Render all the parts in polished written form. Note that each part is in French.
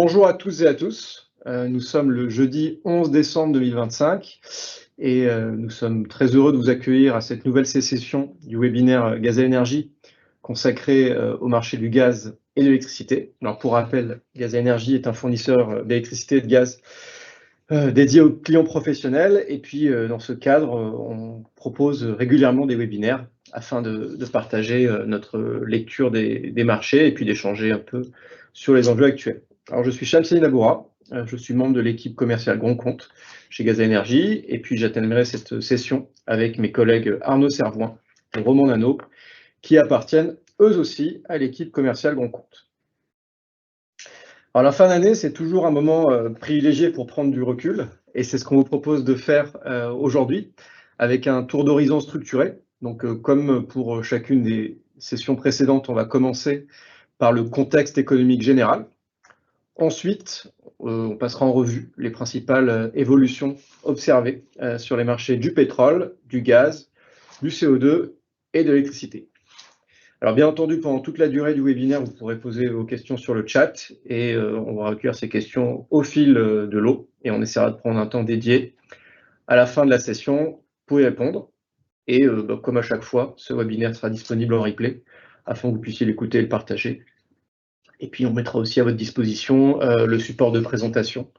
Bonjour à tous et à tous. Nous sommes le jeudi 11 décembre 2025 et nous sommes très heureux de vous accueillir à cette nouvelle session du webinaire Gaz et Énergie consacré au marché du gaz et de l'électricité. Alors pour rappel, Gaz et Énergie est un fournisseur d'électricité et de gaz dédié aux clients professionnels et puis dans ce cadre, on propose régulièrement des webinaires afin de partager notre lecture des marchés et puis d'échanger un peu sur les enjeux actuels. Alors, je suis Shamsi Naboura, je suis membre de l'équipe commerciale Grand Compte chez Gaz et Énergie, et puis j'animerai cette session avec mes collègues Arnaud Servoin et Romain Nano, qui appartiennent eux aussi à l'équipe commerciale Grand Compte. Alors, la fin d'année, c'est toujours un moment privilégié pour prendre du recul, et c'est ce qu'on vous propose de faire aujourd'hui, avec un tour d'horizon structuré. Donc, comme pour chacune des sessions précédentes, on va commencer par le contexte économique général. Ensuite, on passera en revue les principales évolutions observées sur les marchés du pétrole, du gaz, du CO2 et de l'électricité. Alors bien entendu, pendant toute la durée du webinaire, vous pourrez poser vos questions sur le chat et on va recueillir ces questions au fil de l'eau et on essaiera de prendre un temps dédié à la fin de la session pour y répondre. Et comme à chaque fois, ce webinaire sera disponible en replay afin que vous puissiez l'écouter et le partager. Et puis, on mettra aussi à votre disposition le support de présentation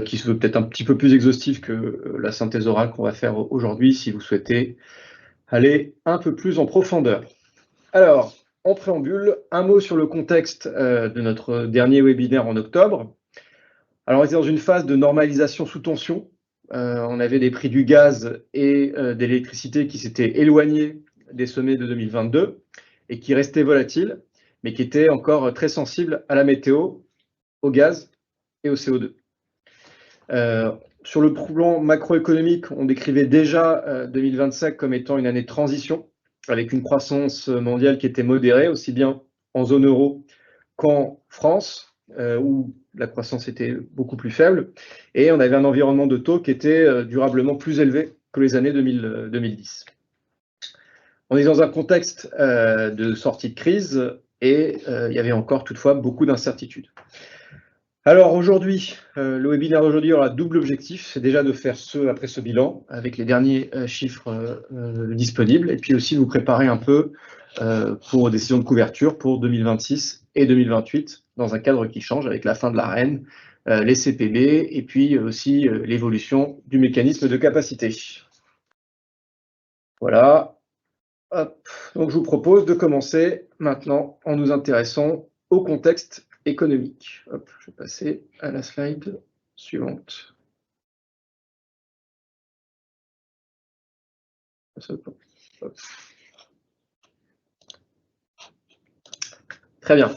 qui se veut peut-être un petit peu plus exhaustif que la synthèse orale qu'on va faire aujourd'hui si vous souhaitez aller un peu plus en profondeur. Alors, en préambule, un mot sur le contexte de notre dernier webinaire en octobre. Alors, on était dans une phase de normalisation sous tension. On avait des prix du gaz et de l'électricité qui s'étaient éloignés des sommets de 2022 et qui restaient volatiles, mais qui était encore très sensible à la météo, au gaz et au CO2. Sur le plan macroéconomique, on décrivait déjà 2025 comme étant une année de transition, avec une croissance mondiale qui était modérée, aussi bien en zone euro qu'en France, où la croissance était beaucoup plus faible, et on avait un environnement de taux qui était durablement plus élevé que les années 2010. On est dans un contexte de sortie de crise, et il y avait encore toutefois beaucoup d'incertitudes. Alors aujourd'hui, le webinaire d'aujourd'hui aura double objectif, c'est déjà de faire après ce bilan, avec les derniers chiffres disponibles, et puis aussi de vous préparer un peu pour des décisions de couverture pour 2026 et 2028, dans un cadre qui change avec la fin de l'ARENH, les CPB, et puis aussi l'évolution du mécanisme de capacité. Voilà. Hop. Donc je vous propose de commencer maintenant en nous intéressant au contexte économique. Hop, je vais passer à la slide suivante. Hop. Très bien.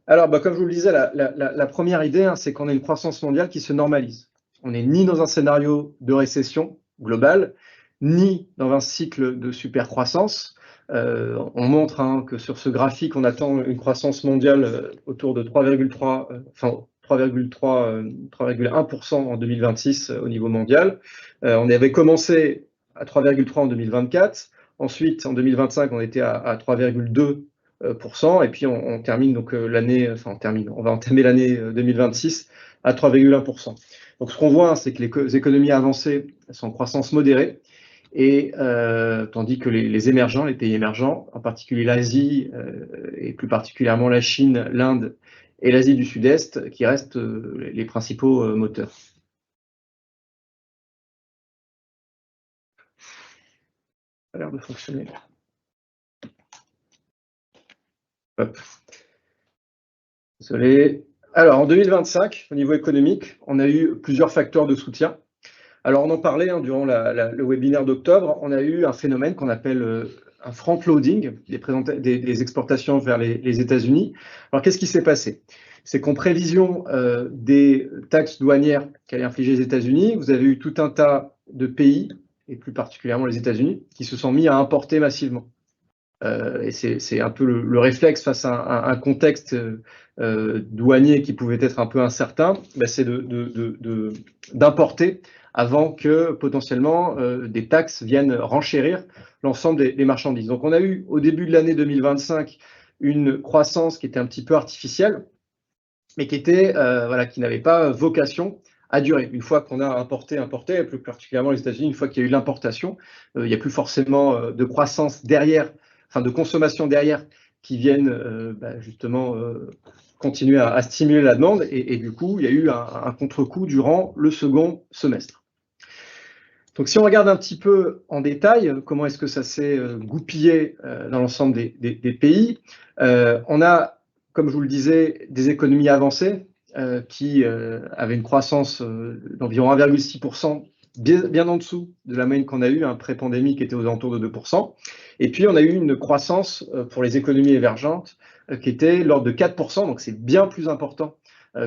Alors, comme je vous le disais, la première idée, c'est qu'on a une croissance mondiale qui se normalise. On n'est ni dans un scénario de récession globale, ni dans un cycle de super-croissance. On montre que sur ce graphique, on attend une croissance mondiale autour de 3,1% en 2026 au niveau mondial. On avait commencé à 3,3 en 2024. Ensuite, en 2025, on était à 3,2%. Et puis on termine donc l'année, on va entamer l'année 2026 à 3,1%. Donc ce qu'on voit, c'est que les économies avancées sont en croissance modérée, et tandis que les émergents, les pays émergents, en particulier l'Asie et plus particulièrement la Chine, l'Inde et l'Asie du Sud-Est, qui restent les principaux moteurs. Ça a l'air de fonctionner. Hop. Désolé. Alors, en 2025, au niveau économique, on a eu plusieurs facteurs de soutien. Alors, on en parlait durant le webinaire d'octobre. On a eu un phénomène qu'on appelle un front-loading des exportations vers les États-Unis. Alors, qu'est-ce qui s'est passé? C'est qu'en prévision des taxes douanières qu'allaient infliger les États-Unis, vous avez eu tout un tas de pays, et plus particulièrement les États-Unis, qui se sont mis à importer massivement. Et c'est un peu le réflexe face à un contexte douanier qui pouvait être un peu incertain, c'est d'importer avant que potentiellement des taxes viennent renchérir l'ensemble des marchandises. Donc on a eu au début de l'année 2025 une croissance qui était un petit peu artificielle, mais qui n'avait pas vocation à durer. Une fois qu'on a importé, plus particulièrement les États-Unis, une fois qu'il y a eu l'importation, il n'y a plus forcément de croissance derrière, enfin de consommation derrière, qui viennent justement continuer à stimuler la demande, et du coup, il y a eu un contre-coup durant le second semestre. Donc, si on regarde un petit peu en détail comment est-ce que ça s'est goupillé dans l'ensemble des pays, on a, comme je vous le disais, des économies avancées qui avaient une croissance d'environ 1,6%, bien en dessous de la moyenne qu'on a eue, pré-pandémie, qui était aux alentours de 2%. Et puis, on a eu une croissance pour les économies émergentes qui était l'ordre de 4%, donc c'est bien plus important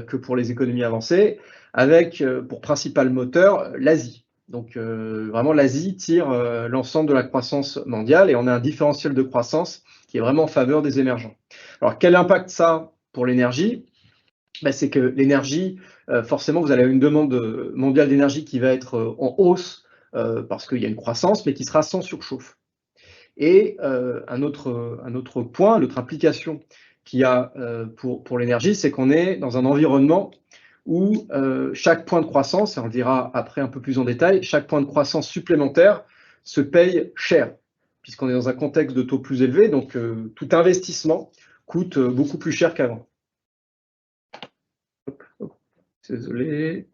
que pour les économies avancées, avec pour principal moteur l'Asie. Donc vraiment, l'Asie tire l'ensemble de la croissance mondiale, et on a un différentiel de croissance qui est vraiment en faveur des émergents. Alors, quel impact ça pour l'énergie? C'est que l'énergie, forcément, vous allez avoir une demande mondiale d'énergie qui va être en hausse parce qu'il y a une croissance, mais qui sera sans surchauffe. Et un autre point, l'autre implication qu'il y a pour l'énergie, c'est qu'on est dans un environnement où chaque point de croissance, et on le dira après un peu plus en détail, chaque point de croissance supplémentaire se paye cher, puisqu'on est dans un contexte de taux plus élevé, donc tout investissement coûte beaucoup plus cher qu'avant. Désolé,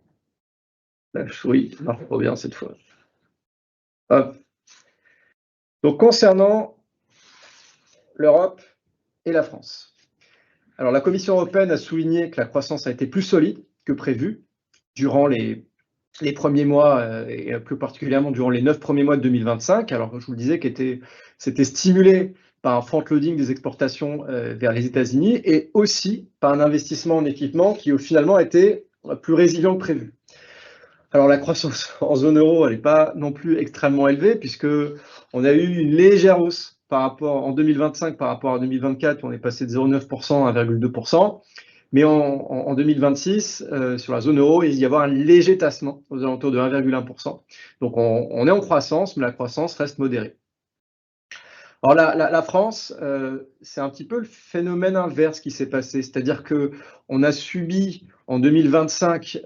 la souris marche pas bien cette fois. Hop. Donc, concernant l'Europe et la France. Alors, la Commission européenne a souligné que la croissance a été plus solide que prévu durant les premiers mois, et plus particulièrement durant les 9 premiers mois de 2025. Alors, je vous le disais, c'était stimulé par un front-loading des exportations vers les États-Unis, et aussi par un investissement en équipement qui finalement a été plus résilient que prévu. Alors, la croissance en zone euro, elle n'est pas non plus extrêmement élevée, puisqu'on a eu une légère hausse en 2025 par rapport à 2024, où on est passé de 0,9% à 1,2%. Mais en 2026, sur la zone euro, il va y avoir un léger tassement aux alentours de 1,1%. Donc, on est en croissance, mais la croissance reste modérée. Alors, la France, c'est un petit peu le phénomène inverse qui s'est passé. C'est-à-dire qu'on a subi en 2025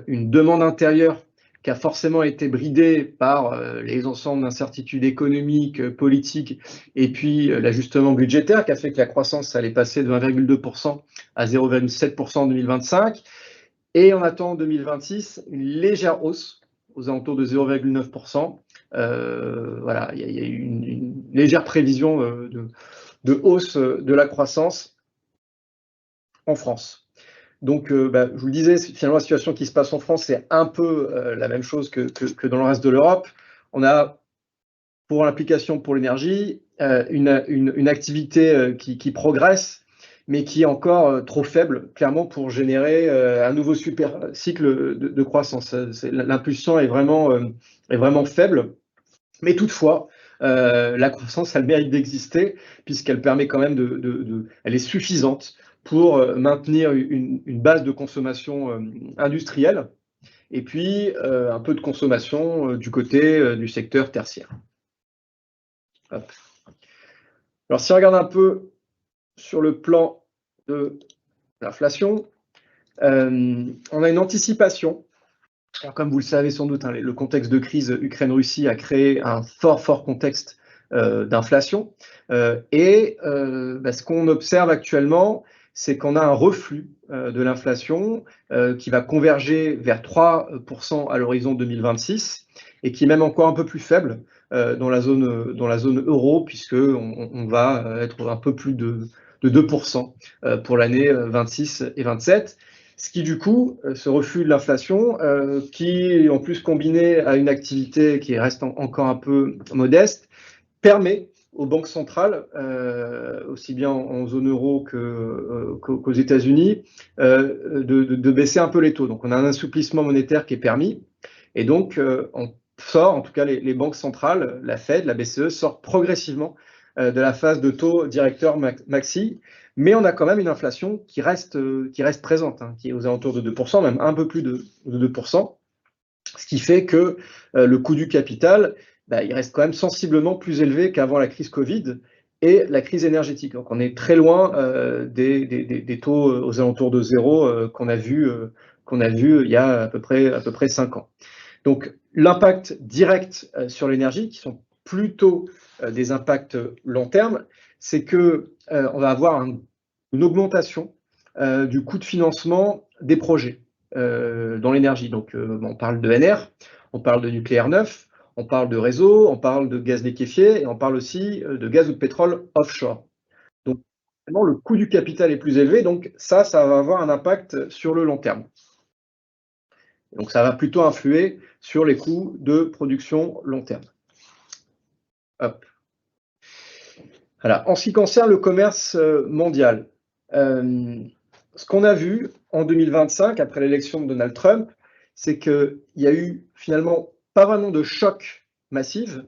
une demande intérieure qui a forcément été bridée par les ensembles d'incertitudes économiques, politiques, et puis l'ajustement budgétaire qui a fait que la croissance allait passer de 1,2% à 0,7% en 2025. Et on attend en 2026 une légère hausse aux alentours de 0,9%. Voilà, il y a eu une légère prévision de hausse de la croissance en France. Donc, je vous le disais, finalement, la situation qui se passe en France, c'est un peu la même chose que dans le reste de l'Europe. On a, pour l'implication pour l'énergie, une activité qui progresse, mais qui est encore trop faible, clairement, pour générer un nouveau super cycle de croissance. L'impulsion est vraiment faible, mais toutefois, la croissance a le mérite d'exister, puisqu'elle permet quand même elle est suffisante pour maintenir une base de consommation industrielle, et puis un peu de consommation du côté du secteur tertiaire. Hop. Alors, si on regarde un peu sur le plan de l'inflation, on a une anticipation. Alors, comme vous le savez sans doute, le contexte de crise Ukraine-Russie a créé un fort contexte d'inflation. Ce qu'on observe actuellement, c'est qu'on a un reflux de l'inflation qui va converger vers 3% à l'horizon 2026, et qui est même encore un peu plus faible dans la zone euro, puisqu'on va être un peu plus de 2% pour l'année 26 et 27. Ce qui, du coup, ce reflux de l'inflation, qui, en plus, combiné à une activité qui reste encore un peu modeste, permet aux banques centrales, aussi bien en zone euro qu'aux États-Unis, de baisser un peu les taux. Donc, on a un assouplissement monétaire qui est permis, et donc, on sort, en tout cas les banques centrales, la Fed, la BCE, sortent progressivement de la phase de taux directeur maxi, mais on a quand même une inflation qui reste présente, qui est aux alentours de 2%, même un peu plus de 2%, ce qui fait que le coût du capital, il reste quand même sensiblement plus élevé qu'avant la crise Covid, et la crise énergétique. Donc on est très loin des taux aux alentours de zéro qu'on a vu il y a à peu près 5 ans. Donc l'impact direct sur l'énergie, qui sont plutôt des impacts long terme, c'est que on va avoir une augmentation du coût de financement des projets dans l'énergie. Donc on parle de NR, on parle de nucléaire neuf, on parle de réseau, on parle de gaz liquéfié et on parle aussi de gaz ou de pétrole offshore. Donc vraiment, le coût du capital est plus élevé, donc ça va avoir un impact sur le long terme. Donc ça va plutôt influer sur les coûts de production long terme. Hop. Voilà. En ce qui concerne le commerce mondial, ce qu'on a vu en 2025, après l'élection de Donald Trump, c'est qu'il y a eu finalement pas vraiment de choc massif,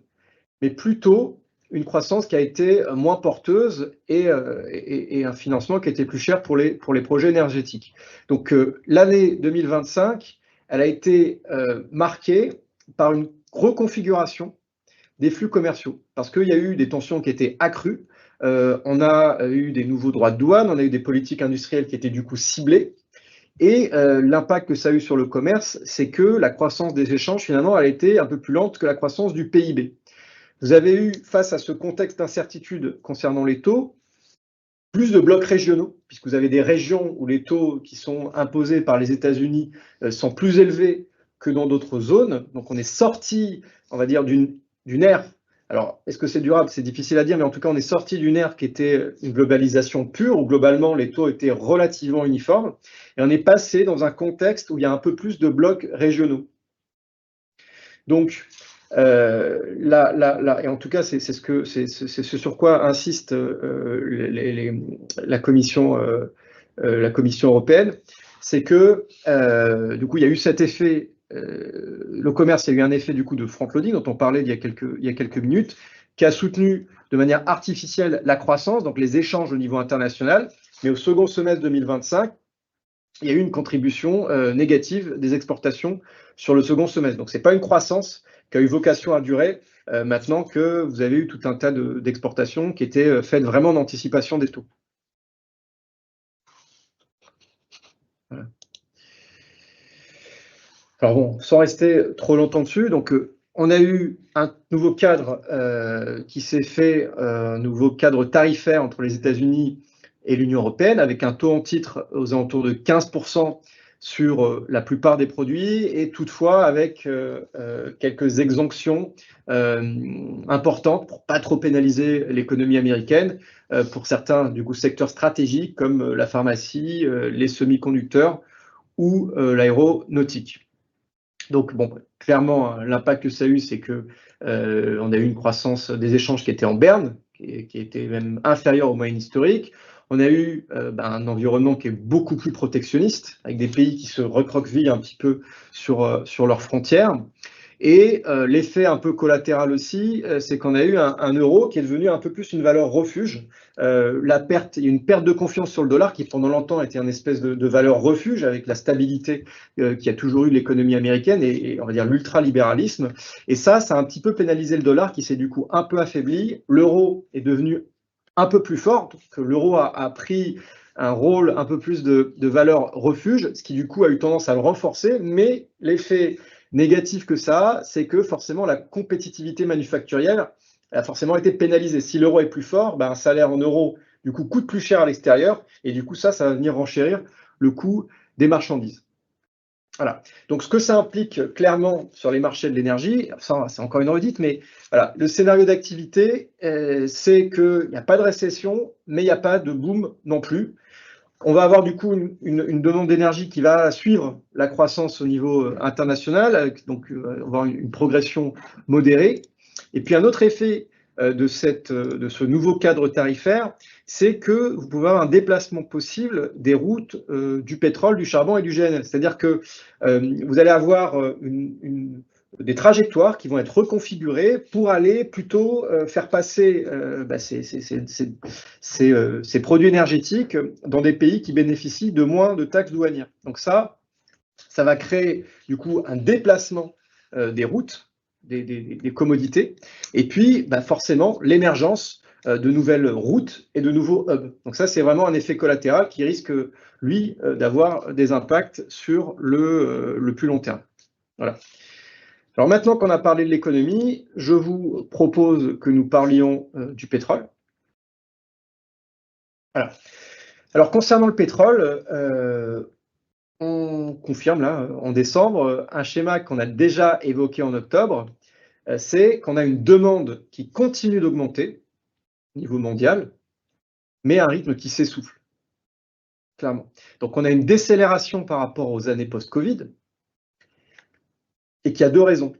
mais plutôt une croissance qui a été moins porteuse et un financement qui était plus cher pour les projets énergétiques. Donc l'année 2025, elle a été marquée par une reconfiguration des flux commerciaux, parce qu'il y a eu des tensions qui étaient accrues, on a eu des nouveaux droits de douane, on a eu des politiques industrielles qui étaient du coup ciblées, et l'impact que ça a eu sur le commerce, c'est que la croissance des échanges, finalement, elle a été un peu plus lente que la croissance du PIB. Vous avez eu, face à ce contexte d'incertitude concernant les taux, plus de blocs régionaux, puisque vous avez des régions où les taux qui sont imposés par les États-Unis sont plus élevés que dans d'autres zones. Donc on est sorti, on va dire, d'une ère. Alors, est-ce que c'est durable? C'est difficile à dire, mais en tout cas, on est sorti d'une ère qui était une globalisation pure, où globalement, les taux étaient relativement uniformes, et on est passé dans un contexte où il y a un peu plus de blocs régionaux. Donc, et en tout cas, c'est ce sur quoi insiste la Commission européenne, c'est que du coup, il y a eu cet effet, le commerce, il y a eu un effet du coup de front-loading dont on parlait il y a quelques minutes, qui a soutenu de manière artificielle la croissance, donc les échanges au niveau international, mais au second semestre 2025, il y a eu une contribution négative des exportations sur le second semestre. Donc, ce n'est pas une croissance qui a eu vocation à durer maintenant que vous avez eu tout un tas d'exportations qui étaient faites vraiment en anticipation des taux. Voilà. Alors bon, sans rester trop longtemps dessus, donc on a eu un nouveau cadre qui s'est fait, un nouveau cadre tarifaire entre les États-Unis et l'Union européenne, avec un taux en titre aux alentours de 15% sur la plupart des produits, et toutefois avec quelques exemptions importantes pour pas trop pénaliser l'économie américaine, pour certains du coup secteurs stratégiques comme la pharmacie, les semi-conducteurs ou l'aéronautique. Donc, bon, clairement, l'impact que ça a eu, c'est que on a eu une croissance des échanges qui était en berne, qui était même inférieure aux moyennes historiques. On a eu un environnement qui est beaucoup plus protectionniste, avec des pays qui se recroquevillent un petit peu sur leurs frontières. Et l'effet un peu collatéral aussi, c'est qu'on a eu un euro qui est devenu un peu plus une valeur refuge. Il y a une perte de confiance sur le dollar qui pendant longtemps était une espèce de valeur refuge avec la stabilité qui a toujours eu l'économie américaine et on va dire l'ultralibéralisme. Et ça a un petit peu pénalisé le dollar qui s'est du coup un peu affaibli. L'euro est devenu un peu plus fort, donc l'euro a pris un rôle un peu plus de valeur refuge, ce qui du coup a eu tendance à le renforcer, mais l'effet négatif que ça a, c'est que forcément la compétitivité manufacturière a forcément été pénalisée. Si l'euro est plus fort, un salaire en euros du coup coûte plus cher à l'extérieur et du coup ça va venir renchérir le coût des marchandises. Voilà. Donc ce que ça implique clairement sur les marchés de l'énergie, c'est encore une redite, mais voilà, le scénario d'activité, c'est qu'il n'y a pas de récession, mais il n'y a pas de boom non plus. On va avoir du coup une demande d'énergie qui va suivre la croissance au niveau international, donc on va avoir une progression modérée. Et puis un autre effet de ce nouveau cadre tarifaire, c'est que vous pouvez avoir un déplacement possible des routes du pétrole, du charbon et du GNL. C'est-à-dire que vous allez avoir des trajectoires qui vont être reconfigurées pour aller plutôt faire passer ces produits énergétiques dans des pays qui bénéficient de moins de taxes douanières. Donc ça va créer du coup un déplacement des routes, des commodités, et puis forcément l'émergence de nouvelles routes et de nouveaux hubs. Donc ça, c'est vraiment un effet collatéral qui risque, lui, d'avoir des impacts sur le plus long terme. Voilà. Alors maintenant qu'on a parlé de l'économie, je vous propose que nous parlions du pétrole. Voilà. Alors concernant le pétrole, on confirme là, en décembre, un schéma qu'on a déjà évoqué en octobre, c'est qu'on a une demande qui continue d'augmenter au niveau mondial, mais à un rythme qui s'essouffle, clairement. Donc on a une décélération par rapport aux années post-Covid, et qui a deux raisons.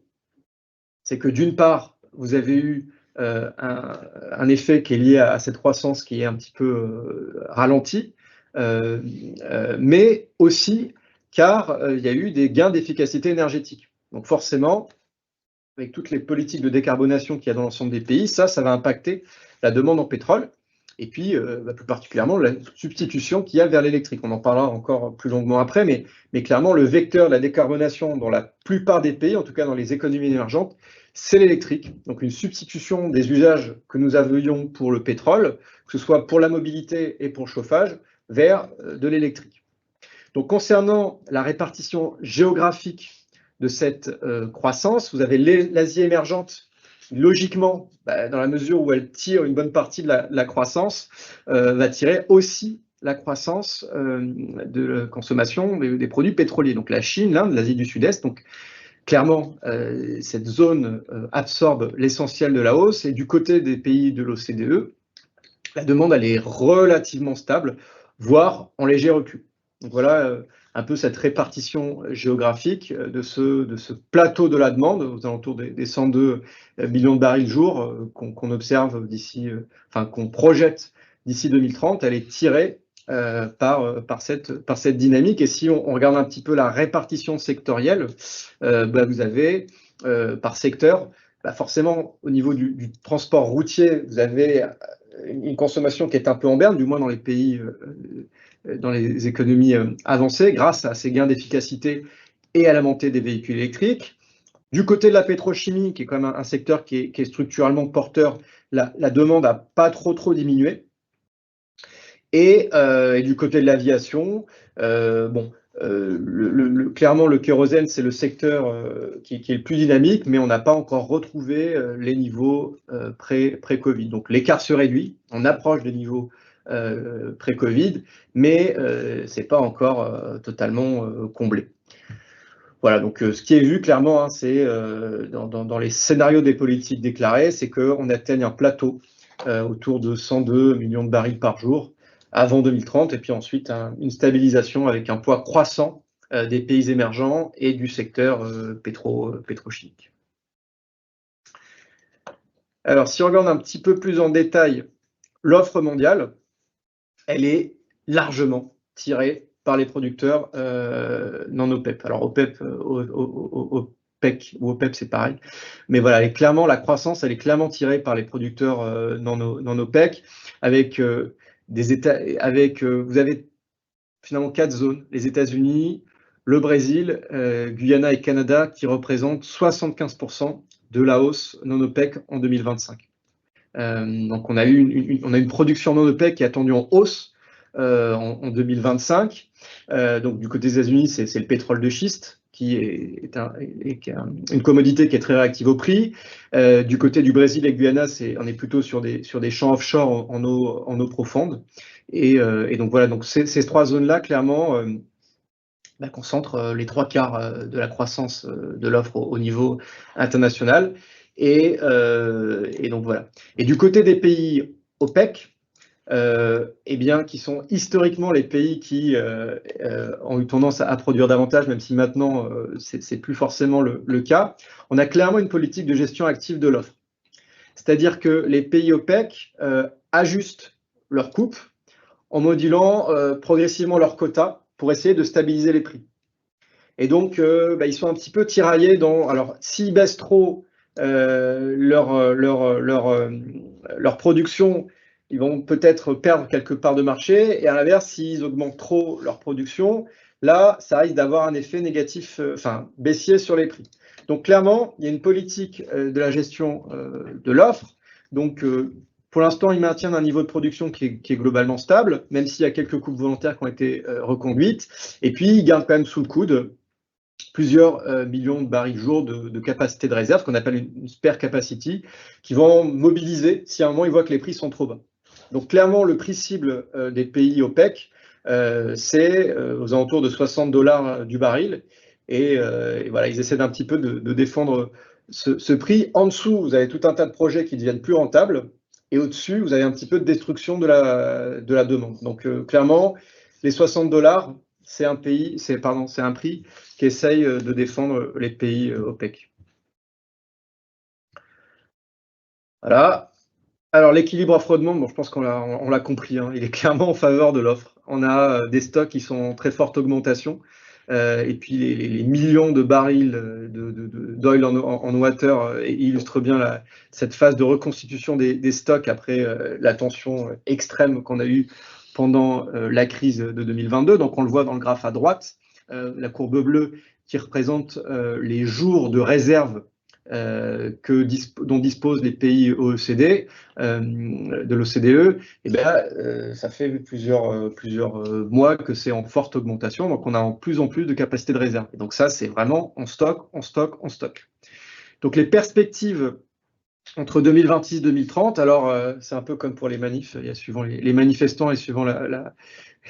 C'est que d'une part, vous avez eu un effet qui est lié à cette croissance qui est un petit peu ralentie, mais aussi car il y a eu des gains d'efficacité énergétique. Donc forcément, avec toutes les politiques de décarbonation qu'il y a dans l'ensemble des pays, ça va impacter la demande en pétrole, et puis plus particulièrement la substitution qu'il y a vers l'électrique. On en parlera encore plus longuement après, mais clairement le vecteur de la décarbonation dans la plupart des pays, en tout cas dans les économies émergentes, c'est l'électrique. Donc une substitution des usages que nous avions pour le pétrole, que ce soit pour la mobilité et pour le chauffage, vers de l'électrique. Donc concernant la répartition géographique de cette croissance, vous avez l'Asie émergente, logiquement, dans la mesure où elle tire une bonne partie de la croissance, va tirer aussi la croissance de la consommation des produits pétroliers. Donc la Chine, l'Inde, l'Asie du Sud-Est. Donc clairement, cette zone absorbe l'essentiel de la hausse. Et du côté des pays de l'OCDE, la demande elle est relativement stable, voire en léger recul. Donc voilà un peu cette répartition géographique de ce plateau de la demande aux alentours des 102 millions de barils jour qu'on observe d'ici, enfin qu'on projette d'ici 2030. Elle est tirée par cette dynamique. Et si on regarde un petit peu la répartition sectorielle, vous avez par secteur, forcément au niveau du transport routier, vous avez une consommation qui est un peu en berne, du moins dans les pays, dans les économies avancées, grâce à ces gains d'efficacité et à la montée des véhicules électriques. Du côté de la pétrochimie, qui est quand même un secteur qui est structurellement porteur, la demande n'a pas trop diminué. Et du côté de l'aviation, clairement le kérosène, c'est le secteur qui est le plus dynamique, mais on n'a pas encore retrouvé les niveaux pré-Covid. Donc l'écart se réduit, on approche des niveaux pré-Covid, mais ce n'est pas encore totalement comblé. Voilà, donc ce qui est vu clairement, hein, c'est dans les scénarios des politiques déclarées, c'est qu'on atteigne un plateau autour de 102 millions de barils par jour avant 2030, et puis ensuite une stabilisation avec un poids croissant des pays émergents et du secteur pétrochimique. Alors, si on regarde un petit peu plus en détail l'offre mondiale, elle est largement tirée par les producteurs non OPEP. Alors OPEP, OPEC ou OPEP, c'est pareil. Mais voilà, la croissance, elle est clairement tirée par les producteurs non OPEC, avec vous avez finalement 4 zones, les États-Unis, le Brésil, Guyana et Canada, qui représentent 75% de la hausse non OPEC en 2025. Donc on a eu une production non OPEC qui est attendue en hausse en 2025. Donc du côté des États-Unis, c'est le pétrole de schiste, qui est une commodité qui est très réactive au prix. Du côté du Brésil et Guyana, on est plutôt sur des champs offshore en eau profonde. Et donc voilà, donc ces 3 zones-là, clairement, concentrent les 3/4 de la croissance de l'offre au niveau international. Et donc voilà. Et du côté des pays OPEC, qui sont historiquement les pays qui ont eu tendance à produire davantage, même si maintenant c'est plus forcément le cas, on a clairement une politique de gestion active de l'offre. C'est-à-dire que les pays OPEC ajustent leurs coupes en modulant progressivement leurs quotas pour essayer de stabiliser les prix. Et donc, ils sont un petit peu tiraillés dans... Alors, s'ils baissent trop leur production, ils vont peut-être perdre quelque part de marché. Et à l'inverse, s'ils augmentent trop leur production, là, ça risque d'avoir un effet négatif, baissier sur les prix. Donc, clairement, il y a une politique de la gestion de l'offre. Donc, Pour l'instant, ils maintiennent un niveau de production qui est globalement stable, même s'il y a quelques coupes volontaires qui ont été reconduites. Et puis, ils gardent quand même sous le coude plusieurs millions de barils jour de capacité de réserve, qu'on appelle une spare capacity, qui vont mobiliser si à un moment ils voient que les prix sont trop bas. Donc clairement, le prix cible des pays OPEC, c'est aux alentours de $60 du baril. Et voilà, ils essaient d'un petit peu de défendre ce prix. En dessous, vous avez tout un tas de projets qui deviennent plus rentables. Et au-dessus, vous avez un petit peu de destruction de la demande. Donc clairement, les $60, c'est un prix qui essaye de défendre les pays OPEC. Voilà. Alors l'équilibre offre-demande, bon, je pense qu'on l'a compris, hein, il est clairement en faveur de l'offre. On a des stocks qui sont en très forte augmentation. Et puis les millions de barils d'oil en water illustrent bien cette phase de reconstitution des stocks après la tension extrême qu'on a eue pendant la crise de 2022. Donc on le voit dans le graphe à droite, la courbe bleue qui représente les jours de réserve dont disposent les pays OECD, de l'OCDE. Et ben, ça fait plusieurs mois que c'est en forte augmentation, donc on a en plus de capacité de réserve. Et donc ça, c'est vraiment en stock. Donc les perspectives entre 2026 et 2030, alors c'est un peu comme pour les manifs, il y a suivant les manifestants et suivant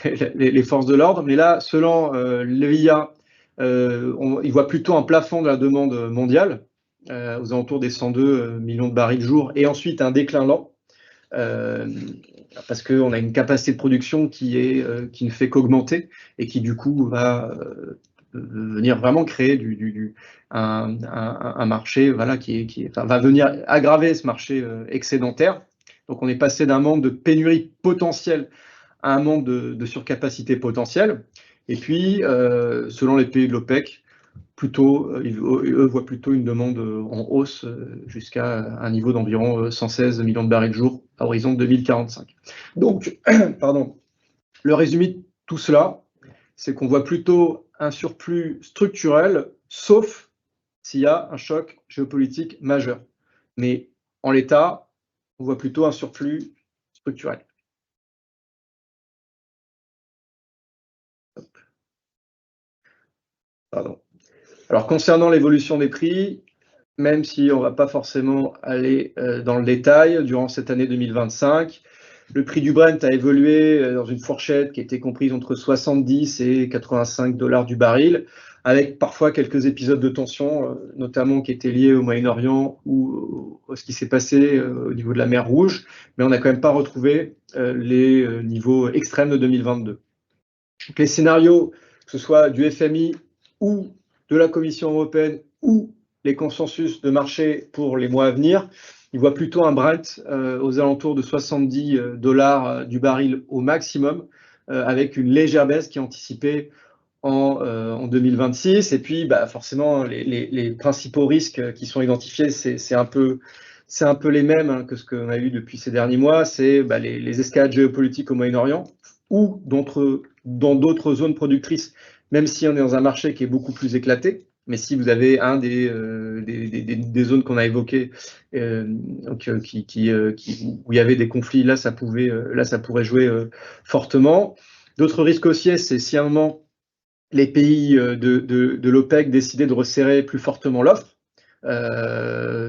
les forces de l'ordre, mais là, selon l'EIA, il voit plutôt un plafond de la demande mondiale, aux alentours des 102 millions de barils jour, et ensuite un déclin lent, parce qu'on a une capacité de production qui ne fait qu'augmenter, et qui du coup va venir vraiment créer un marché, voilà, va venir aggraver ce marché excédentaire. Donc on est passé d'un monde de pénurie potentielle à un monde de surcapacité potentielle. Et puis, selon les pays de l'OPEC, eux voient plutôt une demande en hausse jusqu'à un niveau d'environ 116 millions de barils de jour à horizon 2045. Donc, pardon, le résumé de tout cela, c'est qu'on voit plutôt un surplus structurel, sauf s'il y a un choc géopolitique majeur. Mais en l'état, on voit plutôt un surplus structurel. Pardon. Alors, concernant l'évolution des prix, même si on ne va pas forcément aller dans le détail, durant cette année 2025, le prix du Brent a évolué dans une fourchette qui était comprise entre 70 et 85 $ du baril, avec parfois quelques épisodes de tension, notamment qui étaient liés au Moyen-Orient ou à ce qui s'est passé au niveau de la mer Rouge, mais on n'a quand même pas retrouvé les niveaux extrêmes de 2022. Donc les scénarios, que ce soit du FMI ou de la Commission européenne ou les consensus de marché pour les mois à venir, ils voient plutôt un Brent aux alentours de 70 $ du baril au maximum, avec une légère baisse qui est anticipée en 2026. Et puis, forcément, les principaux risques qui sont identifiés, c'est un peu les mêmes que ce qu'on a eu depuis ces derniers mois. C'est les escalades géopolitiques au Moyen-Orient ou dans d'autres zones productrices, même si on est dans un marché qui est beaucoup plus éclaté. Mais si vous avez des zones qu'on a évoquées où il y avait des conflits, là, ça pourrait jouer fortement. D'autres risques aussi, c'est si à un moment les pays de l'OPEC décidaient de resserrer plus fortement l'offre,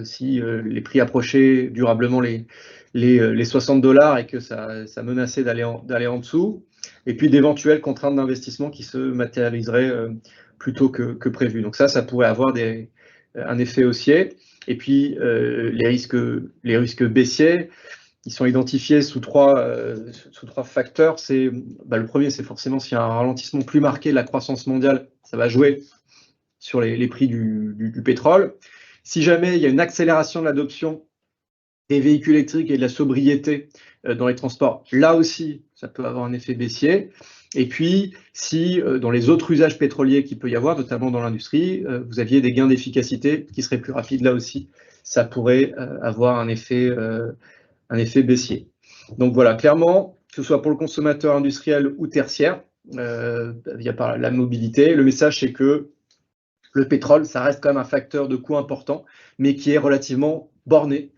si les prix approchaient durablement les $60 et que ça menaçait d'aller en dessous, et puis d'éventuelles contraintes d'investissement qui se matérialiseraient plus tôt que prévu. Donc ça pourrait avoir un effet haussier. Et puis les risques baissiers, ils sont identifiés sous trois facteurs. Le premier, c'est forcément s'il y a un ralentissement plus marqué de la croissance mondiale, ça va jouer sur les prix du pétrole. Si jamais il y a une accélération de l'adoption des véhicules électriques et de la sobriété dans les transports, là aussi, ça peut avoir un effet baissier. Et puis, si dans les autres usages pétroliers qu'il peut y avoir, notamment dans l'industrie, vous aviez des gains d'efficacité qui seraient plus rapides, là aussi, ça pourrait avoir un effet baissier. Donc voilà, clairement, que ce soit pour le consommateur industriel ou tertiaire, via la mobilité, le message c'est que le pétrole, ça reste quand même un facteur de coût important, mais qui est relativement borné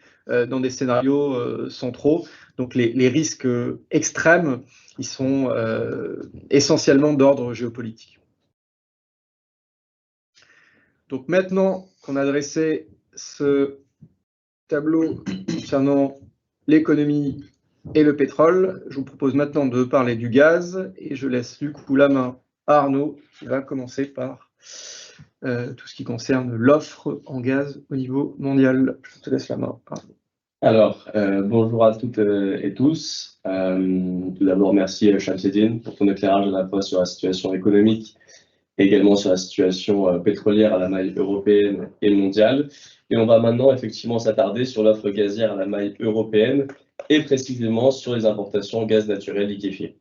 dans des scénarios centraux. Donc les risques extrêmes, ils sont essentiellement d'ordre géopolitique. Donc maintenant qu'on a dressé ce tableau concernant l'économie et le pétrole, je vous propose maintenant de parler du gaz et je laisse du coup la main à Arnaud qui va commencer par tout ce qui concerne l'offre en gaz au niveau mondial. Je te laisse la main, Arnaud. Alors, bonjour à toutes et tous. Tout d'abord, merci Shamseddine pour ton éclairage à la fois sur la situation économique et également sur la situation pétrolière à la maille européenne et mondiale. Et on va maintenant effectivement s'attarder sur l'offre gazière à la maille européenne et précisément sur les importations en gaz naturel liquéfié.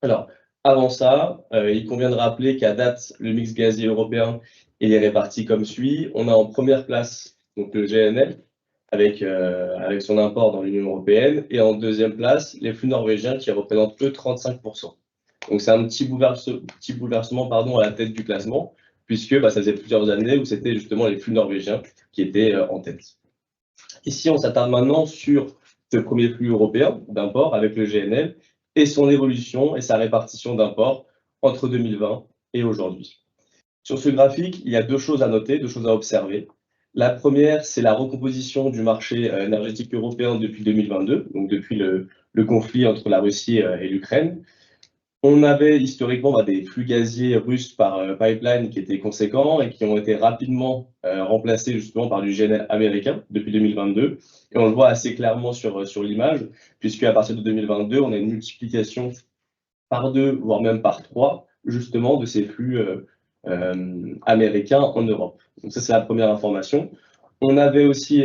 Alors, avant ça, il convient de rappeler qu'à date, le mix gazier européen il est réparti comme suit. On a en première place donc, le GNL, avec son import dans l'Union européenne, et en deuxième place, les flux norvégiens qui représentent eux 35%. Donc c'est un petit bouleversement à la tête du classement, puisque ça faisait plusieurs années où c'était justement les flux norvégiens qui étaient en tête. Ici, on s'attarde maintenant sur ce premier flux européen d'import avec le GNL et son évolution et sa répartition d'import entre 2020 et aujourd'hui. Sur ce graphique, il y a deux choses à noter, deux choses à observer. La première, c'est la recomposition du marché énergétique européen depuis 2022, donc depuis le conflit entre la Russie et l'Ukraine. On avait historiquement des flux gaziers russes par pipeline qui étaient conséquents et qui ont été rapidement remplacés justement par du GNL américain depuis 2022. Et on le voit assez clairement sur l'image, puisque à partir de 2022, on a une multiplication par 2, voire même par 3, justement, de ces flux américains en Europe. Donc ça, c'est la première information. On avait aussi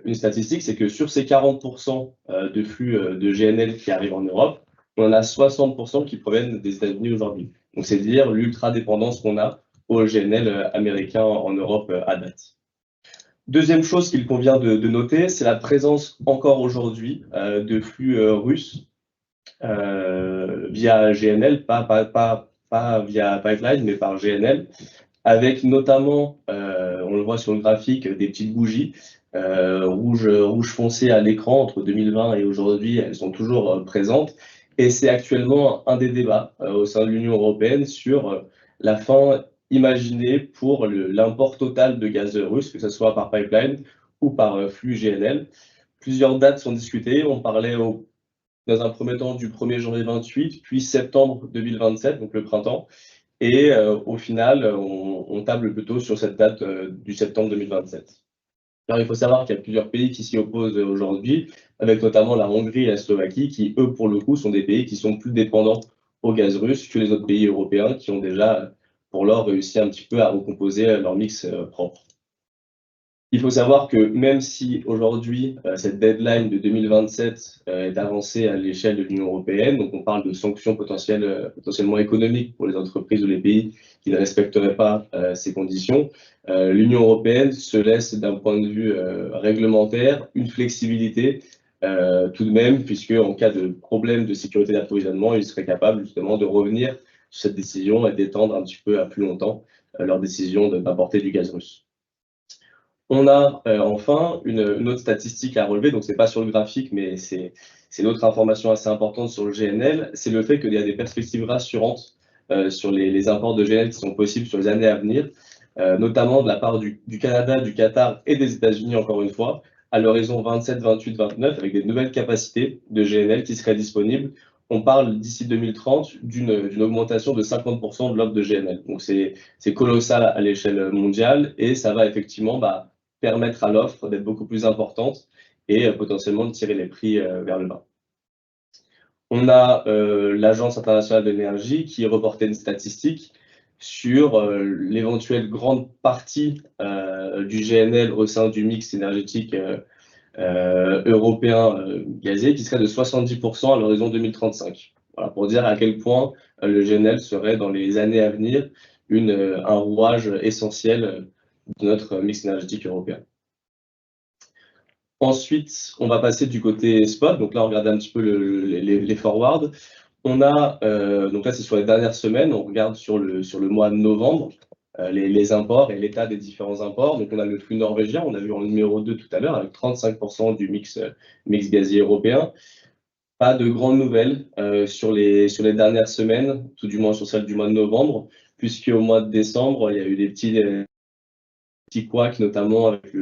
une statistique, c'est que sur ces 40% de flux de GNL qui arrivent en Europe, on en a 60% qui proviennent des États-Unis aujourd'hui. Donc c'est dire l'ultra-dépendance qu'on a au GNL américain en Europe à date. Deuxième chose qu'il convient de noter, c'est la présence encore aujourd'hui de flux russes via GNL, pas via pipeline, mais par GNL, avec notamment, on le voit sur le graphique, des petites bougies rouge foncé à l'écran entre 2020 et aujourd'hui, elles sont toujours présentes. Et c'est actuellement un des débats au sein de l'Union européenne sur la fin imaginée pour l'import total de gaz russe, que ce soit par pipeline ou par flux GNL. Plusieurs dates sont discutées. On parlait dans un premier temps du 1er janvier 2028, puis septembre 2027, donc le printemps. Et au final, on table plutôt sur cette date du septembre 2027. Alors, il faut savoir qu'il y a plusieurs pays qui s'y opposent aujourd'hui, avec notamment la Hongrie et la Slovaquie, qui, eux, pour le coup, sont des pays qui sont plus dépendants au gaz russe que les autres pays européens, qui ont déjà, pour l'heure, réussi un petit peu à recomposer leur mix propre. Il faut savoir que même si aujourd'hui, cette deadline de 2027 est avancée à l'échelle de l'Union européenne, donc on parle de sanctions potentiellement économiques pour les entreprises ou les pays qui ne respecteraient pas ces conditions, l'Union européenne se laisse d'un point de vue réglementaire une flexibilité tout de même, puisque en cas de problème de sécurité d'approvisionnement, ils seraient capables justement de revenir sur cette décision et d'étendre un petit peu à plus longtemps leur décision d'importer du gaz russe. On a enfin une autre statistique à relever, donc ce n'est pas sur le graphique, mais c'est une autre information assez importante sur le GNL, c'est le fait qu'il y a des perspectives rassurantes sur les imports de GNL qui sont possibles sur les années à venir, notamment de la part du Canada, du Qatar et des États-Unis, encore une fois, à l'horizon 27, 28, 29, avec des nouvelles capacités de GNL qui seraient disponibles. On parle d'ici 2030 d'une augmentation de 50% de l'offre de GNL. Donc c'est colossal à l'échelle mondiale et ça va effectivement permettre à l'offre d'être beaucoup plus importante et potentiellement de tirer les prix vers le bas. On a l'Agence internationale de l'énergie qui reportait une statistique sur l'éventuelle grande partie du GNL au sein du mix énergétique européen gazier qui serait de 70% à l'horizon 2035. Voilà, pour dire à quel point le GNL serait dans les années à venir un rouage essentiel de notre mix énergétique européen. Ensuite, on va passer du côté spot. Donc là, on regarde un petit peu les forwards. On a, donc là, c'est sur les dernières semaines. On regarde sur le mois de novembre. les imports et l'état des différents imports. Donc on a le flux norvégien, on a vu en numéro 2 tout à l'heure, avec 35% du mix gazier européen. Pas de grandes nouvelles sur les dernières semaines, tout du moins sur celle du mois de novembre, puisqu'au mois de décembre, il y a eu des petits couacs, notamment avec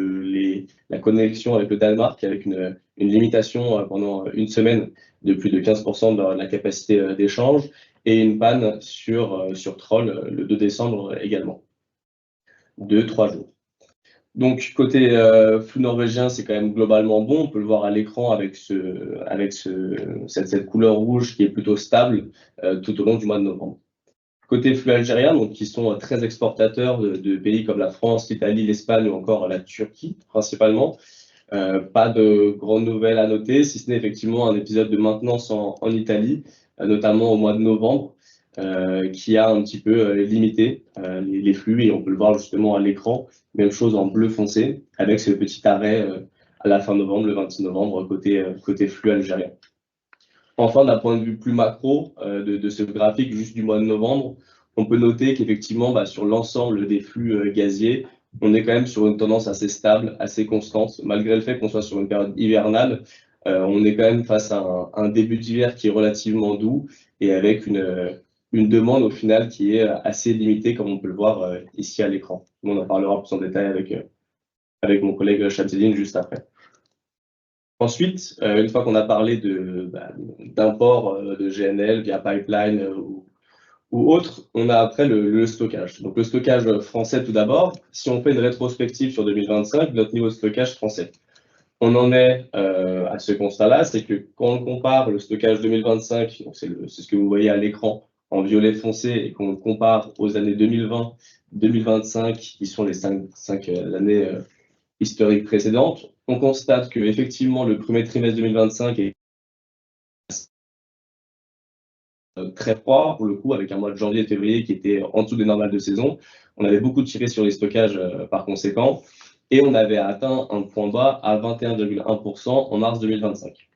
la connexion avec le Danemark, avec une limitation pendant une semaine de plus de 15% de la capacité d'échange, et une panne sur Troll le 2 décembre également, de 3 jours. Donc, côté flux norvégien, c'est quand même globalement bon. On peut le voir à l'écran avec cette couleur rouge qui est plutôt stable tout au long du mois de novembre. Côté flux algérien, donc, qui sont très exportateurs de pays comme la France, l'Italie, l'Espagne ou encore la Turquie principalement. Pas de grandes nouvelles à noter, si ce n'est effectivement un épisode de maintenance en Italie, notamment au mois de novembre, qui a un petit peu limité les flux, et on peut le voir justement à l'écran. Même chose en bleu foncé, avec ce petit arrêt à la fin novembre, le 26 novembre, côté flux algérien. Enfin, d'un point de vue plus macro de ce graphique juste du mois de novembre, on peut noter qu'effectivement, sur l'ensemble des flux gaziers, on est quand même sur une tendance assez stable, assez constante. Malgré le fait qu'on soit sur une période hivernale, on est quand même face à un début d'hiver qui est relativement doux et avec une demande au final qui est assez limitée, comme on peut le voir ici à l'écran. On en parlera plus en détail avec mon collègue Chapseline juste après. Ensuite, une fois qu'on a parlé d'import de GNL via pipeline ou autre, on a après le stockage. Donc le stockage français tout d'abord. Si on fait une rétrospective sur 2025, notre niveau de stockage français, on en est à ce constat-là, c'est que quand on compare le stockage 2025, c'est ce que vous voyez à l'écran en violet foncé, et qu'on le compare aux années 2020, 2025, qui sont les cinq années historiques précédentes, on constate que effectivement le premier trimestre 2025 est très froid, pour le coup, avec un mois de janvier et février qui était en dessous des normales de saison. On avait beaucoup tiré sur les stockages par conséquent, et on avait atteint un point bas à 21,1% en mars 2025.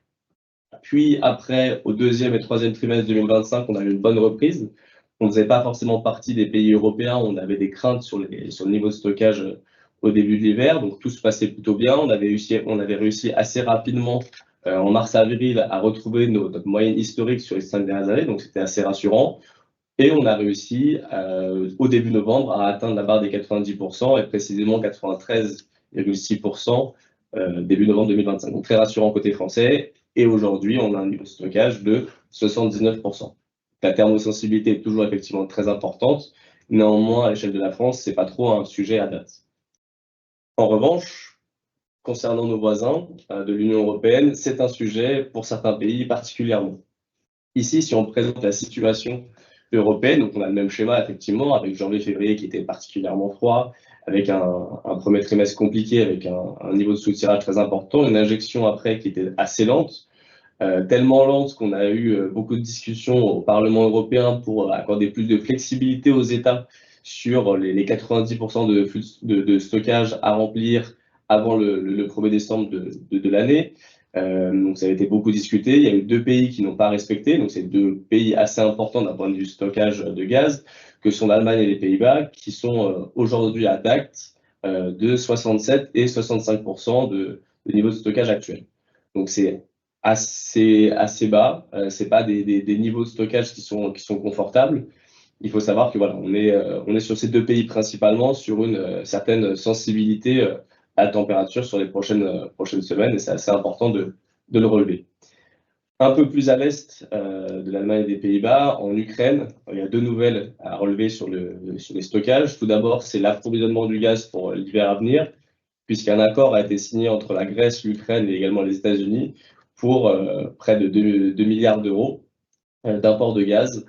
Puis après, au deuxième et troisième trimestre 2025, on a eu une bonne reprise. On ne faisait pas forcément partie des pays européens, on avait des craintes sur le niveau de stockage au début de l'hiver, donc tout se passait plutôt bien. On avait réussi assez rapidement en mars-avril à retrouver notre moyenne historique sur les 5 dernières années, donc c'était assez rassurant. Et on a réussi au début novembre à atteindre la barre des 90%, et précisément 93,6% début novembre 2025. Donc très rassurant côté français. Et aujourd'hui, on a un niveau de stockage de 79%. La thermosensibilité est toujours effectivement très importante. Néanmoins, à l'échelle de la France, ce n'est pas trop un sujet à date. En revanche, concernant nos voisins de l'Union européenne, c'est un sujet pour certains pays particulièrement. Ici, si on présente la situation européenne, donc on a le même schéma effectivement, avec janvier-février qui était particulièrement froid, avec un premier trimestre compliqué, avec un niveau de sous-tirage très important, une injection après qui était assez lente, tellement lente qu'on a eu beaucoup de discussions au Parlement européen pour accorder plus de flexibilité aux États sur les 90% de stockage à remplir avant le 1er décembre de l'année. Donc ça a été beaucoup discuté. Il y a eu 2 pays qui n'ont pas respecté, donc c'est 2 pays assez importants d'un point de vue stockage de gaz, que sont l'Allemagne et les Pays-Bas, qui sont aujourd'hui à date de 67 et 65% de niveau de stockage actuel. Donc c'est assez bas. C'est pas des niveaux de stockage qui sont confortables. Il faut savoir que voilà, on est sur ces 2 pays principalement sur une certaine sensibilité à la température sur les prochaines semaines, et c'est assez important de le relever. Un peu plus à l'est de l'Allemagne et des Pays-Bas, en Ukraine, il y a 2 nouvelles à relever sur les stockages. Tout d'abord, c'est l'approvisionnement du gaz pour l'hiver à venir, puisqu'un accord a été signé entre la Grèce, l'Ukraine et également les États-Unis pour près de 2 milliards d'euros d'import de gaz,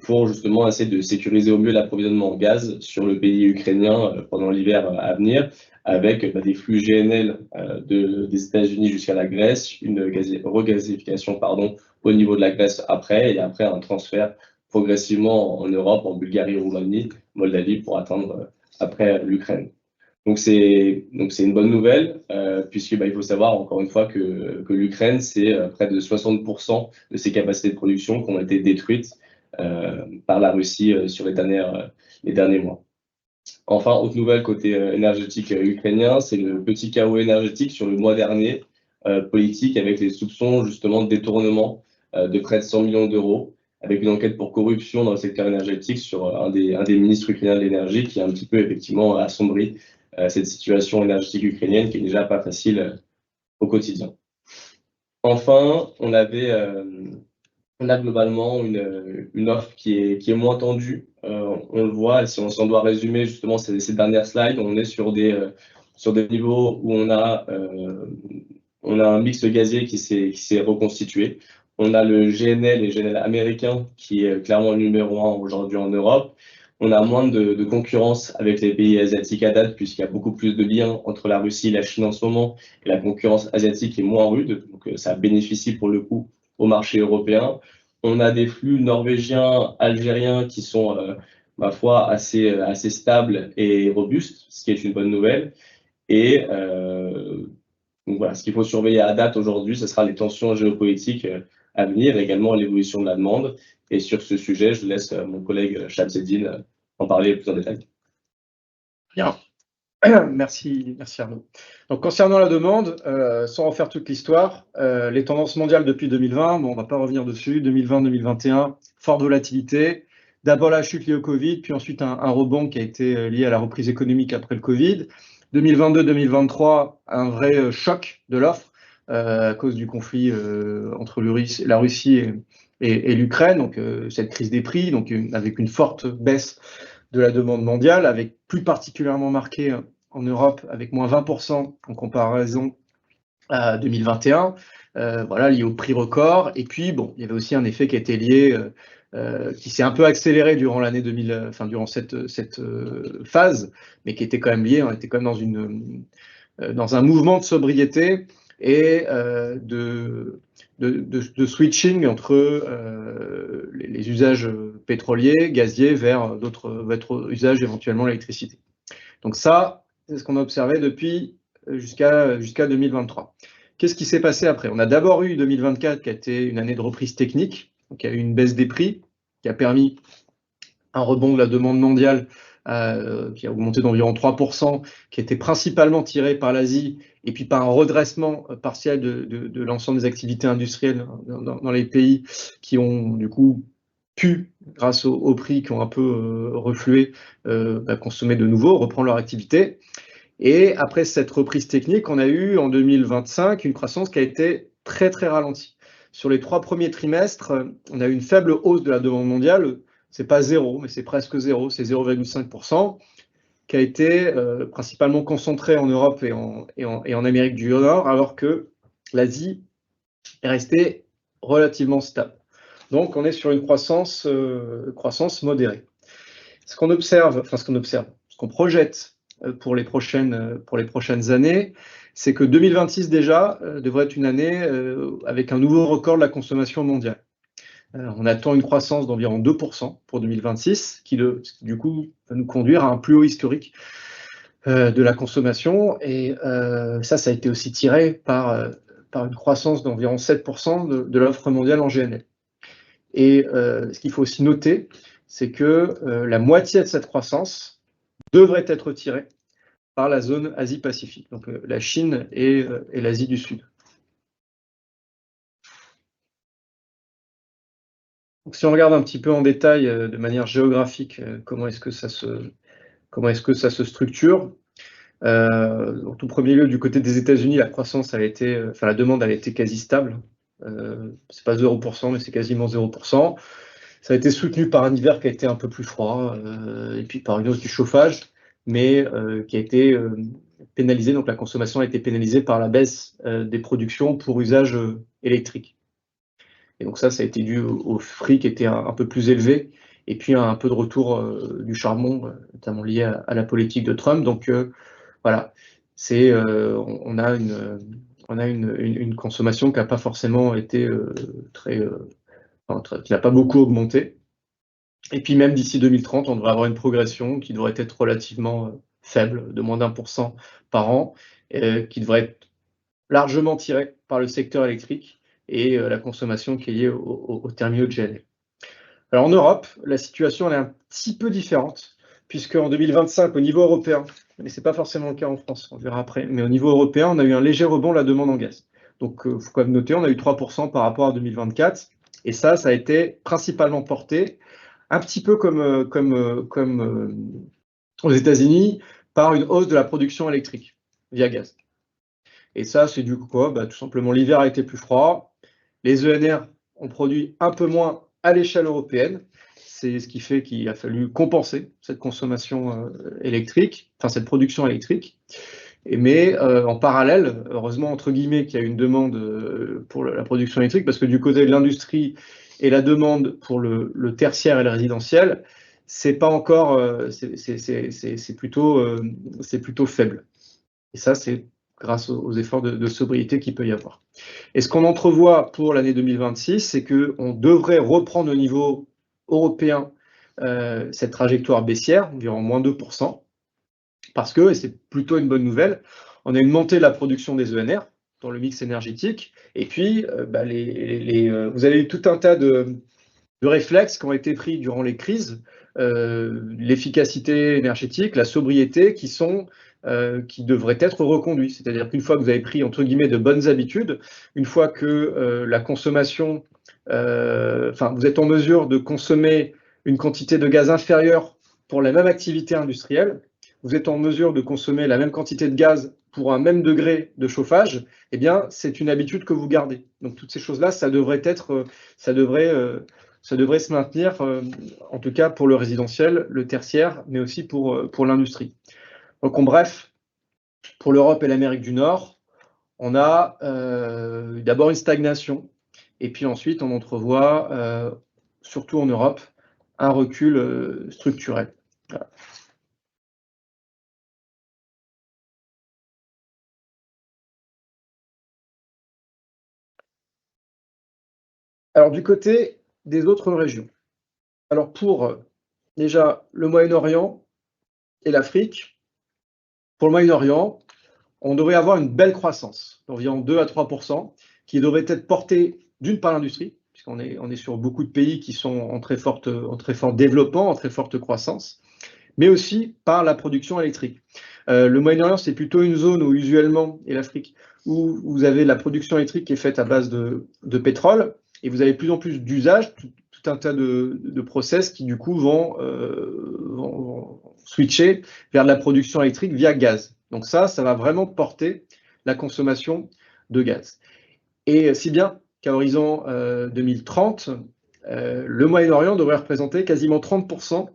pour justement essayer de sécuriser au mieux l'approvisionnement en gaz sur le pays ukrainien pendant l'hiver à venir, avec des flux GNL des États-Unis jusqu'à la Grèce, une regasification au niveau de la Grèce après, et après un transfert progressivement en Europe, en Bulgarie, Roumanie, Moldavie, pour atteindre après l'Ukraine. Donc c'est une bonne nouvelle, puisque il faut savoir encore une fois que l'Ukraine, c'est près de 60% de ses capacités de production qui ont été détruites par la Russie sur les derniers mois. Enfin, autre nouvelle côté énergétique ukrainien, c'est le petit chaos énergétique sur le mois dernier, politique, avec les soupçons justement de détournement de près de 100 millions d'euros, avec une enquête pour corruption dans le secteur énergétique sur un des ministres ukrainiens de l'énergie qui a un petit peu effectivement assombri cette situation énergétique ukrainienne qui est déjà pas facile au quotidien. Enfin, on a globalement une offre qui est moins tendue. On le voit, si on doit résumer justement ces dernières slides, on est sur des niveaux où on a un mix gazier qui s'est reconstitué. On a le GNL et GNL américain qui est clairement le numéro 1 aujourd'hui en Europe. On a moins de concurrence avec les pays asiatiques à date, puisqu'il y a beaucoup plus de liens entre la Russie et la Chine en ce moment, et la concurrence asiatique est moins rude, donc ça bénéficie pour le coup au marché européen. On a des flux norvégiens, algériens qui sont, ma foi, assez stables et robustes, ce qui est une bonne nouvelle. Et donc voilà, ce qu'il faut surveiller à date aujourd'hui, ce sera les tensions géopolitiques à venir, également l'évolution de la demande. Et sur ce sujet, je laisse mon collègue Shamseddine en parler plus en détail. Bien. Merci Arnaud. Donc concernant la demande, sans refaire toute l'histoire, les tendances mondiales depuis 2020, bon, on ne va pas revenir dessus, 2020-2021, forte volatilité, d'abord la chute liée au Covid, puis ensuite un rebond qui a été lié à la reprise économique après le Covid. 2022-2023, un vrai choc de l'offre à cause du conflit entre la Russie et l'Ukraine, donc cette crise des prix, donc avec une forte baisse de la demande mondiale, avec plus particulièrement marqué en Europe avec moins 20% en comparaison à 2021, voilà, lié au prix record. Et puis, bon, il y avait aussi un effet qui a été lié, qui s'est un peu accéléré durant l'année 2000, enfin durant cette phase, mais qui était quand même lié, on était quand même dans un mouvement de sobriété et de switching entre les usages pétroliers, gaziers, vers d'autres usages, éventuellement l'électricité. Donc ça, c'est ce qu'on a observé depuis jusqu'à 2023. Qu'est-ce qui s'est passé après? On a d'abord eu 2024 qui a été une année de reprise technique, donc il y a eu une baisse des prix qui a permis un rebond de la demande mondiale qui a augmenté d'environ 3%, qui était principalement tiré par l'Asie et puis par un redressement partiel de l'ensemble des activités industrielles dans les pays qui ont du coup pu, grâce aux prix qui ont un peu reflué, consommer de nouveau, reprendre leur activité. Et après cette reprise technique, on a eu en 2025 une croissance qui a été très très ralentie. Sur les 3 premiers trimestres, on a eu une faible hausse de la demande mondiale, c'est pas zéro, mais c'est presque zéro, c'est 0,5%, qui a été principalement concentrée en Europe et en Amérique du Nord, alors que l'Asie est restée relativement stable. Donc on est sur une croissance modérée. Ce qu'on projette pour les prochaines années, c'est que 2026 déjà devrait être une année avec un nouveau record de la consommation mondiale. On attend une croissance d'environ 2% pour 2026, qui du coup va nous conduire à un plus haut historique de la consommation. Et ça a été aussi tiré par une croissance d'environ 7% de l'offre mondiale en GNL. Et ce qu'il faut aussi noter, c'est que la moitié de cette croissance devrait être tirée par la zone Asie-Pacifique, donc la Chine et l'Asie du Sud. Donc, si on regarde un petit peu en détail, de manière géographique, comment est-ce que ça se structure, en tout premier lieu, du côté des États-Unis, la demande a été quasi stable. C'est pas 0%, mais c'est quasiment 0%. Ça a été soutenu par un hiver qui a été un peu plus froid, et puis par une hausse du chauffage, mais qui a été pénalisée. Donc la consommation a été pénalisée par la baisse des productions pour usage électrique. Et donc ça a été dû au prix qui était un peu plus élevé, et puis un peu de retour du charbon, notamment lié à la politique de Trump. Donc voilà, on a une consommation qui n'a pas forcément été qui n'a pas beaucoup augmenté. Et puis même d'ici 2030, on devrait avoir une progression qui devrait être relativement faible, de moins d'1% par an, qui devrait être largement tirée par le secteur électrique et la consommation qui est liée aux terminaux de GNL. Alors en Europe, la situation elle est un petit peu différente. puisque en 2025, au niveau européen, mais ce n'est pas forcément le cas en France, on verra après, mais au niveau européen, on a eu un léger rebond de la demande en gaz. Donc, il faut quand même noter, on a eu 3% par rapport à 2024, et ça a été principalement porté, un petit peu comme aux États-Unis, par une hausse de la production électrique via gaz. Et ça, c'est du coup quoi? Tout simplement, l'hiver a été plus froid, les ENR ont produit un peu moins à l'échelle européenne, c'est ce qui fait qu'il a fallu compenser cette consommation électrique, enfin cette production électrique. Mais en parallèle, heureusement, entre guillemets, qu'il y a une demande pour la production électrique, parce que du côté de l'industrie et la demande pour le tertiaire et le résidentiel, c'est pas encore, c'est plutôt faible. Et ça, c'est grâce aux efforts de sobriété qu'il peut y avoir. Et ce qu'on entrevoit pour l'année 2026, c'est qu'on devrait reprendre au niveau européen cette trajectoire baissière, environ moins 2%, parce que, et c'est plutôt une bonne nouvelle, on a une montée de la production des ENR dans le mix énergétique, et puis vous avez eu tout un tas de réflexes qui ont été pris durant les crises, l'efficacité énergétique, la sobriété, qui devraient être reconduits. C'est-à-dire qu'une fois que vous avez pris, entre guillemets, de bonnes habitudes, une fois que la consommation, vous êtes en mesure de consommer une quantité de gaz inférieure pour la même activité industrielle, vous êtes en mesure de consommer la même quantité de gaz pour un même degré de chauffage, eh bien, c'est une habitude que vous gardez. Donc, toutes ces choses-là, ça devrait se maintenir, en tout cas pour le résidentiel, le tertiaire, mais aussi pour l'industrie. Donc, en bref, pour l'Europe et l'Amérique du Nord, on a d'abord une stagnation, et puis ensuite on entrevoit, surtout en Europe, un recul structurel. Voilà. Alors du côté des autres régions, alors pour déjà le Moyen-Orient et l'Afrique, pour le Moyen-Orient, on devrait avoir une belle croissance, d'environ 2 à 3%, qui devrait être portée d'une par l'industrie, puisqu'on est sur beaucoup de pays qui sont en très fort développement, en très forte croissance, mais aussi par la production électrique. Le Moyen-Orient, c'est plutôt une zone où usuellement, et l'Afrique, où vous avez la production électrique qui est faite à base de pétrole, et vous avez de plus en plus d'usages, tout un tas de process qui du coup vont switcher vers de la production électrique via gaz. Donc ça va vraiment porter la consommation de gaz. Et si bien qu'à horizon 2030, le Moyen-Orient devrait représenter quasiment 30%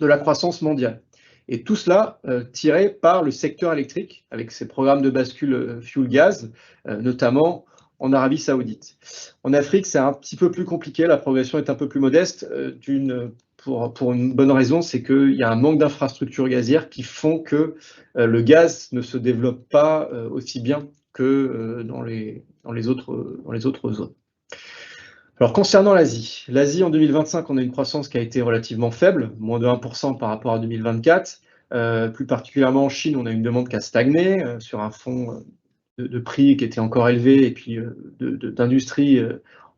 de la croissance mondiale. Et tout cela tiré par le secteur électrique, avec ses programmes de bascule fuel-gaz, notamment en Arabie Saoudite. En Afrique, c'est un petit peu plus compliqué, la progression est un peu plus modeste, pour une bonne raison, c'est qu'il y a un manque d'infrastructures gazières qui font que le gaz ne se développe pas aussi bien que dans les autres zones. Alors concernant l'Asie en 2025, on a une croissance qui a été relativement faible, moins de 1% par rapport à 2024. Plus particulièrement en Chine, on a une demande qui a stagné sur un fond de prix qui était encore élevé et puis d'industrie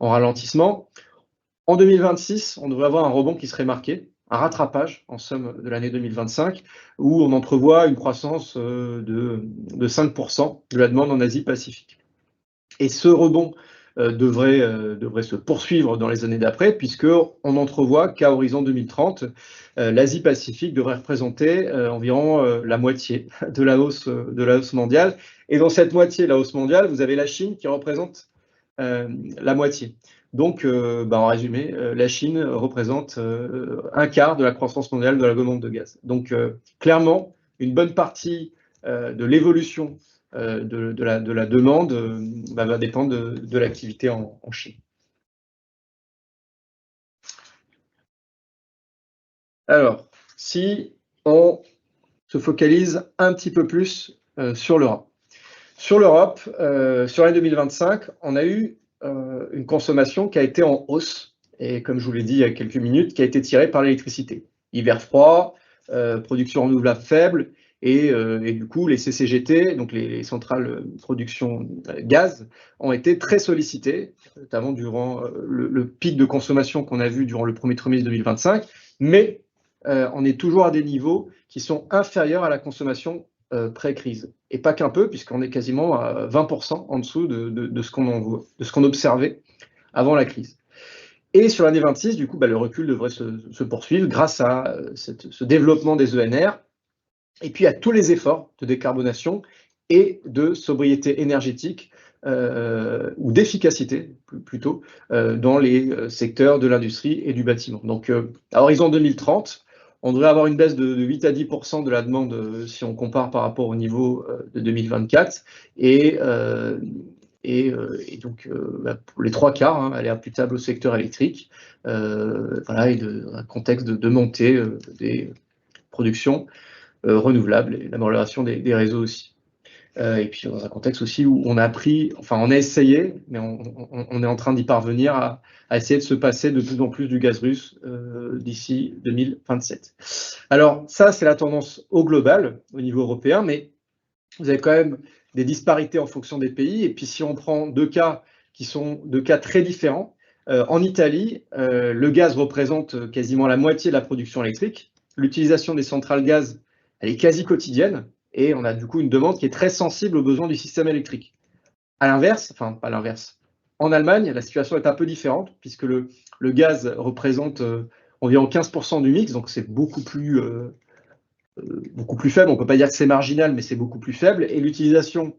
en ralentissement. En 2026, on devrait avoir un rebond qui serait marqué, un rattrapage en somme de l'année 2025, où on entrevoit une croissance de 5% de la demande en Asie-Pacifique. Et ce rebond devrait se poursuivre dans les années d'après, puisqu'on entrevoit qu'à horizon 2030, l'Asie-Pacifique devrait représenter environ la moitié de la hausse mondiale. Et dans cette moitié, la hausse mondiale, vous avez la Chine qui représente la moitié. Donc, en résumé, la Chine représente un quart de la croissance mondiale de la demande de gaz. Donc, clairement, une bonne partie de l'évolution de la demande va dépendre de l'activité en Chine. Alors, si on se focalise un petit peu plus sur l'Europe. Sur l'Europe, sur l'année 2025, on a eu une consommation qui a été en hausse, et comme je vous l'ai dit il y a quelques minutes, qui a été tirée par l'électricité. Hiver froid, production renouvelable faible, et du coup, les CCGT, donc les centrales production gaz, ont été très sollicitées, notamment durant le pic de consommation qu'on a vu durant le premier trimestre 2025, mais on est toujours à des niveaux qui sont inférieurs à la consommation pré-crise. Et pas qu'un peu, puisqu'on est quasiment à 20% en dessous de ce qu'on observait avant la crise. Et sur l'année 26, du coup, le recul devrait se poursuivre grâce à ce développement des ENR, et puis à tous les efforts de décarbonation et de sobriété énergétique, ou d'efficacité plutôt, dans les secteurs de l'industrie et du bâtiment. Donc à horizon 2030, on devrait avoir une baisse de 8 à 10% de la demande si on compare par rapport au niveau de 2024, et donc pour les 3/4, elle est imputable au secteur électrique, voilà, et un contexte de montée des productions renouvelables et l'amélioration des réseaux aussi. Et puis dans un contexte aussi où on a essayé, mais on est en train d'y parvenir à essayer de se passer de plus en plus du gaz russe d'ici 2027. Alors ça, c'est la tendance au global, au niveau européen, mais vous avez quand même des disparités en fonction des pays. Et puis si on prend deux cas qui sont deux cas très différents, en Italie, le gaz représente quasiment la moitié de la production électrique. L'utilisation des centrales gaz, elle est quasi quotidienne. Et on a du coup une demande qui est très sensible aux besoins du système électrique. À l'inverse, enfin pas l'inverse, en Allemagne, la situation est un peu différente, puisque le gaz représente environ 15% du mix, donc c'est beaucoup plus faible. On ne peut pas dire que c'est marginal, mais c'est beaucoup plus faible. Et l'utilisation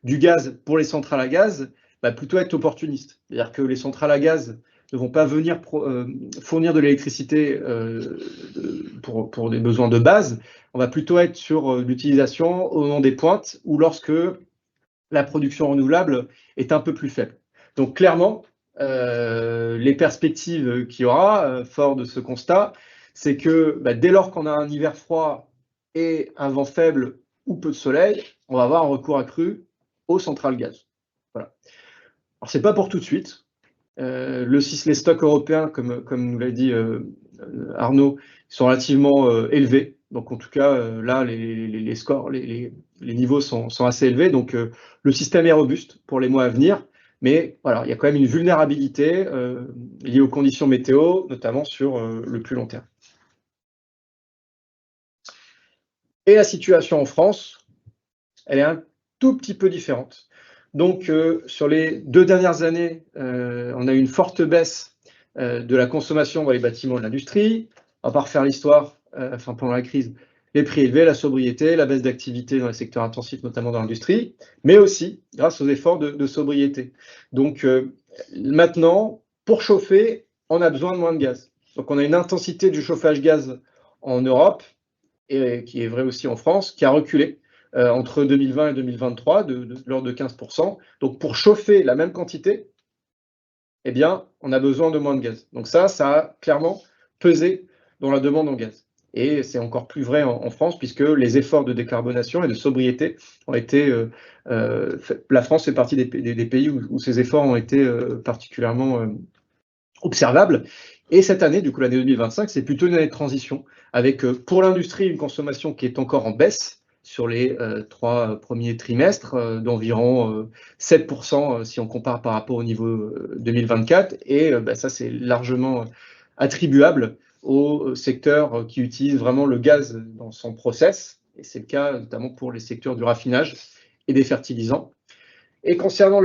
du gaz pour les centrales à gaz va plutôt être opportuniste. C'est-à-dire que les centrales à gaz ne vont pas venir fournir de l'électricité pour des besoins de base. On va plutôt être sur l'utilisation au moment des pointes ou lorsque la production renouvelable est un peu plus faible. Donc clairement, les perspectives qu'il y aura, fort de ce constat, c'est que dès lors qu'on a un hiver froid et un vent faible ou peu de soleil, on va avoir un recours accru aux centrales gaz. Voilà. Alors c'est pas pour tout de suite. Les stocks européens, comme nous l'a dit Arnaud, sont relativement élevés. Donc en tout cas, là, les scores, les niveaux sont assez élevés. Donc le système est robuste pour les mois à venir. Mais voilà, il y a quand même une vulnérabilité liée aux conditions météo, notamment sur le plus long terme. Et la situation en France, elle est un tout petit peu différente. Donc, sur les 2 dernières années, on a eu une forte baisse de la consommation dans les bâtiments et l'industrie. On va pas refaire l'histoire, pendant la crise, les prix élevés, la sobriété, la baisse d'activité dans les secteurs intensifs, notamment dans l'industrie, mais aussi grâce aux efforts de sobriété. Donc, maintenant, pour chauffer, on a besoin de moins de gaz. Donc, on a une intensité du chauffage gaz en Europe, et qui est vrai aussi en France, qui a reculé entre 2020 et 2023 de l'ordre de 15%. Donc pour chauffer la même quantité, eh bien, on a besoin de moins de gaz. Donc ça a clairement pesé dans la demande en gaz. Et c'est encore plus vrai en France, puisque les efforts de décarbonation et de sobriété ont été la France fait partie des pays où ces efforts ont été particulièrement observables. Et cette année, du coup l'année 2025, c'est plutôt une année de transition, avec pour l'industrie une consommation qui est encore en baisse sur les 3 premiers trimestres, d'environ 7% si on compare par rapport au niveau 2024. Et ça, c'est largement attribuable aux secteurs qui utilisent vraiment le gaz dans son process. Et c'est le cas notamment pour les secteurs du raffinage et des fertilisants. Et concernant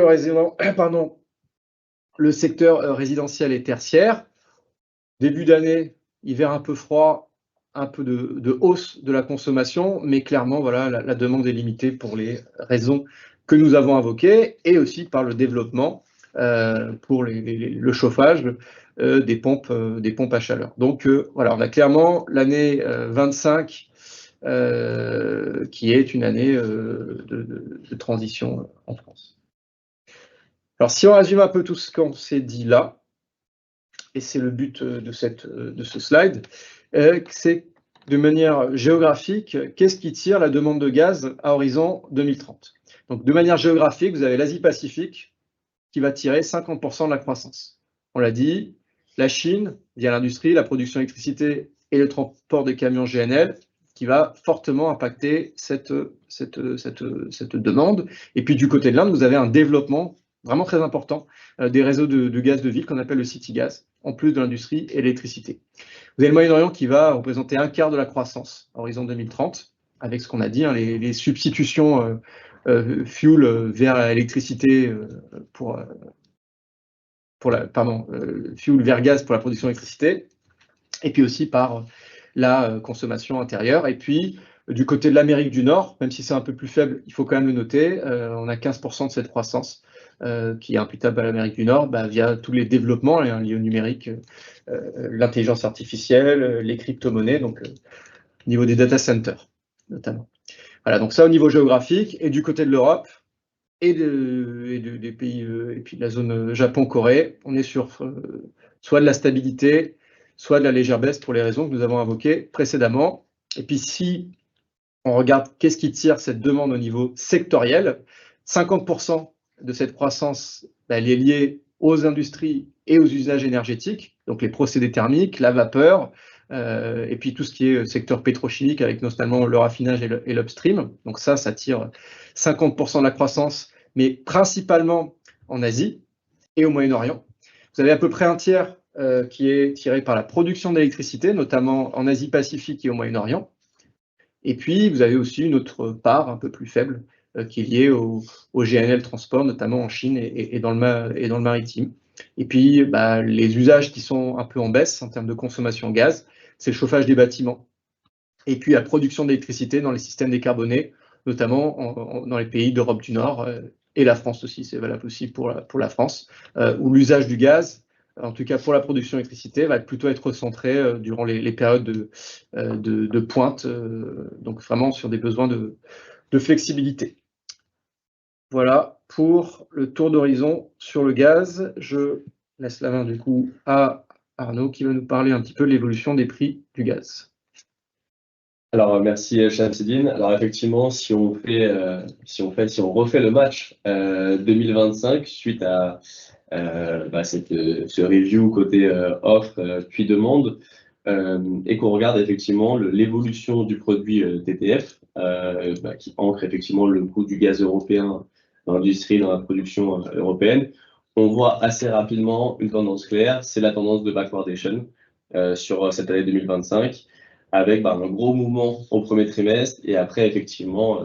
le secteur résidentiel et tertiaire, début d'année, hiver un peu froid, un peu de hausse de la consommation, mais clairement, voilà, la demande est limitée pour les raisons que nous avons invoquées, et aussi par le développement pour le chauffage des pompes à chaleur. Donc voilà, on a clairement l'année 25 qui est une année de transition en France. Alors si on résume un peu tout ce qu'on s'est dit là, et c'est le but de ce slide, c'est de manière géographique, qu'est-ce qui tire la demande de gaz à horizon 2030. Donc de manière géographique, vous avez l'Asie-Pacifique qui va tirer 50% de la croissance. On l'a dit, la Chine, via l'industrie, la production d'électricité et le transport des camions GNL, qui va fortement impacter cette demande. Et puis du côté de l'Inde, vous avez un développement vraiment très important des réseaux de gaz de ville qu'on appelle le City Gas, en plus de l'industrie et l'électricité. Vous avez le Moyen-Orient qui va représenter un quart de la croissance à horizon 2030, avec ce qu'on a dit, hein, les substitutions fuel vers l'électricité fuel vers gaz pour la production d'électricité, et puis aussi par la consommation intérieure. Et puis, du côté de l'Amérique du Nord, même si c'est un peu plus faible, il faut quand même le noter, on a 15% de cette croissance qui est imputable à l'Amérique du Nord via tous les développements liés au numérique, l'intelligence artificielle, les crypto-monnaies, donc au niveau des data centers notamment. Voilà, donc ça au niveau géographique. Et du côté de l'Europe et des pays, et puis de la zone Japon-Corée, on est sur soit de la stabilité, soit de la légère baisse pour les raisons que nous avons invoquées précédemment. Et puis si on regarde qu'est-ce qui tire cette demande au niveau sectoriel, 50% de cette croissance, elle est liée aux industries et aux usages énergétiques, donc les procédés thermiques, la vapeur, et puis tout ce qui est secteur pétrochimique avec notamment le raffinage et l'upstream. Donc ça tire 50% de la croissance, mais principalement en Asie et au Moyen-Orient. Vous avez à peu près un tiers qui est tiré par la production d'électricité, notamment en Asie-Pacifique et au Moyen-Orient. Et puis, vous avez aussi une autre part un peu plus faible qui est liée au GNL transport, notamment en Chine et dans le maritime. Et puis, les usages qui sont un peu en baisse en termes de consommation gaz, c'est le chauffage des bâtiments. Et puis, la production d'électricité dans les systèmes décarbonés, notamment dans les pays d'Europe du Nord et la France aussi, c'est valable aussi pour la France, où l'usage du gaz, en tout cas pour la production d'électricité, va plutôt être centré durant les périodes de pointe, donc vraiment sur des besoins de flexibilité. Voilà pour le tour d'horizon sur le gaz. Je laisse la main du coup à Arnaud qui va nous parler un petit peu de l'évolution des prix du gaz. Alors, merci Shamsidine. Alors, effectivement, si on refait le match 2025 suite à ce review côté offre puis demande, et qu'on regarde effectivement l'évolution du produit TTF, qui ancre effectivement le coût du gaz européen dans l'industrie, dans la production européenne, on voit assez rapidement une tendance claire, c'est la tendance de backwardation sur cette année 2025, avec un gros mouvement au premier trimestre et après effectivement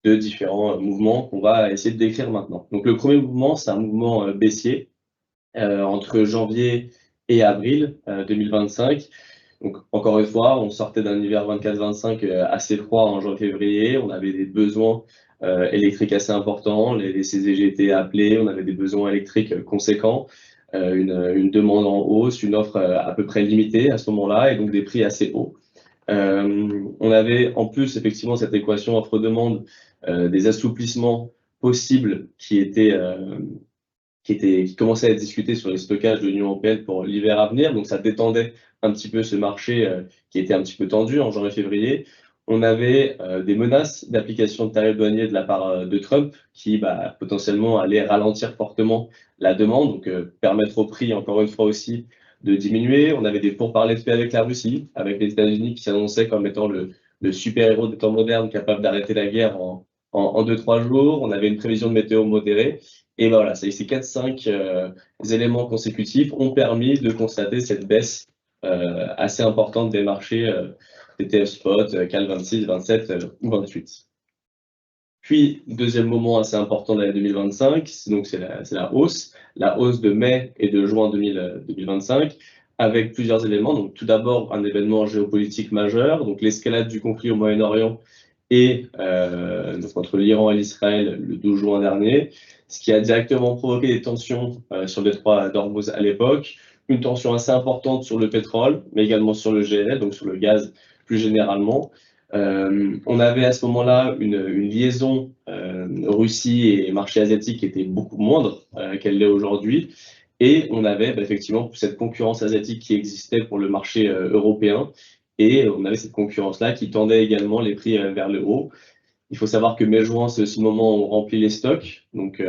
deux différents mouvements qu'on va essayer de décrire maintenant. Donc le premier mouvement, c'est un mouvement baissier entre janvier et avril 2025. Donc encore une fois, on sortait d'un hiver 24-25 assez froid en janvier-février, on avait des besoins électriques assez importants, les CZG étaient appelés, on avait des besoins électriques conséquents, une demande en hausse, une offre à peu près limitée à ce moment-là, et donc des prix assez hauts. On avait en plus effectivement cette équation offre-demande, des assouplissements possibles qui commençaient à être discutés sur les stockages de l'Union européenne pour l'hiver à venir, donc ça détendait un petit peu ce marché qui était un petit peu tendu en janvier-février. On avait des menaces d'application de tarifs douaniers de la part de Trump qui potentiellement allaient ralentir fortement la demande, donc permettre au prix encore une fois aussi de diminuer. On avait des pourparlers de paix avec la Russie, avec les États-Unis qui s'annonçaient comme étant le super-héros des temps modernes capable d'arrêter la guerre en 2-3 jours. On avait une prévision de météo modérée. Et voilà, ces 4-5 éléments consécutifs ont permis de constater cette baisse assez importante des marchés TTF spot, CAL 26, 27 ou 28. Puis, deuxième moment assez important de l'année 2025, c'est la hausse de mai et de juin 2025, avec plusieurs éléments. Donc, tout d'abord, un événement géopolitique majeur, donc l'escalade du conflit au Moyen-Orient et donc entre l'Iran et l'Israël le 12 juin dernier, ce qui a directement provoqué des tensions sur le détroit d'Ormuz à l'époque, une tension assez importante sur le pétrole, mais également sur le GNL, donc sur le gaz plus généralement. On avait à ce moment-là une liaison Russie et marché asiatique qui était beaucoup moindre qu'elle l'est aujourd'hui. Et on avait effectivement cette concurrence asiatique qui existait pour le marché européen. Et on avait cette concurrence-là qui tendait également les prix vers le haut. Il faut savoir que mai-juin, c'est aussi le moment où on remplit les stocks. Donc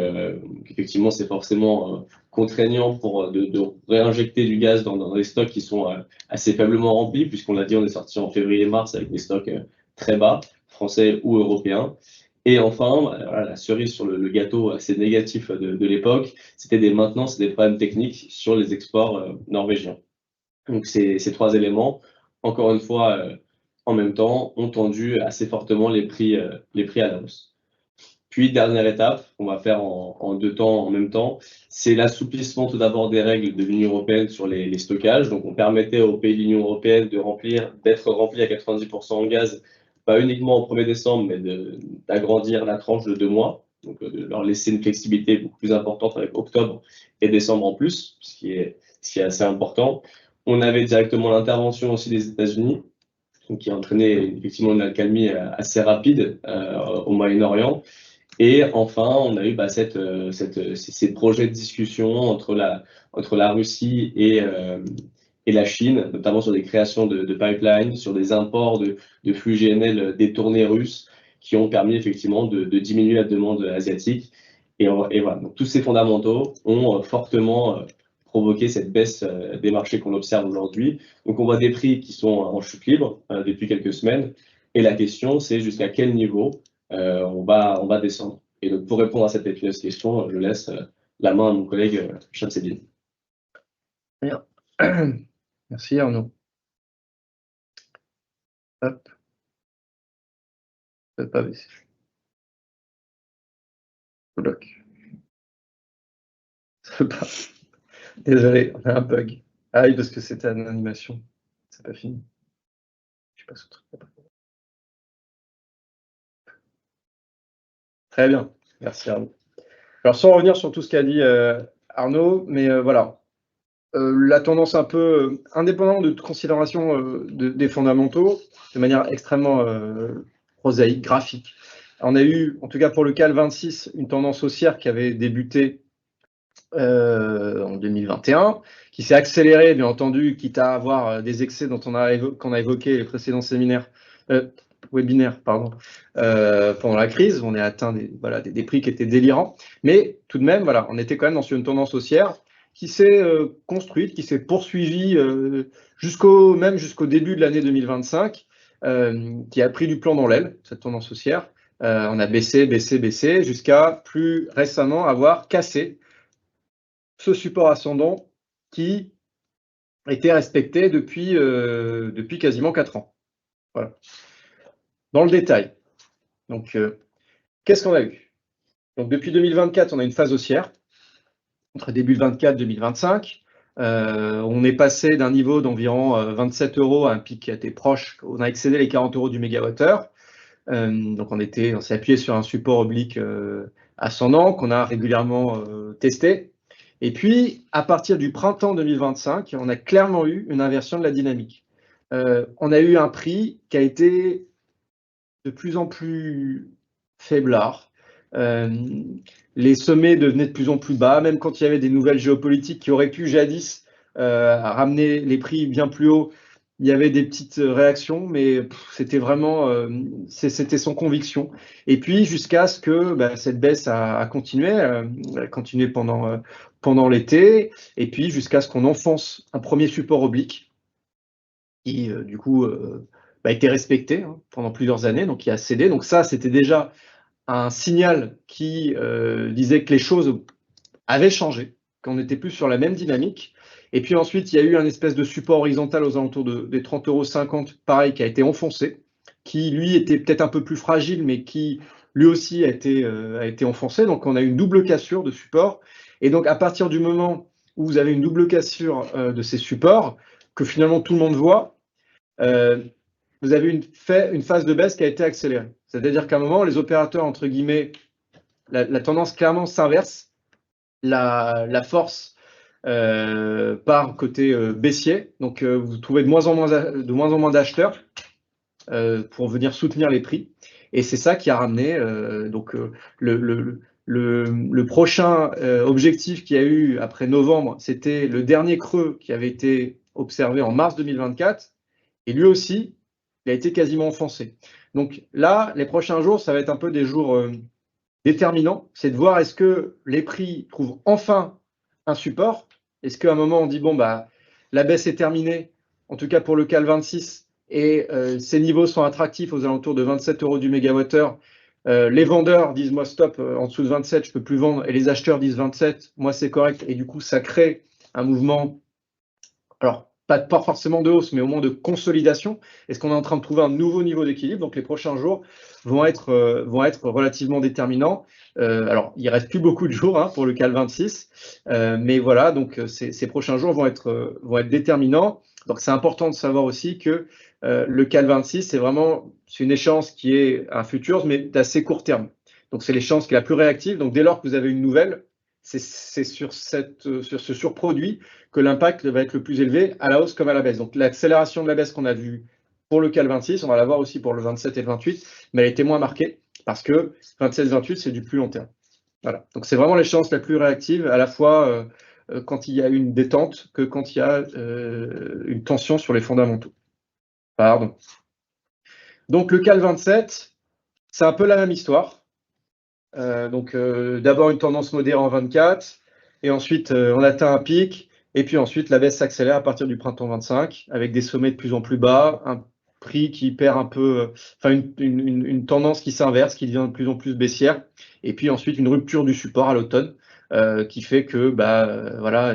effectivement, c'est forcément contraignant de réinjecter du gaz dans les stocks qui sont assez faiblement remplis, puisqu'on l'a dit, on est sorti en février-mars avec des stocks très bas, français ou européens. Et enfin, voilà, la cerise sur le gâteau assez négatif de l'époque, c'était des maintenances et des problèmes techniques sur les exports norvégiens. Donc ces 3 éléments, encore une fois, en même temps, ont tendu assez fortement les prix à la hausse. Puis dernière étape, qu'on va faire en 2 temps en même temps, c'est l'assouplissement tout d'abord des règles de l'Union européenne sur les stockages. Donc on permettait aux pays de l'Union européenne d'être remplis à 90% en gaz, pas uniquement au 1er décembre, mais d'agrandir la tranche de 2 mois, donc de leur laisser une flexibilité beaucoup plus importante avec octobre et décembre en plus, ce qui est assez important. On avait directement l'intervention aussi des États-Unis, qui a entraîné effectivement une accalmie assez rapide au Moyen-Orient. Et enfin, on a eu ces projets de discussion entre la Russie et la Chine, notamment sur des créations de pipelines, sur des imports de flux GNL détournés russes, qui ont permis effectivement de diminuer la demande asiatique. Et voilà, donc tous ces fondamentaux ont fortement provoqué cette baisse des marchés qu'on observe aujourd'hui. Donc on voit des prix qui sont en chute libre depuis quelques semaines. Et la question, c'est jusqu'à quel niveau on va descendre. Et donc, pour répondre à cette épineuse question, je laisse la main à mon collègue Shamseddine. Bien. Merci Arnaud. Hop. Ça peut pas baisser. Bloc. Ça peut pas. Désolé, on a un bug. Ah oui, parce que c'était une animation. C'est pas fini. Je passe au truc après. Très bien, merci Arnaud. Alors sans revenir sur tout ce qu'a dit Arnaud, mais voilà, la tendance un peu indépendante de toute considération des fondamentaux, de manière extrêmement prosaïque, graphique. On a eu, en tout cas pour le CAC 26, une tendance haussière qui avait débuté en 2021, qui s'est accélérée, bien entendu, quitte à avoir des excès qu'on a évoqués les précédents webinaires, pendant la crise. On a atteint des prix qui étaient délirants, mais tout de même, voilà, on était quand même dans une tendance haussière qui s'est construite, qui s'est poursuivie jusqu'au début de l'année 2025, qui a pris du plomb dans l'aile, cette tendance haussière. On a baissé, jusqu'à plus récemment avoir cassé ce support ascendant qui était respecté depuis quasiment 4 ans. Voilà. Dans le détail. Donc, qu'est-ce qu'on a eu? Donc, depuis 2024, on a une phase haussière, entre début 2024 et 2025. On est passé d'un niveau d'environ 27 € à un pic qui a été proche, on a excédé les 40 € du mégawattheure. Donc, on s'est appuyé sur un support oblique ascendant qu'on a régulièrement testé. Et puis, à partir du printemps 2025, on a clairement eu une inversion de la dynamique. On a eu un prix qui a été de plus en plus faiblard. Les sommets devenaient de plus en plus bas, même quand il y avait des nouvelles géopolitiques qui auraient pu jadis ramener les prix bien plus haut. Il y avait des petites réactions, mais c'était vraiment, c'était sans conviction. Et puis jusqu'à ce que cette baisse a continué pendant l'été, et puis jusqu'à ce qu'on enfonce un premier support oblique qui du coup a été respecté pendant plusieurs années, donc qui a cédé. Donc ça, c'était déjà un signal qui disait que les choses avaient changé, qu'on n'était plus sur la même dynamique. Et puis ensuite, il y a eu un espèce de support horizontal aux alentours des 30,50 €, pareil, qui a été enfoncé, qui lui était peut-être un peu plus fragile, mais qui lui aussi a été enfoncé. Donc on a eu une double cassure de support. Et donc à partir du moment où vous avez une double cassure de ces supports, que finalement tout le monde voit, vous avez une phase de baisse qui a été accélérée. C'est-à-dire qu'à un moment, les opérateurs, entre guillemets, la tendance clairement s'inverse. La force part côté baissier. Donc, vous trouvez de moins en moins d'acheteurs pour venir soutenir les prix. Et c'est ça qui a ramené le prochain objectif qu'il y a eu après novembre, c'était le dernier creux qui avait été observé en mars 2024. Et lui aussi, il a été quasiment enfoncé. Donc là, les prochains jours, ça va être un peu des jours déterminants. C'est de voir est-ce que les prix trouvent enfin un support. Est-ce qu'à un moment, on dit, bon, la baisse est terminée, en tout cas pour le CAC 26, et ces niveaux sont attractifs aux alentours de 27 € du mégawattheure. Les vendeurs disent moi stop, en dessous de 27, je ne peux plus vendre, et les acheteurs disent 27, moi c'est correct, et du coup ça crée un mouvement, alors pas forcément de hausse, mais au moins de consolidation. Est-ce qu'on est en train de trouver un nouveau niveau d'équilibre? Donc les prochains jours vont être relativement déterminants. Alors il ne reste plus beaucoup de jours pour le CAC 26, mais voilà, donc ces prochains jours vont être déterminants. Donc c'est important de savoir aussi que le CAC 26, c'est une échéance qui est un futur, mais d'assez court terme. Donc c'est l'échéance qui est la plus réactive. Donc dès lors que vous avez une nouvelle, c'est sur ce surproduit que l'impact va être le plus élevé à la hausse comme à la baisse. Donc l'accélération de la baisse qu'on a vue pour le CAC 26, on va la voir aussi pour le 27 et le 28, mais elle était moins marquée parce que 27-28, c'est du plus long terme. Voilà. Donc c'est vraiment l'échéance la plus réactive, à la fois quand il y a une détente que quand il y a une tension sur les fondamentaux. Pardon. Donc le CAC 27, c'est un peu la même histoire. D'abord une tendance modérée en 24, et ensuite on atteint un pic, et puis ensuite la baisse s'accélère à partir du printemps 25, avec des sommets de plus en plus bas, un prix qui perd un peu, une tendance qui s'inverse, qui devient de plus en plus baissière, et puis ensuite une rupture du support à l'automne, qui fait que voilà,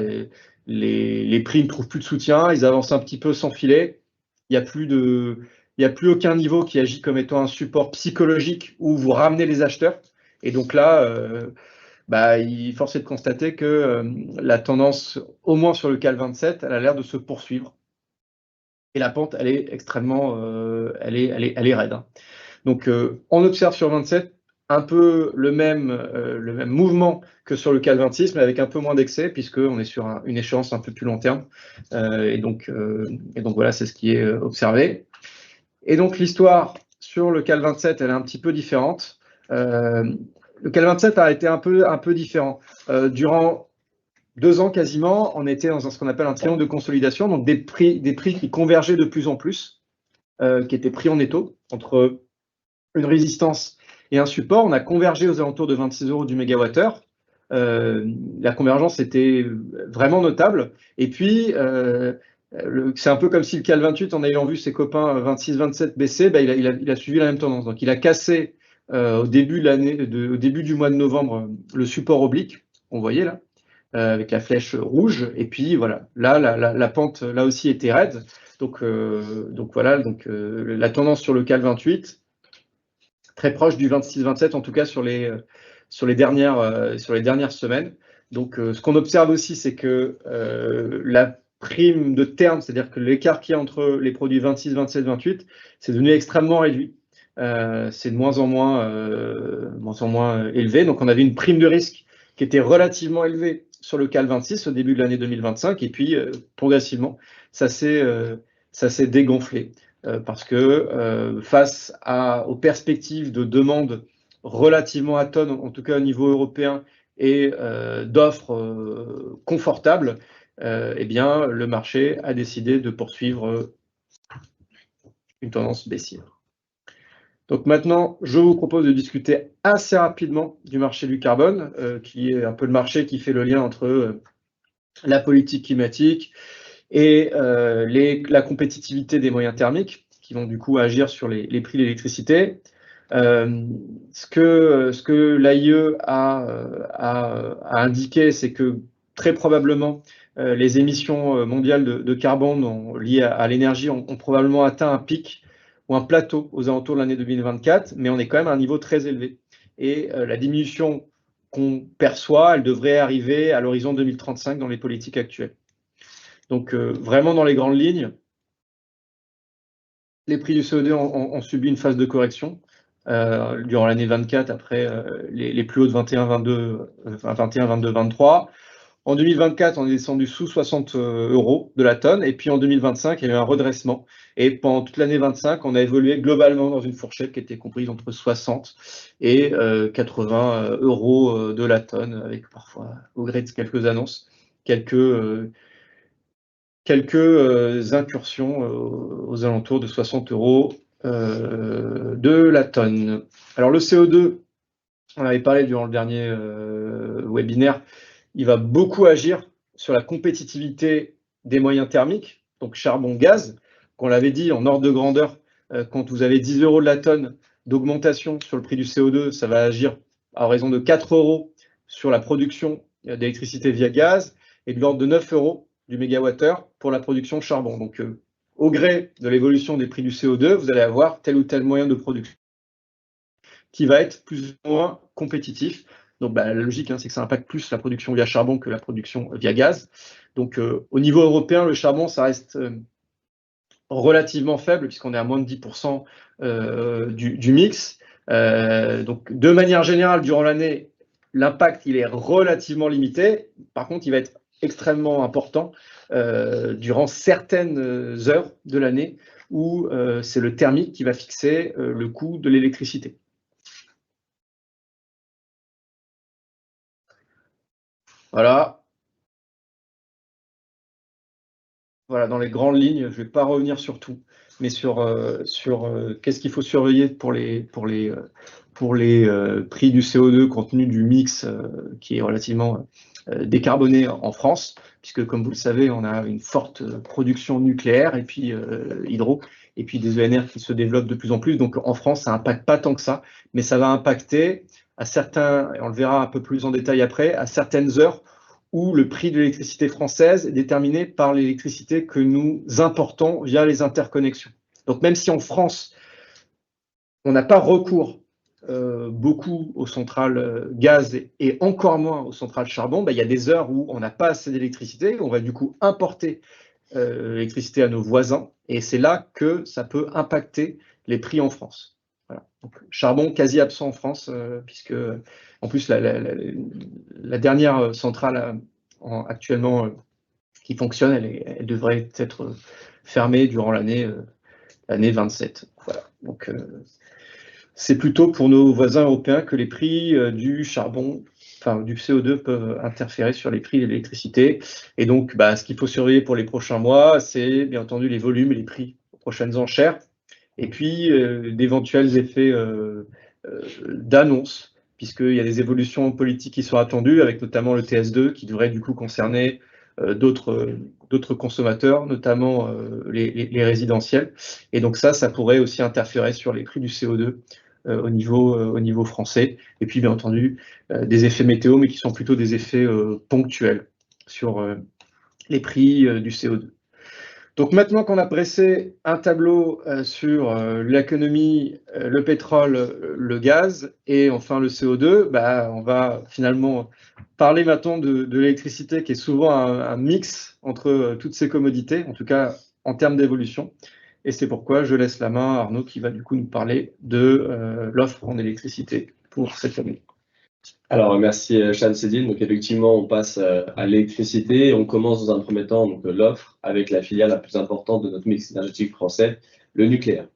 les prix ne trouvent plus de soutien, ils avancent un petit peu sans filet, il n'y a plus aucun niveau qui agit comme étant un support psychologique où vous ramenez les acheteurs. Et donc là, il force est de constater que la tendance, au moins sur le CAC 27, elle a l'air de se poursuivre. Et la pente, elle est extrêmement, elle est raide. Donc on observe sur 27 un peu le même mouvement que sur le CAC 26, mais avec un peu moins d'excès, puisqu'on est sur une échéance un peu plus long terme. Et donc voilà, c'est ce qui est observé. Et donc l'histoire sur le CAC 27, elle est un petit peu différente. Le CAC 27 a été un peu différent. Durant 2 ans quasiment, on était dans ce qu'on appelle un triangle de consolidation, donc des prix qui convergeaient de plus en plus, qui étaient pris en étau entre une résistance et un support. On a convergé aux alentours de 26 € du mégawattheure. La convergence était vraiment notable. Et puis, c'est un peu comme si le CAC 28, en ayant vu ses copains 26-27 baisser, il a suivi la même tendance. Donc il a cassé au début du mois de novembre le support oblique, on voyait là, avec la flèche rouge. Et puis voilà, là la pente là aussi était raide. Donc voilà, la tendance sur le CAC 28, très proche du 26-27, en tout cas sur les dernières semaines. Donc ce qu'on observe aussi, c'est que la prime de terme, c'est-à-dire que l'écart qu'il y a entre les produits 26, 27, 28, c'est devenu extrêmement réduit. C'est de moins en moins élevé. Donc on avait une prime de risque qui était relativement élevée sur le CAC 26 au début de l'année 2025, et puis progressivement, ça s'est dégonflé. Parce que face aux perspectives de demande relativement à tonnes, en tout cas au niveau européen, et d'offres confortables, le marché a décidé de poursuivre une tendance baissière. Donc maintenant, je vous propose de discuter assez rapidement du marché du carbone, qui est un peu le marché qui fait le lien entre la politique climatique et la compétitivité des moyens thermiques, qui vont du coup agir sur les prix de l'électricité. Ce que l'AIE a indiqué, c'est que très probablement les émissions mondiales de carbone liées à l'énergie ont probablement atteint un pic ou un plateau aux alentours de l'année 2024, mais on est quand même à un niveau très élevé. Et la diminution qu'on perçoit, elle devrait arriver à l'horizon 2035 dans les politiques actuelles. Donc vraiment dans les grandes lignes, les prix du CO2 ont subi une phase de correction durant l'année 24 après les plus hauts de 21, 22, 23. En 2024, on est descendu sous 60 € de la tonne, et puis en 2025, il y a eu un redressement. Et pendant toute l'année 25, on a évolué globalement dans une fourchette qui était comprise entre 60 et 80 € de la tonne, avec parfois, au gré de quelques annonces, quelques incursions aux alentours de 60 € de la tonne. Alors le CO2, on avait parlé durant le dernier webinaire, il va beaucoup agir sur la compétitivité des moyens thermiques, donc charbon-gaz, qu'on l'avait dit en ordre de grandeur, quand vous avez 10 € de la tonne, d'augmentation sur le prix du CO2, ça va agir à raison de 4 € sur la production d'électricité via gaz et de l'ordre de 9 € du mégawattheure pour la production de charbon. Donc, au gré de l'évolution des prix du CO2, vous allez avoir tel ou tel moyen de production qui va être plus ou moins compétitif. Donc, la logique, c'est que ça impacte plus la production via charbon que la production via gaz. Donc, au niveau européen, le charbon, ça reste relativement faible, puisqu'on est à moins de 10% du mix. Donc, de manière générale, durant l'année, l'impact, il est relativement limité. Par contre, il va être extrêmement important durant certaines heures de l'année où c'est le thermique qui va fixer le coût de l'électricité. Voilà. Voilà, dans les grandes lignes, je ne vais pas revenir sur tout, mais sur qu'est-ce qu'il faut surveiller pour les prix du CO2 compte tenu du mix qui est relativement décarboné en France, puisque comme vous le savez, on a une forte production nucléaire et puis hydro, et puis des ENR qui se développent de plus en plus. Donc en France, ça n'impacte pas tant que ça, mais ça va impacter à certains, et on le verra un peu plus en détail après, à certaines heures où le prix de l'électricité française est déterminé par l'électricité que nous importons via les interconnexions. Donc même si en France, on n'a pas recours beaucoup aux centrales gaz et encore moins aux centrales charbon, il y a des heures où on n'a pas assez d'électricité, on va du coup importer l'électricité à nos voisins, et c'est là que ça peut impacter les prix en France. Voilà. Donc, charbon quasi absent en France, puisque en plus la dernière centrale actuellement qui fonctionne, elle devrait être fermée durant l'année 27. Voilà. Donc c'est plutôt pour nos voisins européens que les prix du charbon, enfin du CO2 peuvent interférer sur les prix de l'électricité. Et donc, ce qu'il faut surveiller pour les prochains mois, c'est bien entendu les volumes et les prix aux prochaines enchères, et puis d'éventuels effets d'annonce, puisqu'il y a des évolutions politiques qui sont attendues, avec notamment le TS2 qui devrait du coup concerner d'autres consommateurs, notamment les résidentiels. Et donc ça pourrait aussi interférer sur les prix du CO2 au niveau français. Et puis bien entendu des effets météo, mais qui sont plutôt des effets ponctuels sur les prix du CO2. Donc maintenant qu'on a dressé un tableau sur l'économie, le pétrole, le gaz et enfin le CO2, on va finalement parler maintenant de l'électricité qui est souvent un mix entre toutes ces commodités, en tout cas en termes d'évolution. Et c'est pourquoi je laisse la main à Arnaud qui va du coup nous parler de l'offre en électricité pour cette année. Alors, merci Shamseddine. Donc, effectivement, on passe à l'électricité. On commence dans un premier temps l'offre avec la filiale la plus importante de notre mix énergétique français, le nucléaire.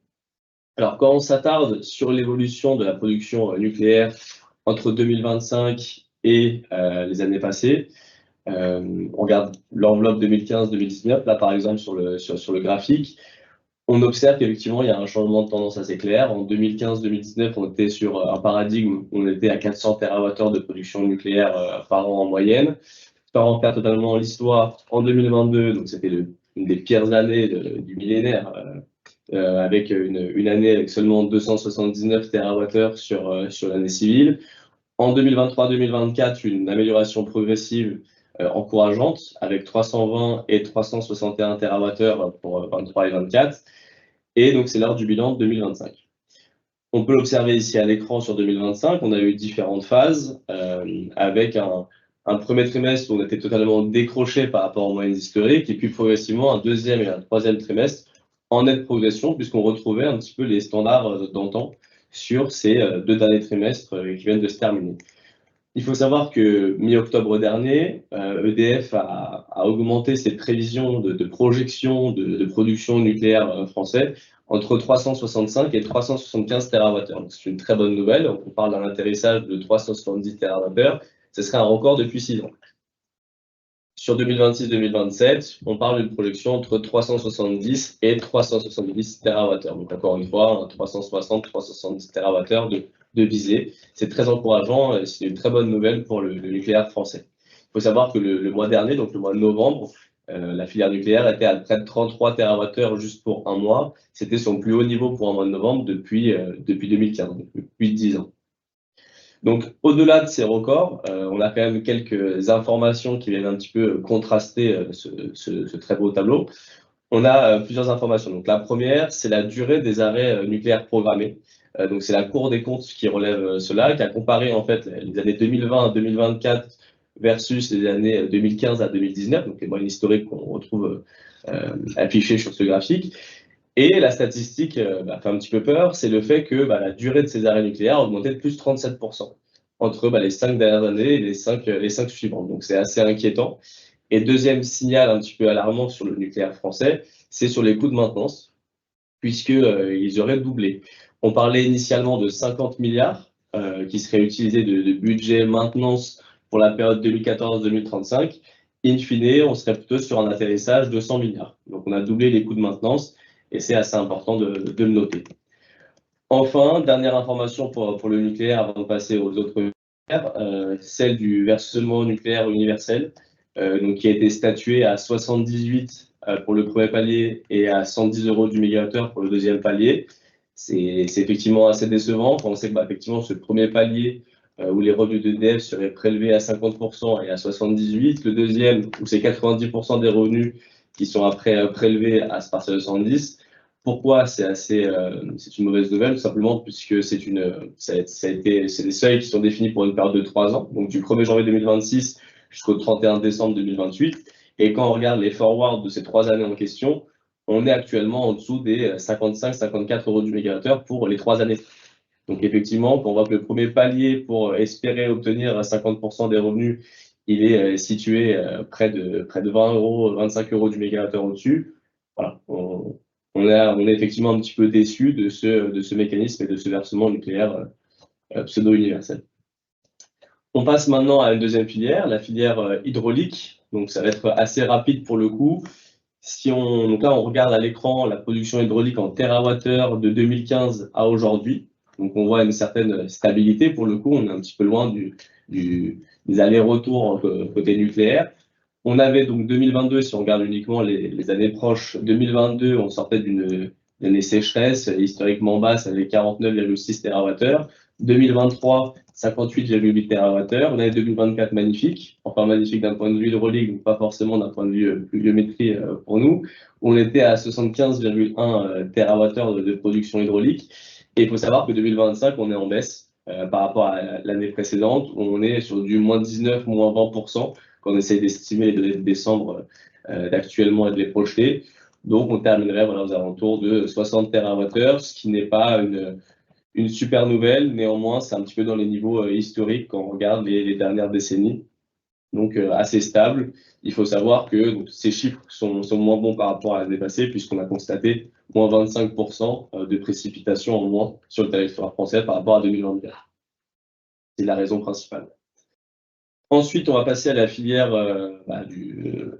Alors, quand on s'attarde sur l'évolution de la production nucléaire entre 2025 et les années passées, on regarde l'enveloppe 2015-2019, là par exemple sur le graphique, on observe qu'effectivement, il y a un changement de tendance assez clair. En 2015-2019, on était sur un paradigme où on était à 400 TWh de production nucléaire par an en moyenne. Pour en faire totalement l'histoire, en 2022, donc c'était une des pires années du millénaire, avec une année avec seulement 279 TWh sur l'année civile. En 2023-2024, une amélioration progressive encourageante, avec 320 et 361 TWh pour 23 et 24. Et donc, c'est l'heure du bilan de 2025. On peut l'observer ici à l'écran sur 2025. On a eu différentes phases avec un premier trimestre où on était totalement décroché par rapport aux moyennes historiques et puis progressivement un deuxième et un troisième trimestre en nette progression puisqu'on retrouvait un petit peu les standards d'antan sur ces deux derniers trimestres qui viennent de se terminer. Il faut savoir que mi-octobre dernier, EDF a augmenté ses prévisions de projection de production nucléaire français entre 365 et 375 TWh. Donc c'est une très bonne nouvelle. On parle d'un atterrissage de 370 TWh. Ce serait un record depuis 6 ans. Sur 2026-2027, on parle d'une projection entre 370 et 370 TWh. Donc encore une fois, 360-370 TWh de visée. C'est très encourageant, c'est une très bonne nouvelle pour le nucléaire français. Il faut savoir que le mois dernier, donc le mois de novembre, la filière nucléaire était à près de 33 TWh juste pour un mois. C'était son plus haut niveau pour un mois de novembre depuis 2015, depuis 10 ans. Donc, au-delà de ces records, on a quand même quelques informations qui viennent un petit peu contraster ce très beau tableau. On a plusieurs informations. Donc, la première, c'est la durée des arrêts nucléaires programmés. Donc, c'est la Cour des comptes qui relève cela, qui a comparé en fait les années 2020 à 2024 versus les années 2015 à 2019, donc les moyennes historiques qu'on retrouve affichées sur ce graphique. Et la statistique fait un petit peu peur, c'est le fait que la durée de ces arrêts nucléaires a augmenté de plus de 37% entre les 5 dernières années et les 5 suivantes. Donc, c'est assez inquiétant. Et deuxième signal un petit peu alarmant sur le nucléaire français, c'est sur les coûts de maintenance, puisqu'ils auraient doublé. On parlait initialement de 50 milliards qui seraient utilisés de budget maintenance pour la période 2014-2035. In fine, on serait plutôt sur un atterrissage de 100 milliards. Donc, on a doublé les coûts de maintenance et c'est assez important de le noter. Enfin, dernière information pour le nucléaire avant de passer aux autres nucléaires, celle du versement nucléaire universel, donc qui a été statué à 78 pour le premier palier et à 110 € du mégawattheure pour le deuxième palier. C'est effectivement assez décevant quand on sait que effectivement ce premier palier où les revenus d'EDF seraient prélevés à 50% et à 78, le deuxième où c'est 90% des revenus qui sont après prélevés à partir de 110. Pourquoi c'est une mauvaise nouvelle? Tout simplement puisque c'est des seuils qui sont définis pour une période de 3 ans, donc du 1er janvier 2026 jusqu'au 31 décembre 2028. Et quand on regarde les forwards de ces 3 années en question, on est actuellement en dessous des 55-54 € du mégawattheure pour les 3 années. Donc effectivement, quand on voit que le premier palier pour espérer obtenir 50% des revenus, il est situé près de 20 €, 25 € du mégawattheure au-dessus, voilà, on est effectivement un petit peu déçu de ce mécanisme et de ce versement nucléaire pseudo-universel. On passe maintenant à une deuxième filière, la filière hydraulique. Donc ça va être assez rapide pour le coup. Donc là, on regarde à l'écran la production hydraulique en térawattheure de 2015 à aujourd'hui. Donc on voit une certaine stabilité pour le coup. On est un petit peu loin des allers-retours côté nucléaire. On avait donc 2022, si on regarde uniquement les années proches, 2022, on sortait d'une année sécheresse historiquement basse avec 49,6 TWh. 2023, 58,8 TWh. On avait 2024 magnifique, enfin magnifique d'un point de vue hydraulique, donc pas forcément d'un point de vue pluviométrie pour nous. On était à 75,1 TWh de production hydraulique. Et il faut savoir que 2025, on est en baisse par rapport à l'année précédente, où on est sur du moins 19, moins 20%, quand on essaie d'estimer les données de décembre d'actuellement et de les projeter. Donc, on terminerait aux alentours de 60 TWh, ce qui n'est pas une super nouvelle. Néanmoins, c'est un petit peu dans les niveaux historiques quand on regarde les dernières décennies. Donc, assez stable. Il faut savoir que ces chiffres sont moins bons par rapport à l'année passée, puisqu'on a constaté moins 25% de précipitations en moins sur le territoire français par rapport à 2024. C'est la raison principale. Ensuite, on va passer à la filière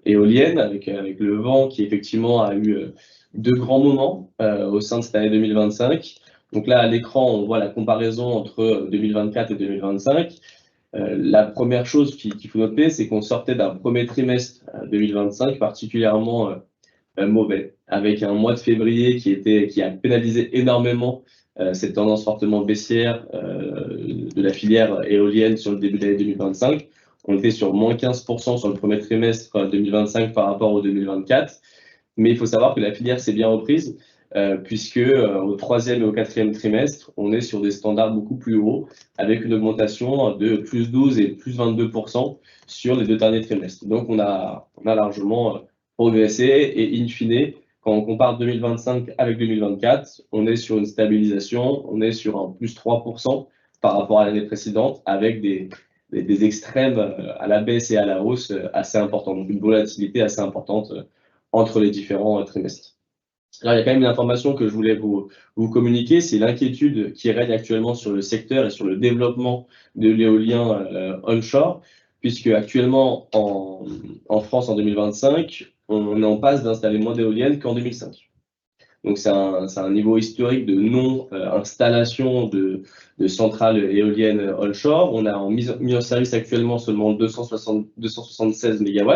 éolienne avec le vent qui effectivement a eu 2 grands moments au sein de cette année 2025. Donc là, à l'écran, on voit la comparaison entre 2024 et 2025. La première chose qu'il faut noter, c'est qu'on sortait d'un premier trimestre 2025 particulièrement mauvais, avec un mois de février qui a pénalisé énormément cette tendance fortement baissière de la filière éolienne sur le début de l'année 2025. On était sur moins 15% sur le premier trimestre 2025 par rapport au 2024. Mais il faut savoir que la filière s'est bien reprise, puisque au 3e et au 4e trimestre, on est sur des standards beaucoup plus hauts, avec une augmentation de plus 12 et plus 22% sur les 2 derniers trimestres. Donc on a largement progressé et in fine, quand on compare 2025 avec 2024, on est sur une stabilisation, on est sur un plus 3% par rapport à l'année précédente, avec des extrêmes à la baisse et à la hausse assez importants, donc une volatilité assez importante entre les différents trimestres. Alors, il y a quand même une information que je voulais vous communiquer, c'est l'inquiétude qui règne actuellement sur le secteur et sur le développement de l'éolien onshore, puisque actuellement en France en 2025, on est en passe d'installer moins d'éoliennes qu'en 2005. Donc c'est un niveau historique de non-installation de centrales éoliennes onshore. On a mis en service actuellement seulement 276 MW.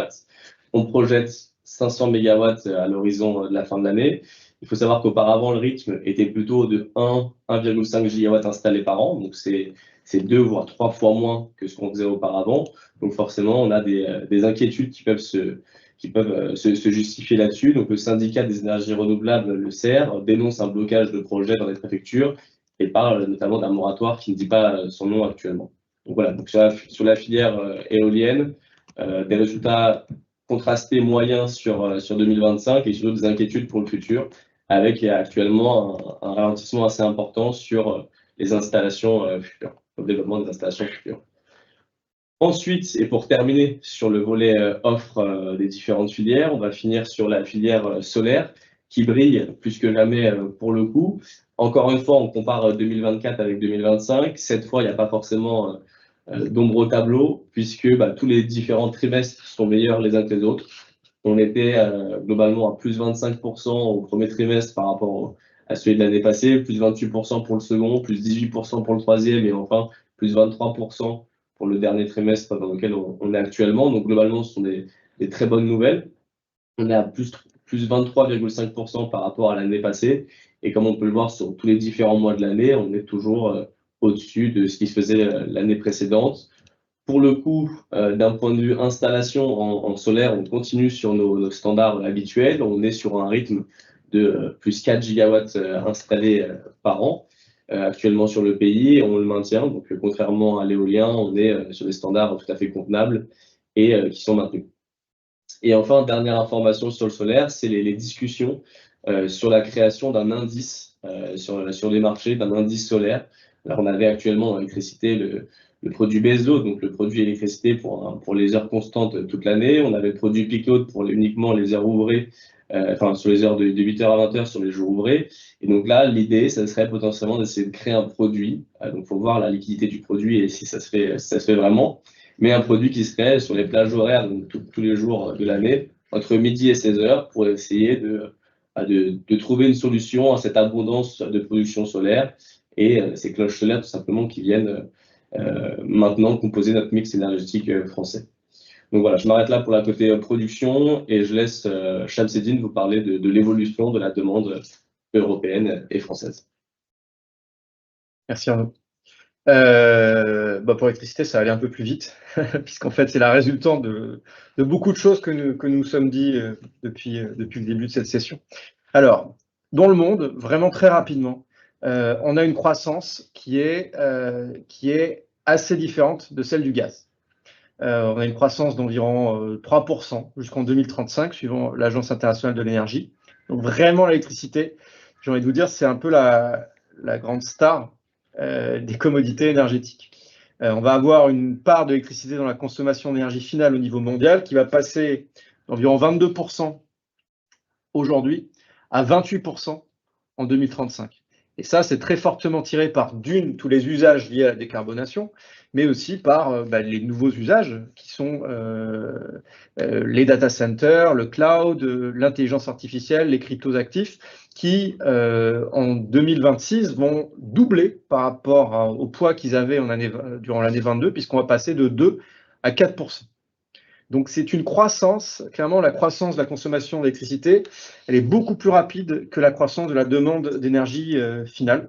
On projette 500 MW à l'horizon de la fin de l'année. Il faut savoir qu'auparavant, le rythme était plutôt de 1,5 GW installés par an. Donc, c'est 2 voire 3 fois moins que ce qu'on faisait auparavant. Donc, forcément, on a des inquiétudes qui peuvent se justifier là-dessus. Donc, le syndicat des énergies renouvelables, le CER, dénonce un blocage de projets dans les préfectures et parle notamment d'un moratoire qui ne dit pas son nom actuellement. Donc voilà, donc sur la filière éolienne, des résultats contrastés moyens sur 2025 et surtout des inquiétudes pour le futur, avec actuellement un ralentissement assez important sur les installations futures, le développement des installations futures. Ensuite, et pour terminer sur le volet offre des différentes filières, on va finir sur la filière solaire qui brille plus que jamais pour le coup. Encore une fois, on compare 2024 avec 2025. Cette fois, il n'y a pas forcément d'ombre au tableau puisque tous les différents trimestres sont meilleurs les uns que les autres. On était globalement à plus 25% au premier trimestre par rapport à celui de l'année passée, plus 28% pour le second, plus 18% pour le troisième et enfin plus 23% pour le dernier trimestre dans lequel on est actuellement. Donc globalement, ce sont des très bonnes nouvelles. On est à plus 23,5% par rapport à l'année passée. Et comme on peut le voir sur tous les différents mois de l'année, on est toujours au-dessus de ce qui se faisait l'année précédente. Pour le coup, d'un point de vue installation en solaire, on continue sur nos standards habituels. On est sur un rythme de plus 4 gigawatts installés par an actuellement sur le pays et on le maintient. Donc, contrairement à l'éolien, on est sur des standards tout à fait convenables et qui sont maintenus. Et enfin, dernière information sur le solaire, c'est les discussions sur la création d'un indice sur les marchés, d'un indice solaire. Alors, on avait actuellement dans l'électricité le produit baseload, donc le produit électricité pour les heures constantes toute l'année. On avait le produit peak load pour uniquement les heures ouvrées, enfin sur les heures de 8h à 20h sur les jours ouvrés. Et donc là, l'idée, ça serait potentiellement d'essayer de créer un produit. Donc, il faut voir la liquidité du produit et si ça se fait vraiment. Mais un produit qui serait sur les plages horaires, donc tous les jours de l'année, entre midi et 16h, pour essayer de trouver une solution à cette abondance de production solaire et ces cloches solaires tout simplement qui viennent maintenant composer notre mix énergétique français. Donc voilà, je m'arrête là pour la côté production et je laisse Shamseddine vous parler de l'évolution de la demande européenne et française. Merci Arnaud. Pour l'électricité, ça allait un peu plus vite, puisqu'en fait, c'est la résultante de beaucoup de choses que nous sommes dit depuis le début de cette session. Alors, dans le monde, vraiment très rapidement, on a une croissance qui est assez différente de celle du gaz. On a une croissance d'environ 3% jusqu'en 2035, suivant l'Agence internationale de l'énergie. Donc vraiment, l'électricité, j'ai envie de vous dire, c'est un peu la grande star des commodités énergétiques. On va avoir une part de l'électricité dans la consommation d'énergie finale au niveau mondial qui va passer d'environ 22% aujourd'hui à 28% en 2035. Et ça, c'est très fortement tiré par tous les usages liés à la décarbonation, mais aussi par les nouveaux usages qui sont les data centers, le cloud, l'intelligence artificielle, les cryptos actifs, qui en 2026 vont doubler par rapport au poids qu'ils avaient durant l'année 22, puisqu'on va passer de 2 à 4%. Donc c'est une croissance, clairement la croissance de la consommation d'électricité, elle est beaucoup plus rapide que la croissance de la demande d'énergie finale.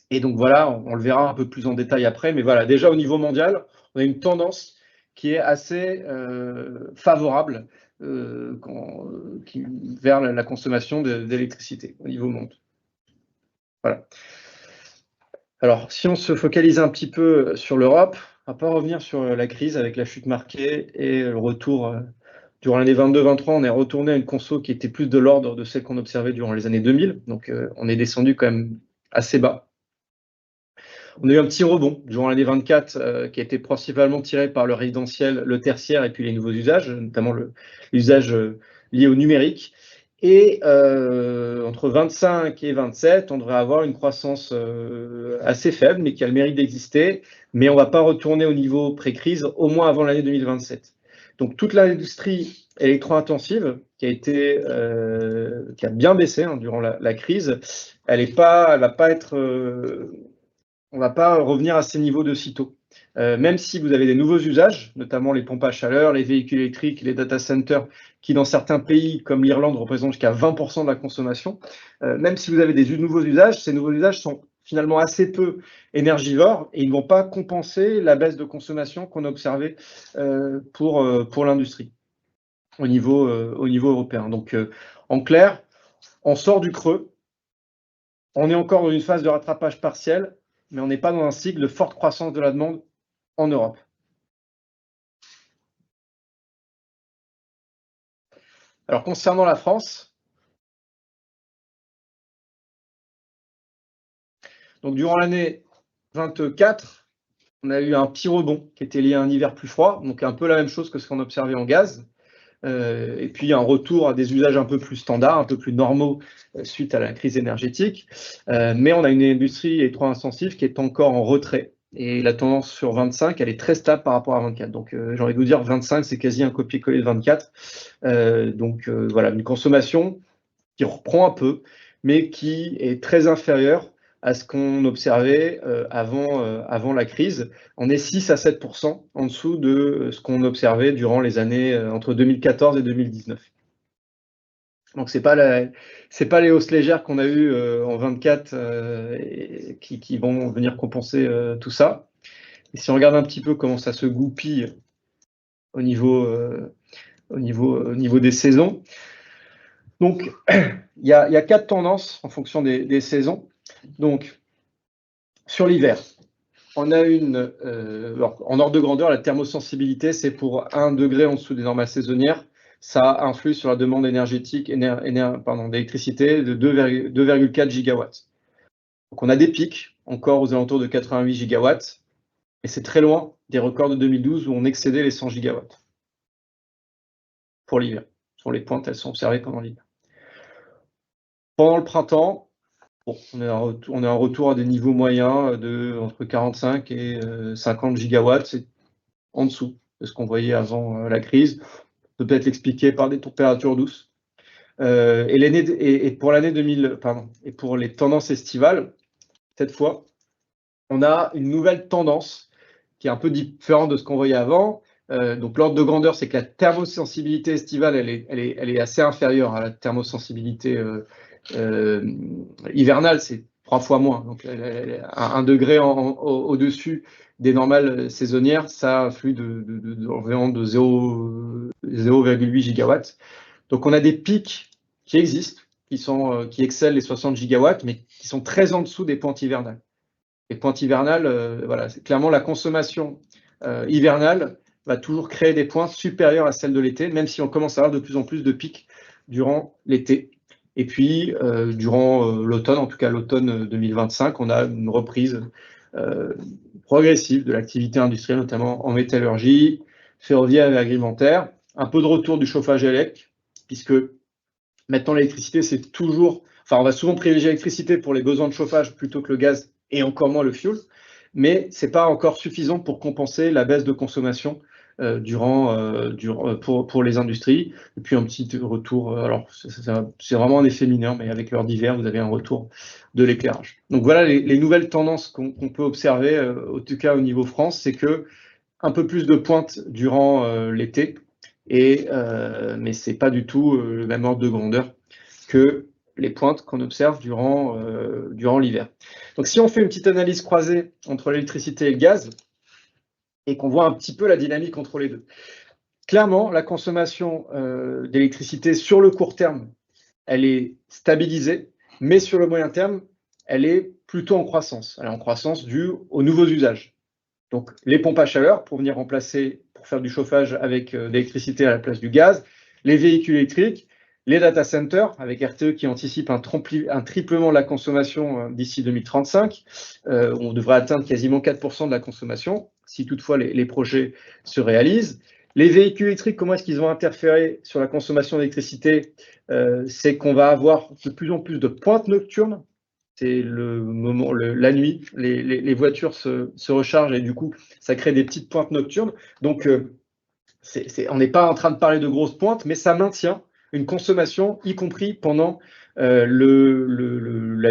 Et donc voilà, on le verra un peu plus en détail après, mais voilà, déjà au niveau mondial, on a une tendance qui est assez favorable vers la consommation d'électricité au niveau monde. Voilà. Alors, si on se focalise un petit peu sur l'Europe, on ne va pas revenir sur la crise avec la chute marquée et le retour. Durant l'année 22-23, on est retourné à une conso qui était plus de l'ordre de celle qu'on observait durant les années 2000. Donc, on est descendu quand même assez bas. On a eu un petit rebond durant l'année 24 qui a été principalement tiré par le résidentiel, le tertiaire et puis les nouveaux usages, notamment l'usage lié au numérique. Et entre 25 et 27, on devrait avoir une croissance assez faible, mais qui a le mérite d'exister. Mais on ne va pas retourner au niveau pré-crise, au moins avant l'année 2027. Donc toute l'industrie électro-intensive qui a bien baissé durant la crise, on ne va pas revenir à ces niveaux de sitôt. même si vous avez des nouveaux usages, notamment les pompes à chaleur, les véhicules électriques, les data centers, qui dans certains pays comme l'Irlande représentent jusqu'à 20% de la consommation, même si vous avez des nouveaux usages, ces nouveaux usages sont finalement assez peu énergivores et ils ne vont pas compenser la baisse de consommation qu'on a observée pour l'industrie au niveau européen. Donc, en clair, on sort du creux, on est encore dans une phase de rattrapage partiel, mais on n'est pas dans un cycle de forte croissance de la demande en Europe. Alors, concernant la France, donc durant l'année 24, on a eu un petit rebond qui était lié à un hiver plus froid, donc un peu la même chose que ce qu'on observait en gaz. Et puis un retour à des usages un peu plus standards, un peu plus normaux suite à la crise énergétique. Mais on a une industrie électro-intensive qui est encore en retrait. Et la tendance sur 25, elle est très stable par rapport à 24. Donc j'ai envie de vous dire, 25, c'est quasi un copier-coller de 24. Voilà, une consommation qui reprend un peu, mais qui est très inférieure à ce qu'on observait avant la crise. On est 6 à 7% en dessous de ce qu'on observait durant les années entre 2014 et 2019. Donc c'est pas les hausses légères qu'on a eues en 24 qui vont venir compenser tout ça. Et si on regarde un petit peu comment ça se goupille au niveau des saisons, donc il y a 4 tendances en fonction des saisons. Donc sur l'hiver, on a en ordre de grandeur, la thermosensibilité, c'est pour 1 degré en dessous des normales saisonnières. Ça influe sur la demande énergétique, d'électricité de 2,4 gigawatts. Donc on a des pics, encore aux alentours de 88 gigawatts, et c'est très loin des records de 2012 où on excédait les 100 gigawatts pour l'hiver. Sur les pointes, elles sont observées pendant l'hiver. Pendant le printemps, bon, on est en retour à des niveaux moyens entre 45 et 50 gigawatts, c'est en dessous de ce qu'on voyait avant la crise. On peut peut-être l'expliquer par des températures douces. Et pour l'année 2000, et pour les tendances estivales, cette fois, on a une nouvelle tendance qui est un peu différente de ce qu'on voyait avant. Donc l'ordre de grandeur, c'est que la thermosensibilité estivale, elle est assez inférieure à la thermosensibilité hivernale, c'est 3 fois moins. Donc 1 degré au-dessus des normales saisonnières, ça influe environ de 0,8 gigawatts. Donc on a des pics qui existent, qui excellent les 60 gigawatts, mais qui sont très en dessous des pointes hivernales. Les pointes hivernales, voilà, c'est clairement la consommation hivernale va toujours créer des pointes supérieures à celles de l'été, même si on commence à avoir de plus en plus de pics durant l'été. Et puis, durant l'automne, en tout cas l'automne 2025, on a une reprise progressive de l'activité industrielle, notamment en métallurgie, ferroviaire et alimentaire. Un peu de retour du chauffage électrique, puisque maintenant l'électricité, c'est toujours... Enfin, on va souvent privilégier l'électricité pour les besoins de chauffage plutôt que le gaz et encore moins le fioul, mais ce n'est pas encore suffisant pour compenser la baisse de consommation pour les industries. Et puis un petit retour, alors c'est vraiment un effet mineur, mais avec l'heure d'hiver, vous avez un retour de l'éclairage. Donc voilà les nouvelles tendances qu'on peut observer, en tout cas au niveau France, c'est que un peu plus de pointes durant l'été, mais ce n'est pas du tout le même ordre de grandeur que les pointes qu'on observe durant l'hiver. Donc si on fait une petite analyse croisée entre l'électricité et le gaz, et qu'on voit un petit peu la dynamique entre les deux. Clairement, la consommation d'électricité sur le court terme, elle est stabilisée, mais sur le moyen terme, elle est plutôt en croissance. Elle est en croissance due aux nouveaux usages. Donc les pompes à chaleur pour venir remplacer, pour faire du chauffage avec de l'électricité à la place du gaz, les véhicules électriques, les data centers, avec RTE qui anticipe un triplement de la consommation d'ici 2035. On devrait atteindre quasiment 4% de la consommation, si toutefois les projets se réalisent. Les véhicules électriques, comment est-ce qu'ils vont interférer sur la consommation d'électricité? C'est qu'on va avoir de plus en plus de pointes nocturnes. C'est la nuit, les voitures se rechargent et du coup, ça crée des petites pointes nocturnes. Donc, on n'est pas en train de parler de grosses pointes, mais ça maintient une consommation, y compris pendant la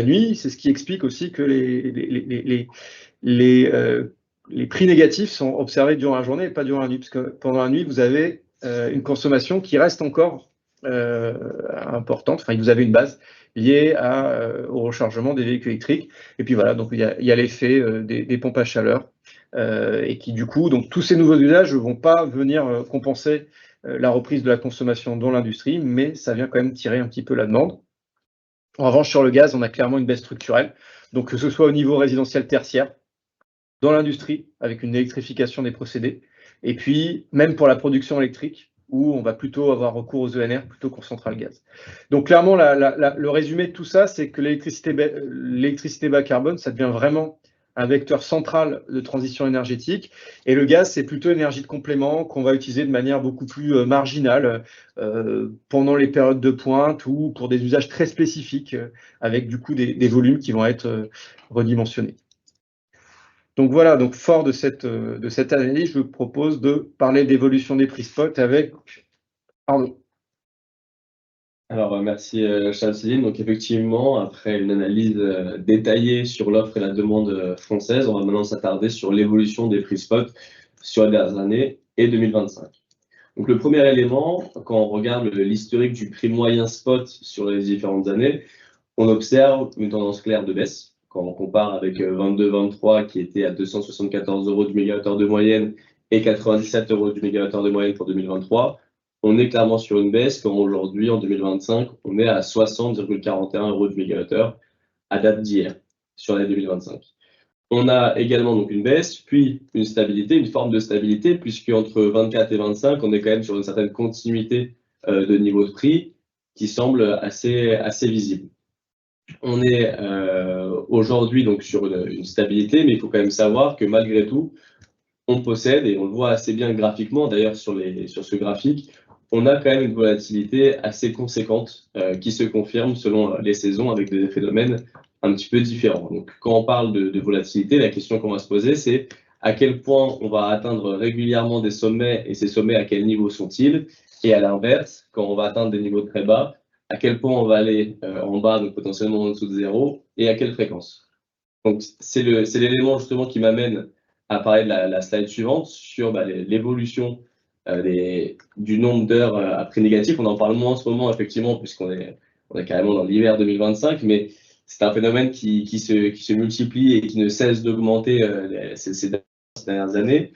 nuit. C'est ce qui explique aussi que les prix négatifs sont observés durant la journée et pas durant la nuit, parce que pendant la nuit, vous avez une consommation qui reste encore importante. Enfin, vous avez une base liée au rechargement des véhicules électriques. Et puis voilà, donc il y a l'effet des pompes à chaleur et qui du coup, donc tous ces nouveaux usages ne vont pas venir compenser la reprise de la consommation dans l'industrie, mais ça vient quand même tirer un petit peu la demande. En revanche, sur le gaz, on a clairement une baisse structurelle. Donc que ce soit au niveau résidentiel tertiaire, dans l'industrie, avec une électrification des procédés, et puis même pour la production électrique, où on va plutôt avoir recours aux ENR plutôt qu'aux centrales gaz. Donc clairement, le résumé de tout ça, c'est que l'électricité bas carbone, ça devient vraiment un vecteur central de transition énergétique, et le gaz, c'est plutôt énergie de complément qu'on va utiliser de manière beaucoup plus marginale pendant les périodes de pointe ou pour des usages très spécifiques, avec du coup des volumes qui vont être redimensionnés. Donc voilà, donc fort de cette analyse, je vous propose de parler d'évolution des prix spot avec Arnaud. Alors, merci Charles-Céline. Donc effectivement, après une analyse détaillée sur l'offre et la demande française, on va maintenant s'attarder sur l'évolution des prix spot sur les dernières années et 2025. Donc le premier élément, quand on regarde l'historique du prix moyen spot sur les différentes années, on observe une tendance claire de baisse. Quand on compare avec 22-23 qui était à 274 € du mégawattheure de moyenne et 97 € du mégawattheure de moyenne pour 2023, on est clairement sur une baisse, quand aujourd'hui, en 2025, on est à 60,41 € du mégawattheure à date d'hier, sur l'année 2025. On a également donc une baisse, puis une stabilité, une forme de stabilité, puisque entre 24 et 25, on est quand même sur une certaine continuité de niveau de prix qui semble assez visible. On est aujourd'hui donc sur une stabilité, mais il faut quand même savoir que malgré tout, on possède, et on le voit assez bien graphiquement d'ailleurs sur ce graphique, on a quand même une volatilité assez conséquente qui se confirme selon les saisons avec des phénomènes un petit peu différents. Donc quand on parle de volatilité, la question qu'on va se poser, c'est à quel point on va atteindre régulièrement des sommets, et ces sommets à quel niveau sont-ils? Et à l'inverse, quand on va atteindre des niveaux très bas, à quel point on va aller en bas, donc potentiellement en dessous de zéro, et à quelle fréquence. Donc c'est l'élément justement qui m'amène à parler de la slide suivante sur l'évolution du nombre d'heures à prix négatif. On en parle moins en ce moment, effectivement, puisqu'on est carrément dans l'hiver 2025, mais c'est un phénomène qui se multiplie et qui ne cesse d'augmenter ces dernières années.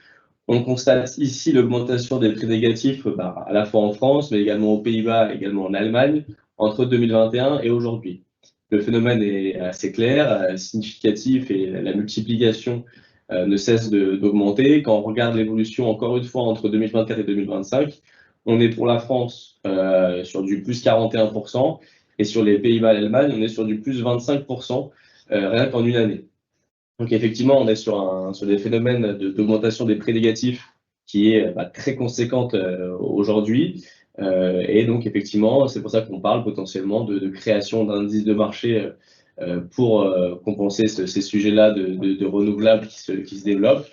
On constate ici l'augmentation des prix négatifs à la fois en France, mais également aux Pays-Bas, également en Allemagne, entre 2021 et aujourd'hui. Le phénomène est assez clair, significatif, et la multiplication ne cesse d'augmenter. Quand on regarde l'évolution, encore une fois, entre 2024 et 2025, on est pour la France sur du plus 41%, et sur les Pays-Bas et l'Allemagne, on est sur du plus 25%, rien qu'en une année. Donc effectivement, on est sur des phénomènes d'augmentation des prix négatifs qui est très conséquente aujourd'hui. Et donc effectivement, c'est pour ça qu'on parle potentiellement de création d'indices de marché pour compenser ces sujets-là de renouvelables qui se développent,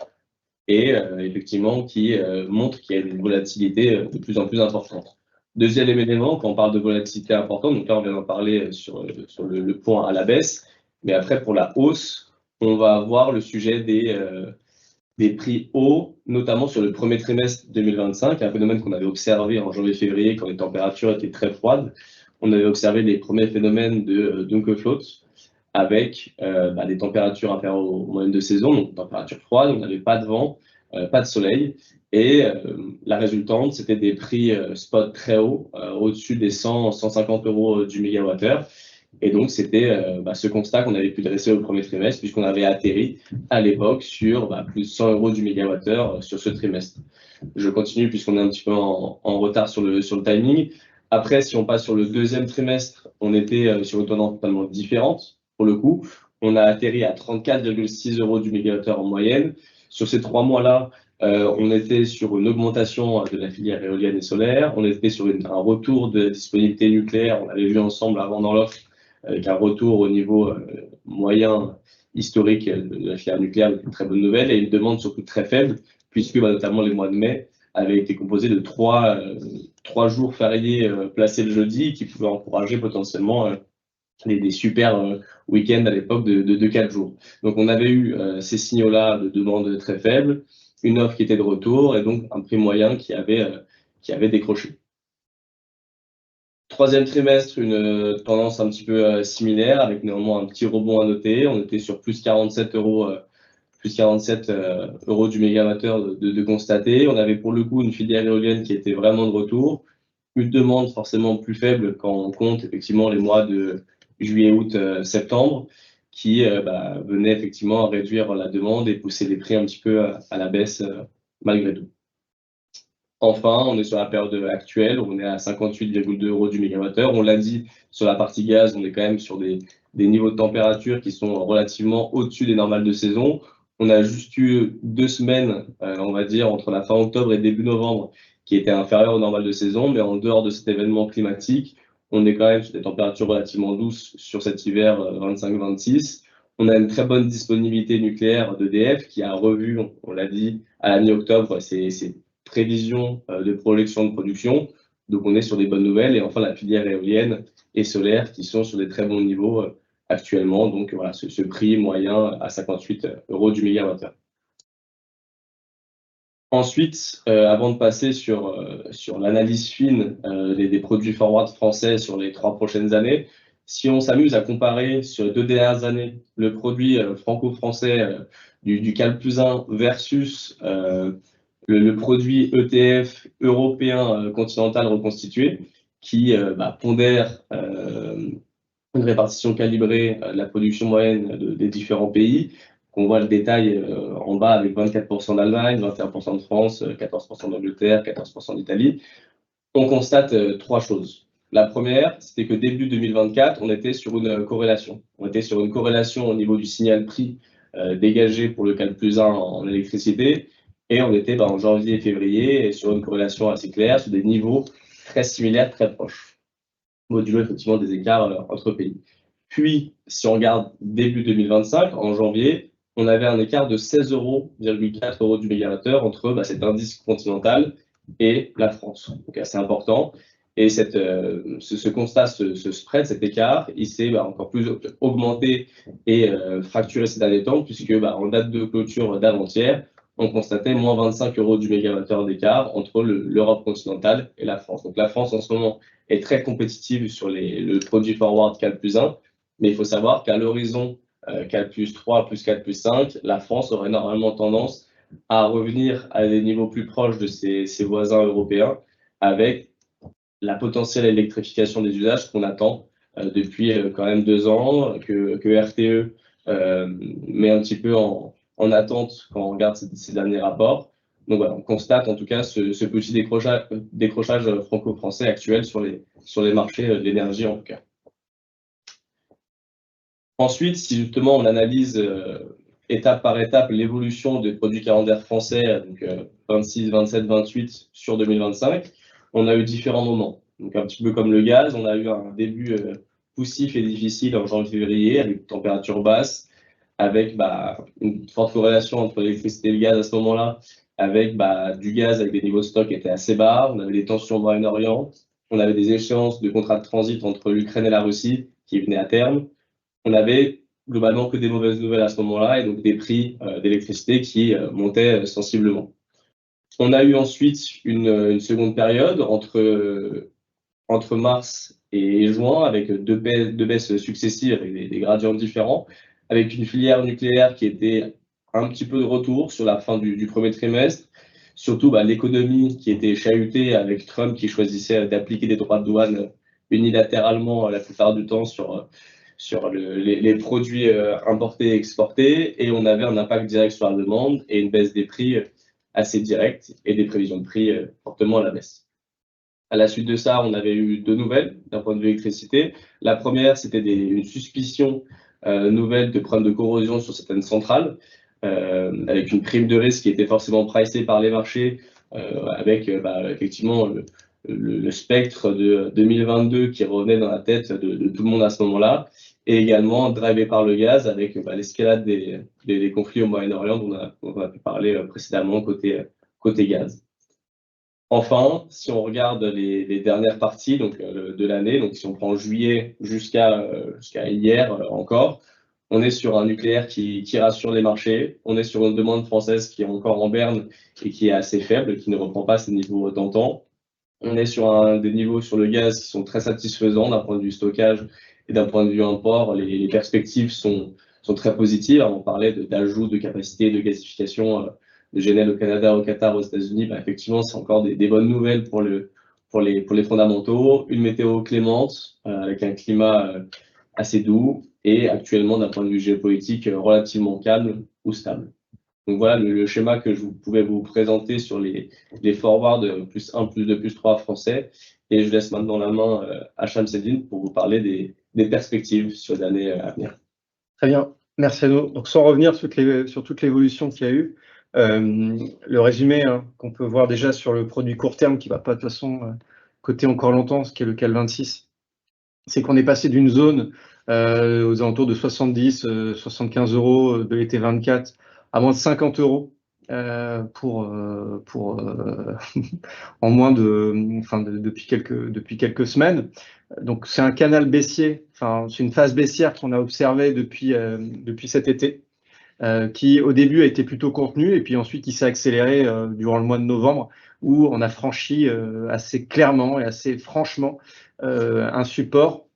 et effectivement qui montrent qu'il y a une volatilité de plus en plus importante. Deuxième élément, quand on parle de volatilité importante, donc là on vient d'en parler sur le point à la baisse, mais après pour la hausse, on va avoir le sujet des prix hauts, notamment sur le premier trimestre 2025, un phénomène qu'on avait observé en janvier-février quand les températures étaient très froides. On avait observé les premiers phénomènes de Dunkelflaut avec des températures inférieures aux moyennes de saison, donc température froide, on n'avait pas de vent, pas de soleil, et la résultante, c'était des prix spot très hauts, au-dessus des 100-150 € du mégawattheure. Et donc, c'était ce constat qu'on avait pu dresser au premier trimestre, puisqu'on avait atterri à l'époque sur plus de 100 € du mégawattheure sur ce trimestre. Je continue puisqu'on est un petit peu en retard sur le timing. Après, si on passe sur le deuxième trimestre, on était sur une tendance totalement différente. Pour le coup, on a atterri à 34,6 € du mégawattheure en moyenne. Sur ces 3 mois-là, on était sur une augmentation de la filière éolienne et solaire. On était sur un retour de disponibilité nucléaire. On l'avait vu ensemble avant dans l'offre, avec un retour au niveau moyen historique de la filière nucléaire, une très bonne nouvelle, et une demande surtout très faible, puisque notamment les mois de mai avaient été composés de 3 jours fériés placés le jeudi, qui pouvaient encourager potentiellement des super week-ends à l'époque de 4 jours. Donc on avait eu ces signaux-là de demande très faible, une offre qui était de retour et donc un prix moyen qui avait décroché. Troisième trimestre, une tendance un petit peu similaire, avec néanmoins un petit rebond à noter. On était sur plus 47 euros du mégawattheure de constater. On avait pour le coup une filière éolienne qui était vraiment de retour, une demande forcément plus faible quand on compte effectivement les mois de juillet, août, septembre, qui venait effectivement à réduire la demande et pousser les prix un petit peu à la baisse malgré tout. Enfin, on est sur la période actuelle, on est à 58,2 euros du mégawattheure. On l'a dit, sur la partie gaz, on est quand même sur des niveaux de température qui sont relativement au-dessus des normales de saison. On a juste eu 2 semaines, on va dire, entre la fin octobre et début novembre, qui étaient inférieures aux normales de saison, mais en dehors de cet événement climatique, on est quand même sur des températures relativement douces sur cet hiver 25-26. On a une très bonne disponibilité nucléaire d'EDF qui a revu, on l'a dit, à la mi-octobre, ses prévisions de projection de production. Donc on est sur des bonnes nouvelles. Et enfin, la filière éolienne et solaire qui sont sur des très bons niveaux actuellement. Donc voilà, ce prix moyen à 58 euros du mégawattheure. Ensuite, avant de passer sur l'analyse fine des produits forward français sur les 3 prochaines années, si on s'amuse à comparer sur les 2 dernières années le produit franco-français du Cal+1 versus le produit ETF européen continental reconstitué, qui pondère une répartition calibrée de la production moyenne des différents pays. On voit le détail en bas avec 24% d'Allemagne, 21% de France, 14% d'Angleterre, 14% d'Italie. On constate 3 choses. La première, c'était que début 2024, on était sur une corrélation. On était sur une corrélation au niveau du signal prix dégagé pour le Cal+1 en électricité. Et on était en janvier et février sur une corrélation assez claire, sur des niveaux très similaires, très proches, modulo effectivement des écarts entre pays. Puis, si on regarde début 2025, en janvier, on avait un écart de 16,4 euros du mégawattheure entre cet indice continental et la France. Donc assez important. Et ce constat, ce spread, cet écart, il s'est encore plus augmenté et fracturé ces derniers temps, puisque en date de clôture d'avant-hier, on constatait moins 25 euros du mégawattheure d'écart entre l'Europe continentale et la France. Donc la France, en ce moment, est très compétitive sur le produit forward Cal+1, mais il faut savoir qu'à l'horizon Cal+3 plus Cal+5, la France aurait normalement tendance à revenir à des niveaux plus proches de ses voisins européens, avec la potentielle électrification des usages qu'on attend depuis quand même 2 ans, que RTE met un petit peu en attente quand on regarde ces derniers rapports. Donc voilà, on constate en tout cas ce petit décrochage franco-français actuel sur les marchés de l'énergie en tout cas. Ensuite, si justement on analyse étape par étape l'évolution des produits calendaires français, donc 26, 27, 28 sur 2025, on a eu différents moments. Donc un petit peu comme le gaz, on a eu un début poussif et difficile en janvier-février avec une température basse, avec une forte corrélation entre l'électricité et le gaz à ce moment-là, avec du gaz avec des niveaux de stock qui étaient assez bas, on avait des tensions au Moyen-Orient, on avait des échéances de contrats de transit entre l'Ukraine et la Russie qui venaient à terme. On avait globalement que des mauvaises nouvelles à ce moment-là et donc des prix d'électricité qui montaient sensiblement. On a eu ensuite une seconde période entre mars et juin avec deux baisses successives avec des gradients différents, avec une filière nucléaire qui était un petit peu de retour sur la fin du premier trimestre, surtout l'économie qui était chahutée avec Trump qui choisissait d'appliquer des droits de douane unilatéralement la plupart du temps sur les produits importés et exportés, et on avait un impact direct sur la demande et une baisse des prix assez directe et des prévisions de prix fortement à la baisse. À la suite de ça, on avait eu 2 nouvelles d'un point de vue électricité. La première, c'était une suspicion nouvelle de problèmes de corrosion sur certaines centrales, avec une prime de risque qui était forcément pricée par les marchés, avec effectivement le spectre de 2022 qui revenait dans la tête de tout le monde à ce moment-là, et également drivé par le gaz avec l'escalade des conflits au Moyen-Orient dont on a pu parler précédemment côté gaz. Enfin, si on regarde les dernières parties donc, de l'année, donc si on prend juillet jusqu'à hier encore, on est sur un nucléaire qui rassure les marchés, on est sur une demande française qui est encore en berne et qui est assez faible, qui ne reprend pas ses niveaux d'antan. On est sur des niveaux sur le gaz qui sont très satisfaisants d'un point de vue stockage et d'un point de vue import. Les perspectives sont très positives. On parlait d'ajout de capacité de gasification de GNL au Canada, au Qatar, aux États-Unis. Effectivement, c'est encore des bonnes nouvelles pour les fondamentaux. Une météo clémente avec un climat assez doux et actuellement, d'un point de vue géopolitique, relativement calme ou stable. Donc voilà le schéma que je pouvais vous présenter sur les forwards +1, +2, +3 français. Et je laisse maintenant la main à Shamseddine pour vous parler des perspectives sur l'année à venir. Très bien, merci Arnaud. Donc sans revenir sur toute l'évolution qu'il y a eu, le résumé qu'on peut voir déjà sur le produit court terme qui ne va pas de toute façon coter encore longtemps, ce qui est le CAL 26, c'est qu'on est passé d'une zone aux alentours de 70, 75 euros de l'été 24 à moins de 50 euros en moins depuis quelques semaines. Donc c'est un canal baissier, c'est une phase baissière qu'on a observée depuis cet été, qui au début a été plutôt contenue et puis ensuite il s'est accéléré durant le mois de novembre, où on a franchi assez clairement et assez franchement un support,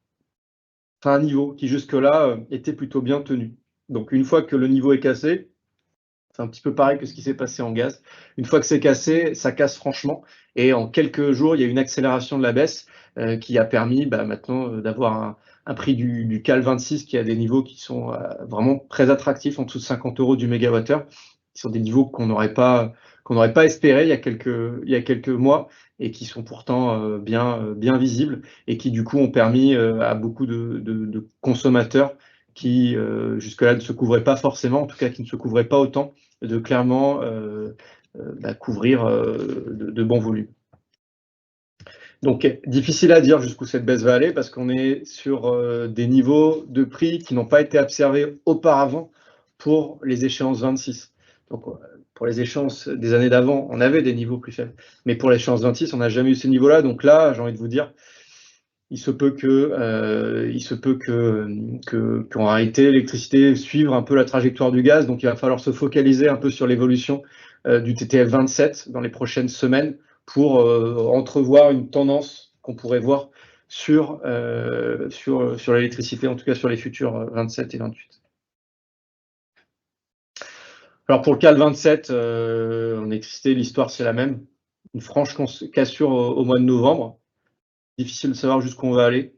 un niveau qui jusque-là était plutôt bien tenu. Donc une fois que le niveau est cassé, c'est un petit peu pareil que ce qui s'est passé en gaz. Une fois que c'est cassé, ça casse franchement. Et en quelques jours, il y a une accélération de la baisse qui a permis maintenant d'avoir un prix du CAL 26 qui a des niveaux qui sont vraiment très attractifs, en dessous de 50 euros du mégawattheure, qui sont des niveaux qu'on n'aurait pas espéré il y a quelques mois et qui sont pourtant bien visibles et qui du coup ont permis à beaucoup de consommateurs qui jusque-là ne se couvraient pas forcément, en tout cas qui ne se couvraient pas autant, de clairement couvrir de bons volumes. Donc, difficile à dire jusqu'où cette baisse va aller parce qu'on est sur des niveaux de prix qui n'ont pas été observés auparavant pour les échéances 26. Donc, pour les échéances des années d'avant, on avait des niveaux plus faibles. Mais pour l'échéance 26, on n'a jamais eu ces niveaux-là. Donc là, j'ai envie de vous dire, il se peut qu'en réalité, l'électricité suive un peu la trajectoire du gaz. Donc, il va falloir se focaliser un peu sur l'évolution du TTF 27 dans les prochaines semaines pour entrevoir une tendance qu'on pourrait voir sur l'électricité, en tout cas sur les futurs 27 et 28. Alors, pour le CAL 27, en électricité, l'histoire, c'est la même. Une franche cassure au mois de novembre. Difficile de savoir jusqu'où on va aller.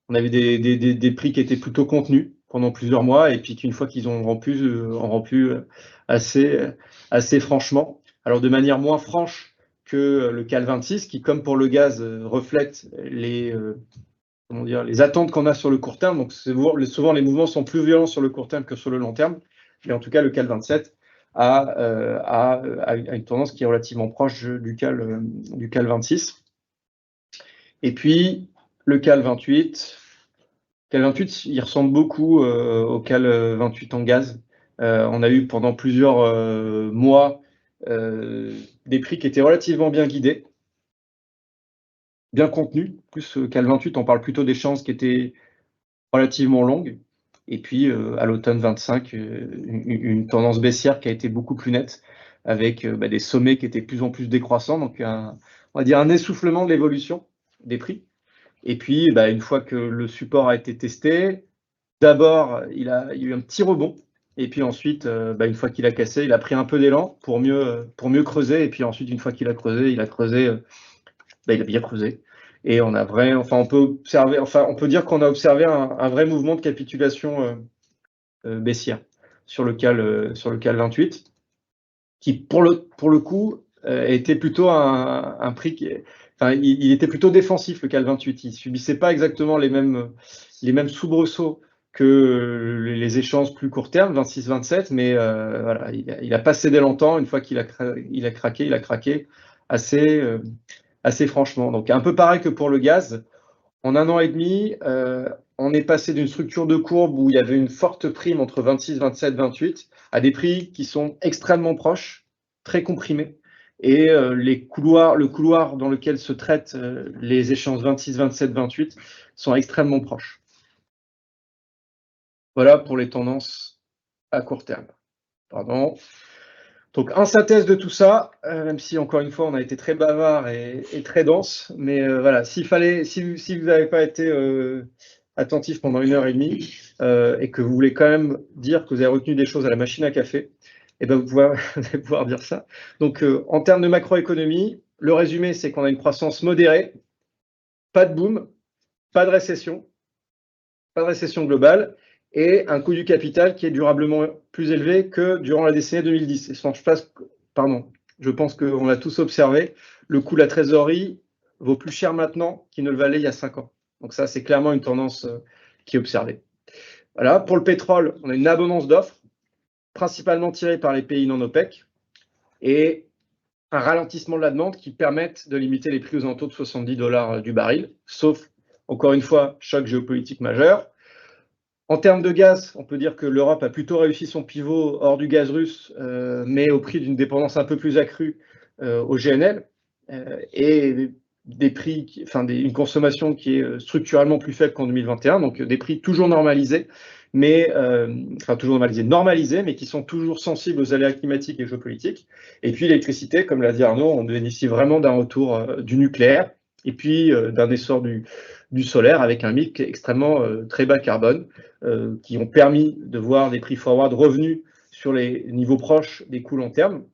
On avait des prix qui étaient plutôt contenus pendant plusieurs mois et puis qu'une fois qu'ils ont rompu assez franchement. Alors de manière moins franche que le CAL 26 qui, comme pour le gaz, reflète les attentes qu'on a sur le court terme. Donc souvent les mouvements sont plus violents sur le court terme que sur le long terme. Mais en tout cas, le CAL 27 a une tendance qui est relativement proche du CAL 26. Et puis, le CAL 28, il ressemble beaucoup au CAL 28 en gaz. On a eu pendant plusieurs mois des prix qui étaient relativement bien guidés, bien contenus. Plus CAL 28, on parle plutôt d'échéances qui étaient relativement longues. Et puis, à l'automne 25, une tendance baissière qui a été beaucoup plus nette, avec des sommets qui étaient de plus en plus décroissants. Donc, on va dire un essoufflement de l'évolution des prix. Et puis, une fois que le support a été testé, d'abord, il y a eu un petit rebond. Et puis ensuite, une fois qu'il a cassé, il a pris un peu d'élan pour mieux creuser. Et puis ensuite, une fois qu'il a creusé, il a bien creusé. Et on peut dire qu'on a observé un vrai mouvement de capitulation baissière sur le CAL 28, qui pour le coup était plutôt un prix qui il était plutôt défensif, le CAL 28. Il ne subissait pas exactement les mêmes soubresauts que les échéances plus court terme, 26-27, mais voilà, il n'a pas cédé longtemps. Une fois qu'il a craqué, il a craqué assez franchement. Donc un peu pareil que pour le gaz. En un an et demi, on est passé d'une structure de courbe où il y avait une forte prime entre 26, 27, 28 à des prix qui sont extrêmement proches, très comprimés, et le couloir dans lequel se traitent les échéances 26, 27, 28 sont extrêmement proches. Voilà pour les tendances à court terme. Pardon. Donc, en synthèse de tout ça, même si encore une fois on a été très bavard et très dense, mais voilà, si vous n'avez pas été attentif pendant 1h30 et que vous voulez quand même dire que vous avez retenu des choses à la machine à café, et ben vous allez pouvoir dire ça. Donc, en termes de macroéconomie, le résumé, c'est qu'on a une croissance modérée, pas de boom, pas de récession globale, et un coût du capital qui est durablement plus élevé que durant la décennie 2010. Et je pense qu'on l'a tous observé, le coût de la trésorerie vaut plus cher maintenant qu'il ne le valait il y a 5 ans. Donc ça, c'est clairement une tendance qui est observée. Voilà, pour le pétrole, on a une abondance d'offres, principalement tirée par les pays non OPEC, et un ralentissement de la demande qui permettent de limiter les prix aux alentours de $70 du baril, sauf, encore une fois, choc géopolitique majeur. En termes de gaz, on peut dire que l'Europe a plutôt réussi son pivot hors du gaz russe, mais au prix d'une dépendance un peu plus accrue au GNL et une consommation qui est structurellement plus faible qu'en 2021, donc des prix toujours normalisés, mais qui sont toujours sensibles aux aléas climatiques et géopolitiques. Et puis l'électricité, comme l'a dit Arnaud, on bénéficie vraiment d'un retour du nucléaire et puis d'un essor du solaire avec un mix extrêmement très bas carbone, qui ont permis de voir des prix forward revenus sur les niveaux proches des coûts long terme,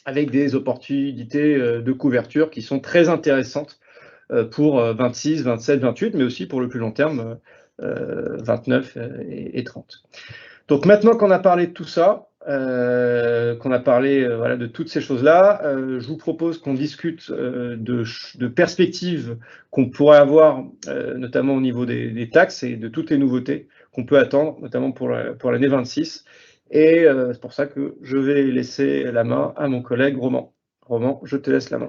avec des opportunités de couverture qui sont très intéressantes pour 26, 27, 28, mais aussi pour le plus long terme, 29 et 30. Donc maintenant qu'on a parlé de tout ça, qu'on a parlé de toutes ces choses-là, je vous propose qu'on discute de perspectives qu'on pourrait avoir, notamment au niveau des taxes et de toutes les nouveautés qu'on peut attendre, notamment pour l'année 26. Et c'est pour ça que je vais laisser la main à mon collègue Roman. Roman, je te laisse la main.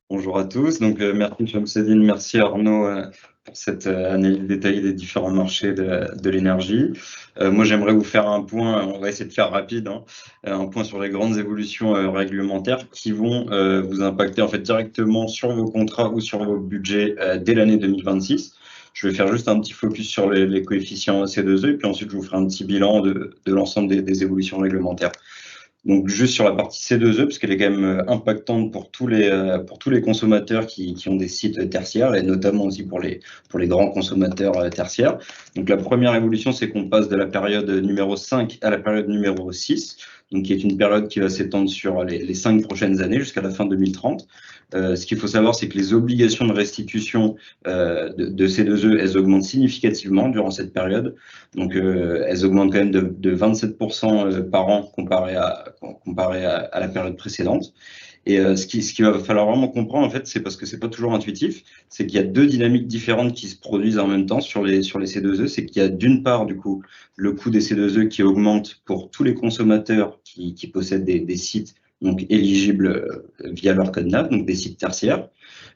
Bonjour à tous. Donc, merci Chamsedine, merci Arnaud pour cette analyse détaillée des différents marchés de l'énergie. Moi, j'aimerais vous faire un point, on va essayer de faire rapide, un point sur les grandes évolutions réglementaires qui vont vous impacter en fait directement sur vos contrats ou sur vos budgets dès l'année 2026. Je vais faire juste un petit focus sur les coefficients C2E et puis ensuite je vous ferai un petit bilan de l'ensemble des évolutions réglementaires. Donc juste sur la partie C2E, parce qu'elle est quand même impactante pour tous les consommateurs qui ont des sites tertiaires et notamment aussi pour les grands consommateurs tertiaires. Donc la première évolution, c'est qu'on passe de la période numéro 5 à la période numéro 6, donc qui est une période qui va s'étendre sur les 5 prochaines années jusqu'à la fin 2030. Ce qu'il faut savoir, c'est que les obligations de restitution de C2E, elles augmentent significativement durant cette période. Donc, elles augmentent quand même de 27% par an comparé à la période précédente. Et ce qu'il va falloir vraiment comprendre, en fait, c'est parce que c'est pas toujours intuitif, c'est qu'il y a deux dynamiques différentes qui se produisent en même temps sur les C2E. C'est qu'il y a d'une part, du coup, le coût des C2E qui augmente pour tous les consommateurs qui possèdent des sites donc éligibles via leur code NAV, donc des sites tertiaires.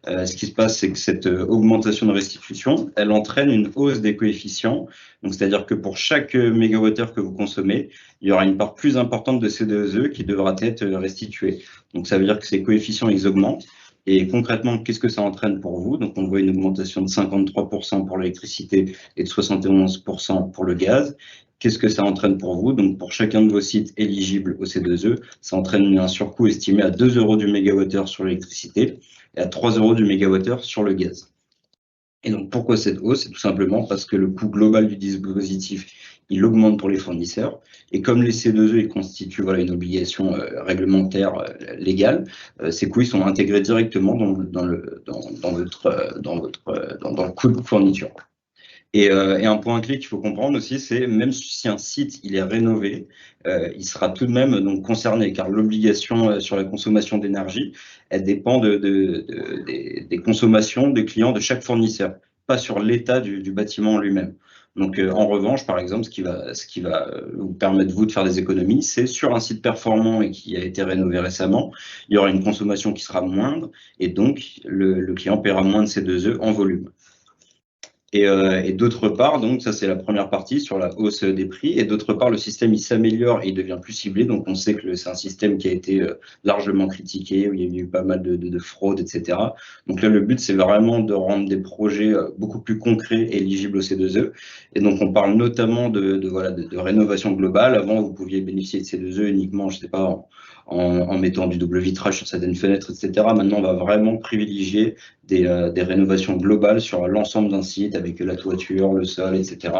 Ce qui se passe, c'est que cette augmentation de restitution, elle entraîne une hausse des coefficients. Donc, c'est-à-dire que pour chaque mégawattheure que vous consommez, il y aura une part plus importante de C2E qui devra être restituée. Donc, ça veut dire que ces coefficients, ils augmentent. Et concrètement, qu'est-ce que ça entraîne pour vous? Donc, on voit une augmentation de 53% pour l'électricité et de 71% pour le gaz. Qu'est-ce que ça entraîne pour vous? Donc, pour chacun de vos sites éligibles au C2E, ça entraîne un surcoût estimé à 2 € du mégawattheure sur l'électricité et à 3 € du mégawattheure sur le gaz. Et donc, pourquoi cette hausse? C'est tout simplement parce que le coût global du dispositif, il augmente pour les fournisseurs. Et comme les C2E, ils constituent une obligation réglementaire légale, ces coûts ils sont intégrés directement dans le coût de fourniture. Et un point clé qu'il faut comprendre aussi, c'est même si un site il est rénové, il sera tout de même donc concerné, car l'obligation sur la consommation d'énergie, elle dépend des consommations des clients de chaque fournisseur, pas sur l'état du bâtiment en lui-même. Donc en revanche, par exemple, ce qui va vous permettre vous de faire des économies, c'est sur un site performant et qui a été rénové récemment, il y aura une consommation qui sera moindre et donc le client paiera moins de C2E en volume. Et d'autre part, donc ça c'est la première partie sur la hausse des prix, et d'autre part le système il s'améliore et il devient plus ciblé, donc on sait que c'est un système qui a été largement critiqué, où il y a eu pas mal de fraudes, etc. Donc là le but c'est vraiment de rendre des projets beaucoup plus concrets et éligibles au C2E, et donc on parle notamment de rénovation globale. Avant vous pouviez bénéficier de C2E uniquement, je sais pas, en mettant du double vitrage sur certaines fenêtres, etc. Maintenant on va vraiment privilégier des rénovations globales sur l'ensemble d'un site avec la toiture, le sol, etc.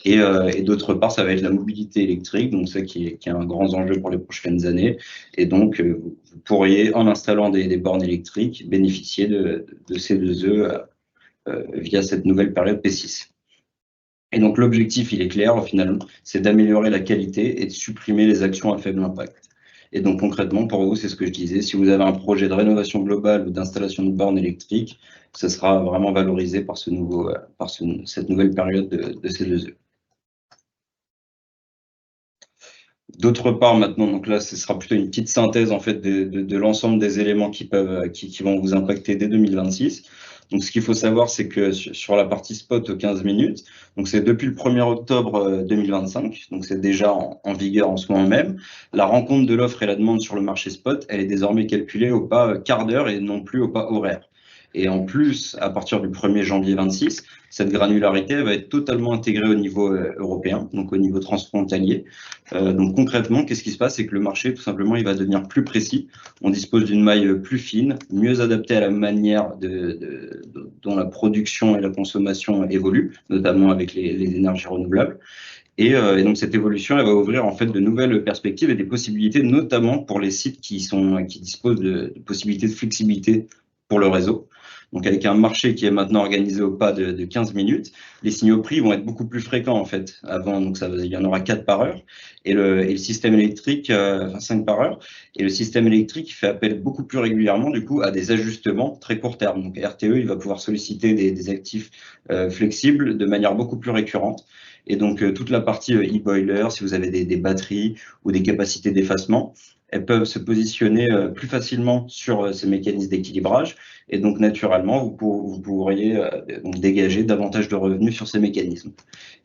Et d'autre part, ça va être la mobilité électrique, donc ça qui est un grand enjeu pour les prochaines années. Et donc, vous pourriez, en installant des bornes électriques, bénéficier de C2E via cette nouvelle période P6. Et donc, l'objectif, il est clair, au final, c'est d'améliorer la qualité et de supprimer les actions à faible impact. Et donc concrètement, pour vous, c'est ce que je disais, si vous avez un projet de rénovation globale ou d'installation de bornes électriques, ce sera vraiment valorisé par cette nouvelle période de C2E. D'autre part, maintenant, donc là, ce sera plutôt une petite synthèse en fait de l'ensemble des éléments qui vont vous impacter dès 2026. Donc, ce qu'il faut savoir, c'est que sur la partie spot aux 15 minutes, donc c'est depuis le 1er octobre 2025, donc c'est déjà en vigueur en ce moment même. La rencontre de l'offre et la demande sur le marché spot, elle est désormais calculée au pas quart d'heure et non plus au pas horaire. Et en plus, à partir du 1er janvier 26, cette granularité va être totalement intégrée au niveau européen, donc au niveau transfrontalier. Donc concrètement, qu'est-ce qui se passe? C'est que le marché, tout simplement, il va devenir plus précis. On dispose d'une maille plus fine, mieux adaptée à la manière dont la production et la consommation évoluent, notamment avec les énergies renouvelables. Et donc cette évolution, elle va ouvrir en fait de nouvelles perspectives et des possibilités, notamment pour les sites qui disposent de possibilités de flexibilité pour le réseau. Donc avec un marché qui est maintenant organisé au pas de 15 minutes, les signaux prix vont être beaucoup plus fréquents en fait. Avant, donc il y en aura 4 par heure, et le système électrique, 5 par heure, et le système électrique fait appel beaucoup plus régulièrement du coup à des ajustements très court terme. Donc RTE, il va pouvoir solliciter des actifs flexibles de manière beaucoup plus récurrente. Et donc toute la partie e-boiler, si vous avez des batteries ou des capacités d'effacement, elles peuvent se positionner plus facilement sur ces mécanismes d'équilibrage, et donc naturellement vous pourriez donc dégager davantage de revenus sur ces mécanismes.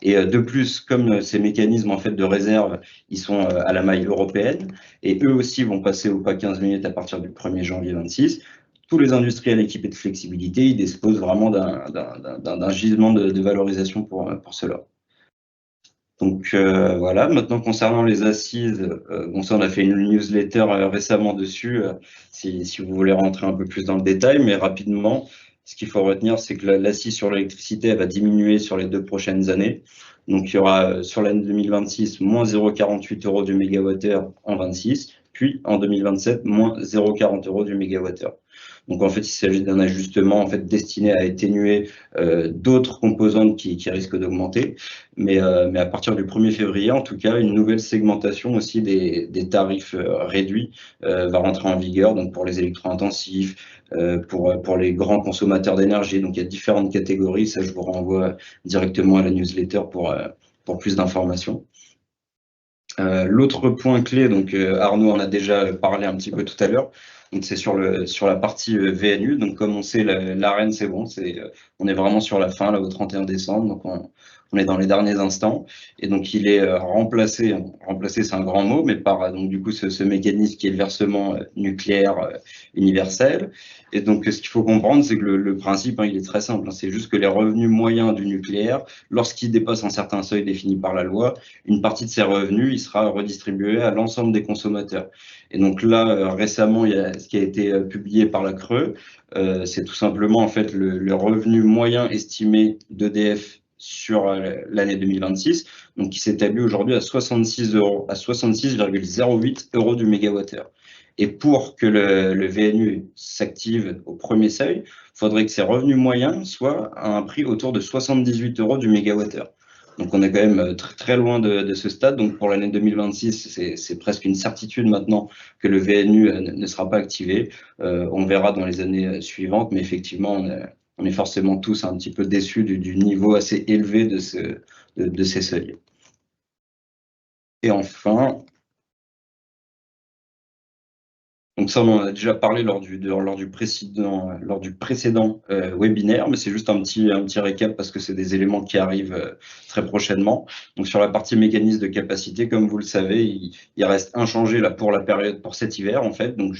Et de plus, comme ces mécanismes en fait de réserve, ils sont à la maille européenne, et eux aussi vont passer au pas 15 minutes à partir du 1er janvier 26, tous les industriels équipés de flexibilité, ils disposent vraiment d'un gisement de valorisation pour cela. Donc voilà, maintenant concernant les assises, bon ça on a fait une newsletter récemment dessus, si vous voulez rentrer un peu plus dans le détail, mais rapidement, ce qu'il faut retenir, c'est que l'assise sur l'électricité, elle va diminuer sur les 2 prochaines années. Donc il y aura sur l'année 2026, moins 0,48 € du mégawattheure en 26, puis en 2027, moins 0,40 € du mégawattheure. Donc en fait, il s'agit d'un ajustement en fait destiné à atténuer d'autres composantes qui risquent d'augmenter. Mais à partir du 1er février, en tout cas, une nouvelle segmentation aussi des tarifs réduits va rentrer en vigueur, donc pour les électro-intensifs, pour les grands consommateurs d'énergie. Donc il y a différentes catégories, ça je vous renvoie directement à la newsletter pour plus d'informations. L'autre point clé, donc Arnaud en a déjà parlé un petit peu tout à l'heure, donc c'est sur la partie VNU. Donc comme on sait, l'arène c'est bon, on est vraiment sur la fin là au 31 décembre, donc on est dans les derniers instants, et donc il est remplacé c'est un grand mot, mais par donc du coup ce mécanisme qui est le versement nucléaire universel. Et donc ce qu'il faut comprendre, c'est que le principe il est très simple, c'est juste que les revenus moyens du nucléaire, lorsqu'ils dépassent un certain seuil défini par la loi, une partie de ces revenus il sera redistribué à l'ensemble des consommateurs. Et donc là récemment, il y a ce qui a été publié par la CRE, c'est tout simplement en fait le revenu moyen estimé d'EDF sur l'année 2026, donc qui s'établit aujourd'hui à 66,08 € du mégawattheure. Et pour que le VNU s'active au premier seuil, il faudrait que ces revenus moyens soient à un prix autour de 78 € du mégawattheure. Donc on est quand même très, très loin de ce stade. Donc pour l'année 2026, c'est presque une certitude maintenant que le VNU ne sera pas activé. On verra dans les années suivantes, mais effectivement, on est forcément tous un petit peu déçus du niveau assez élevé de ces seuils. Et enfin, Donc ça, on en a déjà parlé lors du précédent webinaire, mais c'est juste un petit récap parce que c'est des éléments qui arrivent très prochainement. Donc sur la partie mécanisme de capacité, comme vous le savez, il reste inchangé là pour cet hiver en fait, donc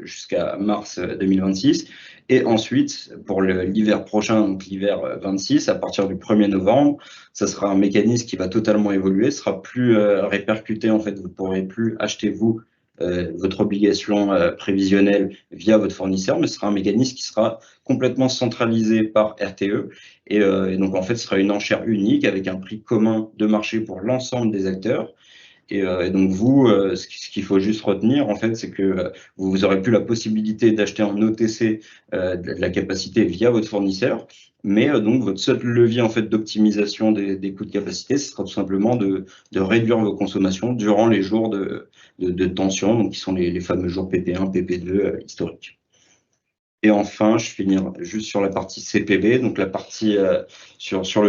jusqu'à mars 2026. Et ensuite, pour l'hiver prochain, donc l'hiver 26, à partir du 1er novembre, ça sera un mécanisme qui va totalement évoluer, ce sera plus répercuté en fait, vous ne pourrez plus acheter vous votre obligation prévisionnelle via votre fournisseur, mais ce sera un mécanisme qui sera complètement centralisé par RTE. Et donc, en fait, ce sera une enchère unique avec un prix commun de marché pour l'ensemble des acteurs. Et donc, vous, ce qu'il faut juste retenir, en fait, c'est que vous aurez plus la possibilité d'acheter en OTC de la capacité via votre fournisseur. Mais donc, votre seul levier en fait, d'optimisation des coûts de capacité, ce sera tout simplement de réduire vos consommations durant les jours de tension, donc qui sont les fameux jours PP1, PP2 historiques. Et enfin, je finis juste sur la partie CPB, donc la partie sur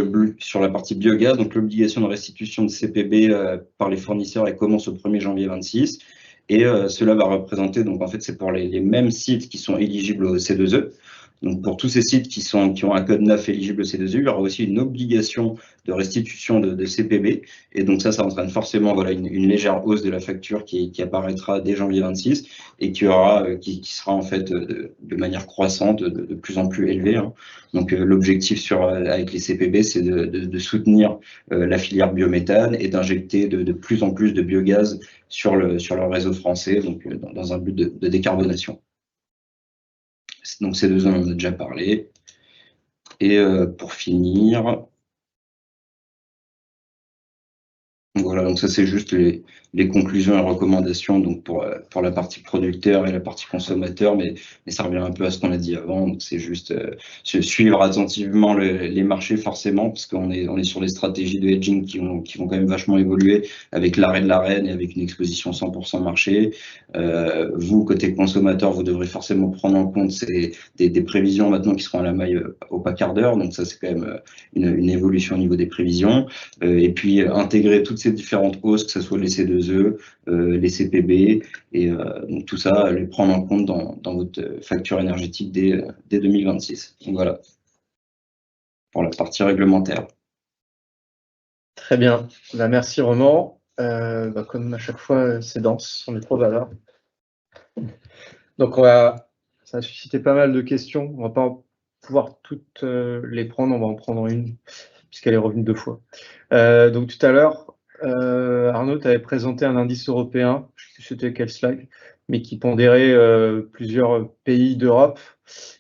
la partie biogaz, donc l'obligation de restitution de CPB par les fournisseurs, elle commence au 1er janvier 26. Et cela va représenter, donc en fait, c'est pour les mêmes sites qui sont éligibles au C2E. Donc pour tous ces sites qui ont un code 9 éligible au C2E, il y aura aussi une obligation de restitution de CPB. Et donc ça entraîne forcément voilà, une légère hausse de la facture qui apparaîtra dès janvier 26 et qui sera en fait de manière croissante, de plus en plus élevée. Hein. Donc l'objectif avec les CPB, c'est de soutenir la filière biométhane et d'injecter de plus en plus de biogaz sur le réseau français, donc dans un but de décarbonation. Donc ces deux, on en a déjà parlé. Et pour finir, voilà, donc ça c'est juste les conclusions et recommandations donc pour la partie producteur et la partie consommateur, mais ça revient un peu à ce qu'on a dit avant, donc c'est juste suivre attentivement les marchés forcément, parce qu'on est sur des stratégies de hedging qui vont quand même vachement évoluer avec l'arrêt de l'AREN et avec une exposition 100% marché. Vous, côté consommateur, vous devrez forcément prendre en compte des prévisions maintenant qui seront à la maille au pas quart d'heure, donc ça c'est quand même une évolution au niveau des prévisions, et puis intégrer toutes ces différentes hausses, que ce soit les C2E, les CPB, et donc tout ça, les prendre en compte dans votre facture énergétique dès 2026. Donc voilà, pour la partie réglementaire. Très bien, merci Roman. Comme à chaque fois, c'est dense, on est trop bavard. Donc ça a suscité pas mal de questions, on ne va pas pouvoir toutes les prendre, on va en prendre une, puisqu'elle est revenue 2 fois. Donc tout à l'heure, Arnaud, tu avais présenté un indice européen, je ne sais plus c'était quel slide, mais qui pondérait plusieurs pays d'Europe.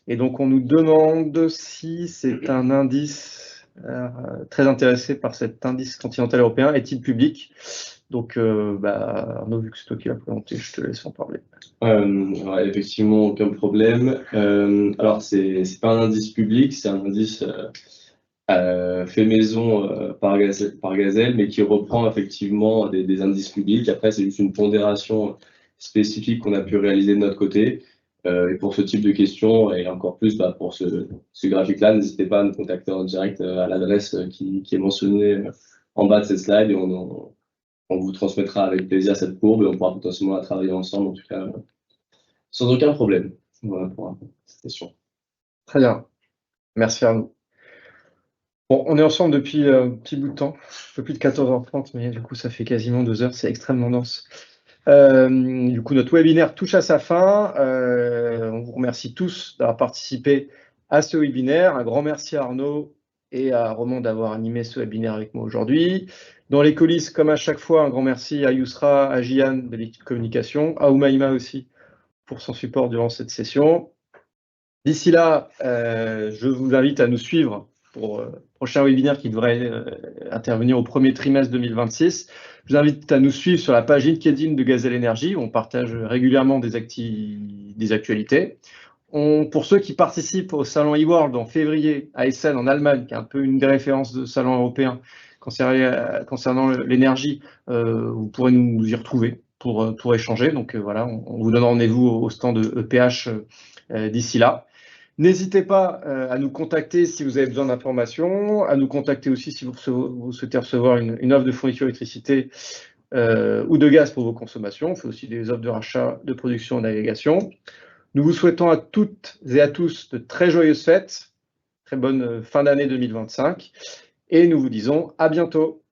Et donc on nous demande si c'est un indice très intéressé par cet indice continental européen, est-il public? Donc Arnaud, vu que c'est toi qui l'as présenté, je te laisse en parler. Ouais, effectivement, aucun problème. Alors c'est pas un indice public, c'est un indice fait maison par Gazelle, mais qui reprend effectivement des indices publics. Après, c'est juste une pondération spécifique qu'on a pu réaliser de notre côté. Et pour ce type de questions, et encore plus pour ce graphique-là, n'hésitez pas à nous contacter en direct à l'adresse qui est mentionnée en bas de cette slide, et on vous transmettra avec plaisir cette courbe, et on pourra potentiellement la travailler ensemble, en tout cas, sans aucun problème. Voilà pour cette question. Très bien. Merci Arnaud. Bon, on est ensemble depuis un petit bout de temps, un peu plus de 14h30, mais du coup, ça fait quasiment 2 heures, c'est extrêmement dense. Du coup, notre webinaire touche à sa fin. On vous remercie tous d'avoir participé à ce webinaire. Un grand merci à Arnaud et à Roman d'avoir animé ce webinaire avec moi aujourd'hui. Dans les coulisses, comme à chaque fois, un grand merci à Yousra, à Gian de l'équipe communication, à Oumaima aussi pour son support durant cette session. D'ici là, je vous invite à nous suivre pour le prochain webinaire qui devrait intervenir au premier trimestre 2026. Je vous invite à nous suivre sur la page LinkedIn de Gazelle Energy, où on partage régulièrement des actualités. Pour ceux qui participent au salon eWorld en février à Essen, en Allemagne, qui est un peu une des références de salon européen concernant l'énergie, vous pourrez nous y retrouver pour échanger. Donc voilà, on vous donne rendez-vous au stand de EPH d'ici là. N'hésitez pas à nous contacter si vous avez besoin d'informations, à nous contacter aussi si vous souhaitez recevoir une offre de fourniture d'électricité ou de gaz pour vos consommations. On fait aussi des offres de rachat, de production et d'agrégation. Nous vous souhaitons à toutes et à tous de très joyeuses fêtes, très bonne fin d'année 2025, et nous vous disons à bientôt.